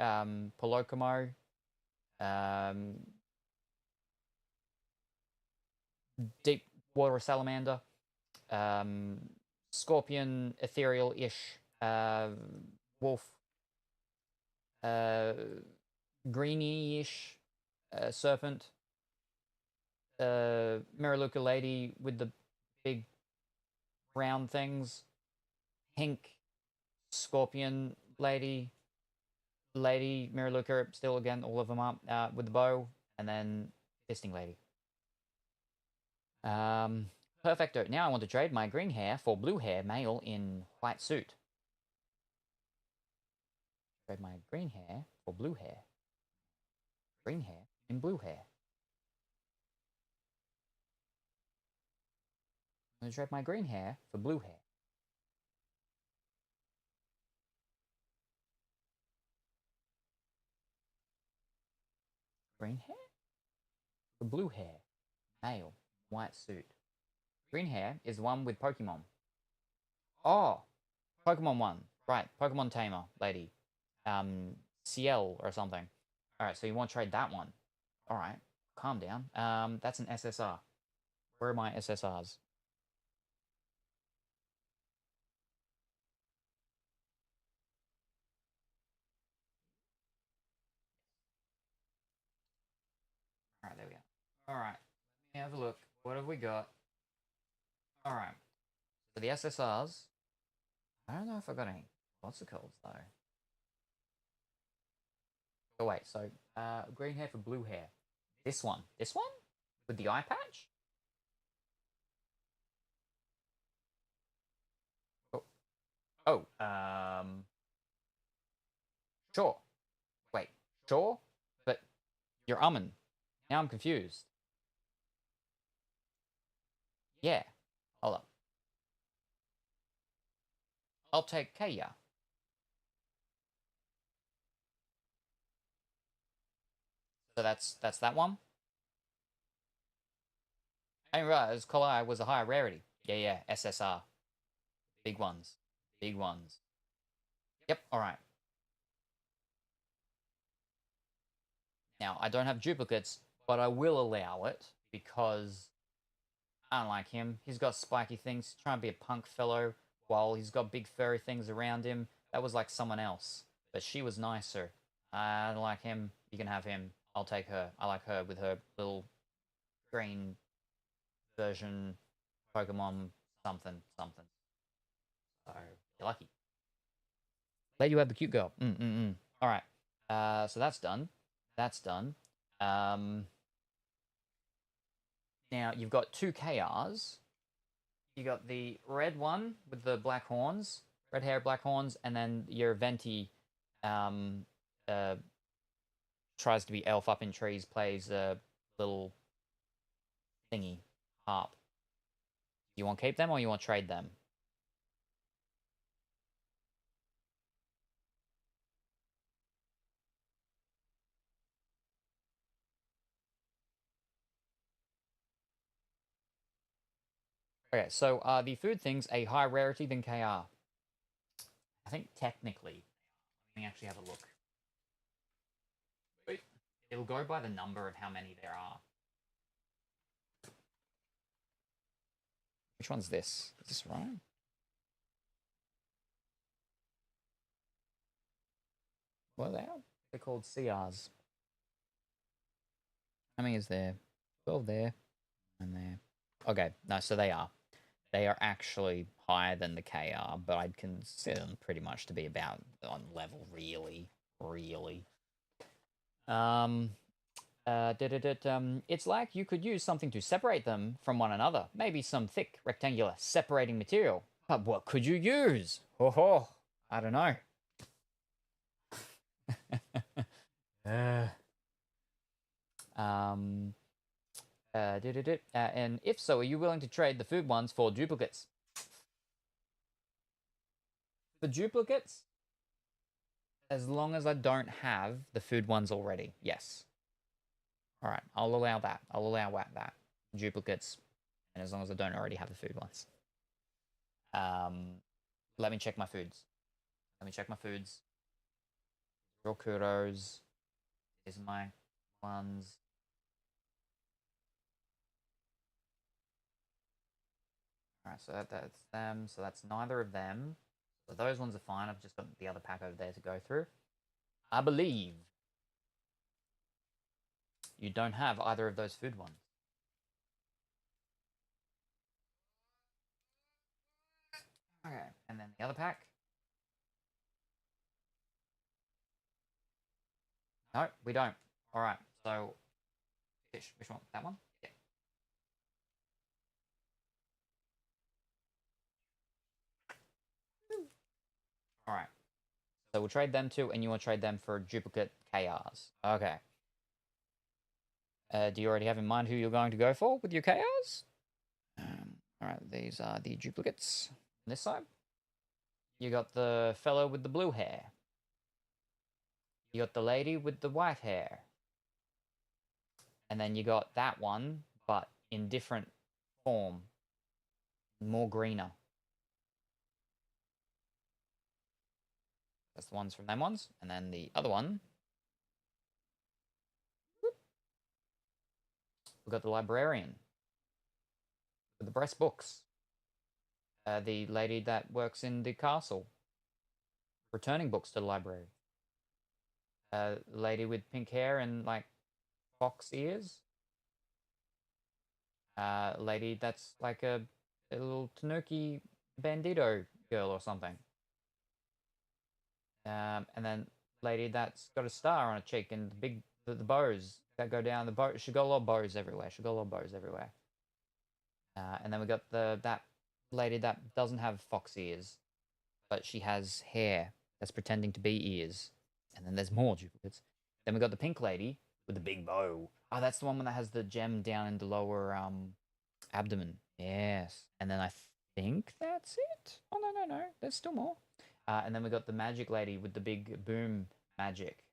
Polocomo, Deep Water Salamander, Scorpion, Ethereal-ish, Wolf, Greeny-ish, Serpent, Miraluka Lady with the big round things, Pink, Scorpion Lady, Miraluka, still again, all of them up with the bow, and then Fisting Lady. Perfecto. Now I want to trade my green hair for blue hair, male in white suit. Trade my green hair for blue hair. Green hair in blue hair. I'm going to trade my green hair for blue hair. Green hair for blue hair, male, white suit. Green hair is the one with Pokemon. Oh, Pokemon one. Right, Pokemon Tamer lady. Ciel or something. Alright, so you want to trade that one. Alright, calm down. That's an SSR. Where are my SSRs? Alright, there we go. Alright, let me have a look. What have we got? Alright, so the SSRs. I don't know if I got any What's-it-calls though. Oh wait, so green hair for blue hair. This one. This one? With the eye patch? Oh. Sure. Wait, sure? But you're umming. Now I'm confused. Yeah. Hold up. I'll take Kaya. So that's that one. I didn't realize Collei was a higher rarity. Yeah, SSR. Big ones. Big ones. Yep, alright. Now, I don't have duplicates, but I will allow it because I don't like him. He's got spiky things, trying to be a punk fellow while he's got big furry things around him. That was like someone else, but she was nicer. I don't like him. You can have him. I'll take her. I like her with her little green version Pokemon something. So, you're lucky. Let you have the cute girl. Alright. So that's done. That's done. Now, you've got 2 KRs. You got the red one with the black horns, red hair, black horns, and then your Venti tries to be elf up in trees, plays a little thingy, harp. You want to keep them or you want to trade them? Okay, so are the food things a higher rarity than KR? I think technically. Let me actually have a look. Wait. It'll go by the number of how many there are. Which one's this? Is this right? What are they? They're called CRs. How many is there? 12 there. And there. Okay, no, so they are. They are actually higher than the KR, but I'd consider them pretty much to be about on level, really. It's like you could use something to separate them from one another. Maybe some thick, rectangular, separating material. But what could you use? Oh, I don't know. And if so, are you willing to trade the food ones for duplicates? For duplicates, as long as I don't have the food ones already, yes. All right, I'll allow that. I'll allow that. Duplicates, and as long as I don't already have the food ones. Let me check my foods. Real kudos. These are my ones. Alright, so that's them. So that's neither of them. So those ones are fine. I've just got the other pack over there to go through. I believe you don't have either of those food ones. Okay, and then the other pack. No, we don't. Alright, so fish. Which one? That one? Yeah. Alright. So we'll trade them too, and you want to trade them for duplicate KRs. Okay. Do you already have in mind who you're going to go for with your KRs? Alright, these are the duplicates. On this side, you got the fellow with the blue hair. You got the lady with the white hair. And then you got that one, but in different form. More greener. That's the ones from them ones. And then the other one. We've got the librarian. With the breast books. The lady that works in the castle. Returning books to the library. Lady with pink hair and like fox ears. Lady that's like a little Tanuki bandito girl or something. And then lady that's got a star on her cheek and the bows that go down the bow. She got a lot of bows everywhere. And then we got that lady that doesn't have fox ears, but she has hair that's pretending to be ears. And then there's more duplicates. Then we got the pink lady with the big bow. Oh, that's the one that has the gem down in the lower abdomen. Yes. And then I think that's it. Oh, no. There's still more. And then we got the magic lady with the big boom magic.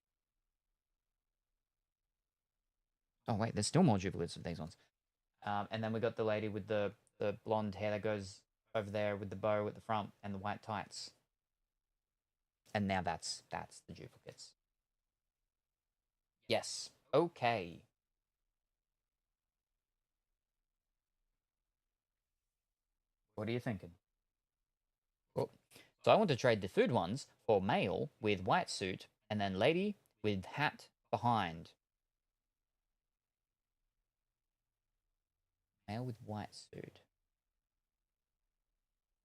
Oh, wait, there's still more duplicates of these ones. And then we got the lady with the blonde hair that goes over there with the bow at the front and the white tights. And now that's the duplicates. Yes. Okay. What are you thinking? Cool. So I want to trade the food ones for male with white suit and then lady with hat behind. Male with white suit.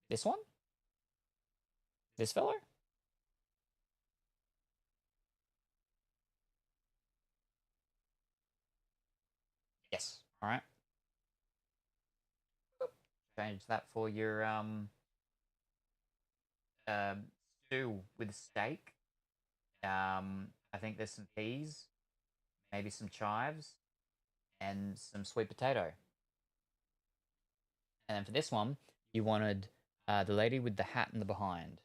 This one? This fellow? Yes. All right. Change that for your stew with steak. I think there's some peas, maybe some chives, and some sweet potato. And then for this one, you wanted the lady with the hat and the behind.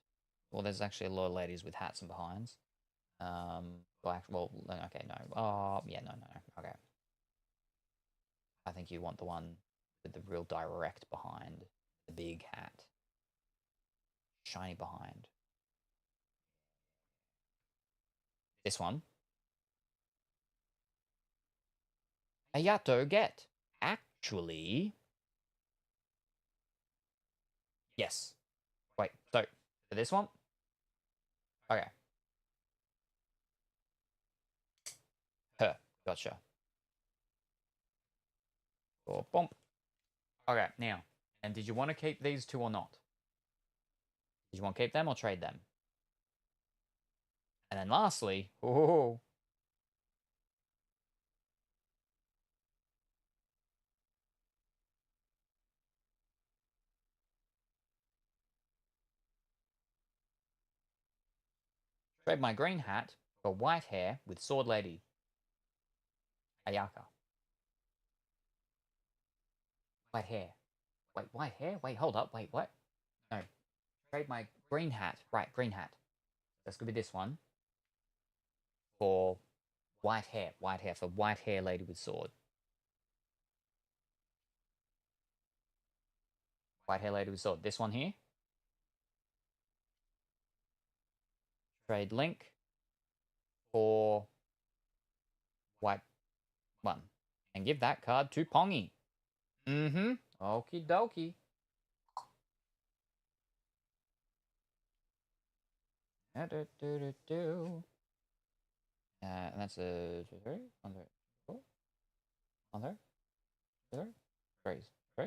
Well, there's actually a lot of ladies with hats and behinds. Well, okay, no. Oh, yeah, no. Okay. I think you want the one with the real direct behind, the big hat, shiny behind. This one. Ayato get. Actually. Yes. Wait, so for this one? Okay. Her. Gotcha. Or bump. Okay, now. And did you want to keep these two or not? Did you want to keep them or trade them? And then lastly, oh, trade my green hat for white hair with sword lady. Ayaka. White hair. Wait, white hair? Wait, hold up. Wait, what? No. Trade my green hat. Right, green hat. That's going to be this one. For white hair. White hair. For white hair lady with sword. White hair lady with sword. This one here. Trade link for white one. And give that card to Pongy. Mm-hmm. Okie dokie. And that's a 2, 3, 1, 3, 4, 1, 3, 2, 3,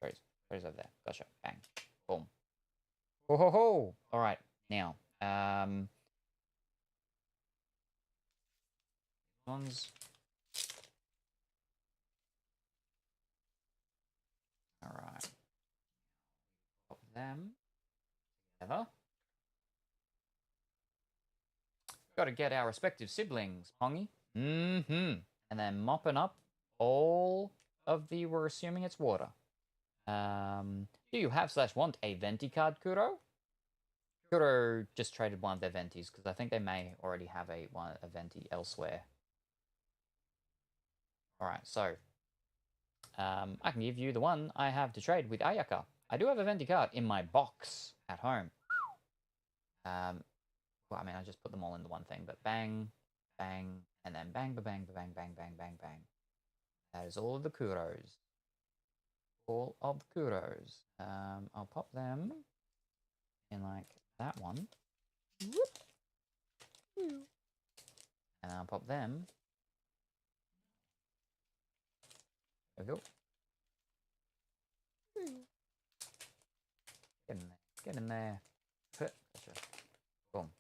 trays over there. Gotcha. Bang. Boom. Ho ho ho. All right. Now, ones. All right. Put them together. Got to get our respective siblings, Pongy. Mm-hmm. And then mopping up all of the, we're assuming it's water. Do you have / want a venti card, Kuro? Kuro just traded one of their ventis because I think they may already have a venti elsewhere. All right, so I can give you the one I have to trade with Ayaka. I do have a venti card in my box at home. Well, I mean, I just put them all in the one thing, but bang, bang, and then bang, bang, bang, bang, bang, bang, bang. That is all of the Kuros. All of the Kuros. I'll pop them in like that one. And I'll pop them. There we go. Get in there. Get in there. Gotcha. Boom.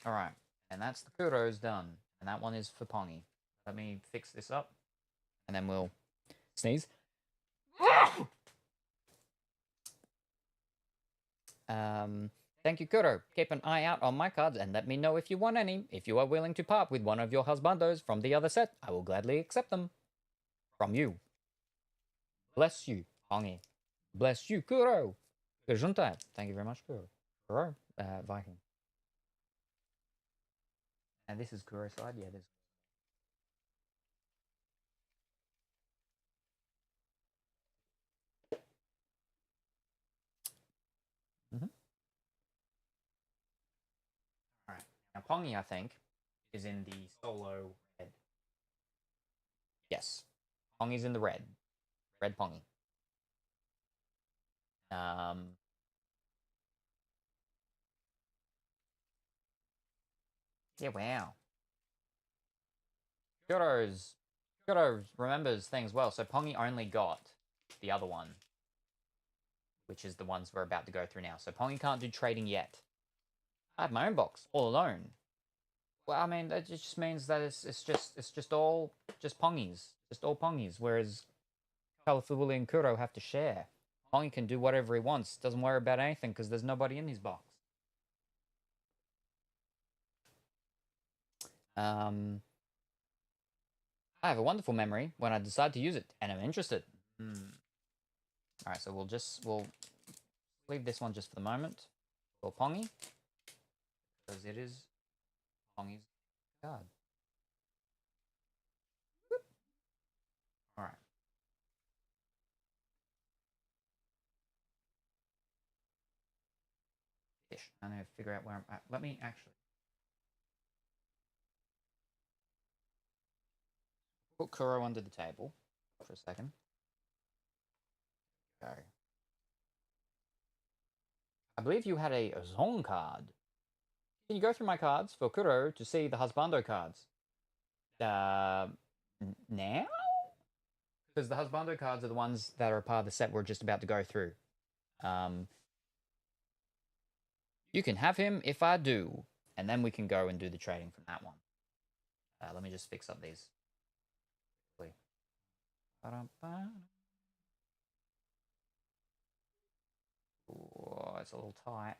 Alright. And that's the Kuros done. And that one is for Pongy. Let me fix this up. And then we'll sneeze. Thank you, Kuro. Keep an eye out on my cards and let me know if you want any. If you are willing to part with one of your husbandos from the other set, I will gladly accept them. From you. Bless you, Hongi. Bless you, Kuro. Gesundheit. Thank you very much, Kuro. Kuro, Viking. And this is Kuro side. Yeah, this. All right. Now, Pongi, I think, is in the solo red. Yes. Pongi's in the red. Red Pongi. Yeah, wow. Kyoto remembers things well. So Pongi only got the other one, which is the ones we're about to go through now. So Pongi can't do trading yet. I have my own box all alone. Well, I mean, that just means that it's just all Pongis, just all Pongis. Whereas Kalafubuli and Kuro have to share. Pongi can do whatever he wants. Doesn't worry about anything because there's nobody in his box. I have a wonderful memory when I decide to use it, and I'm interested. All right, so we'll leave this one just for the moment for Pongi, because it is Pongi's card. All right. Ish. I need to figure out where I'm at. Let me actually put Kuro under the table for a second. Go. I believe you had a Zong card. Can you go through my cards for Kuro to see the Husbando cards? Now? Because the Husbando cards are the ones that are part of the set we're just about to go through. You can have him if I do, and then we can go and do the trading from that one. Let me just fix up these. Oh, it's a little tight.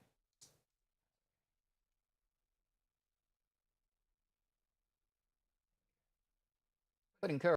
Putting Kuro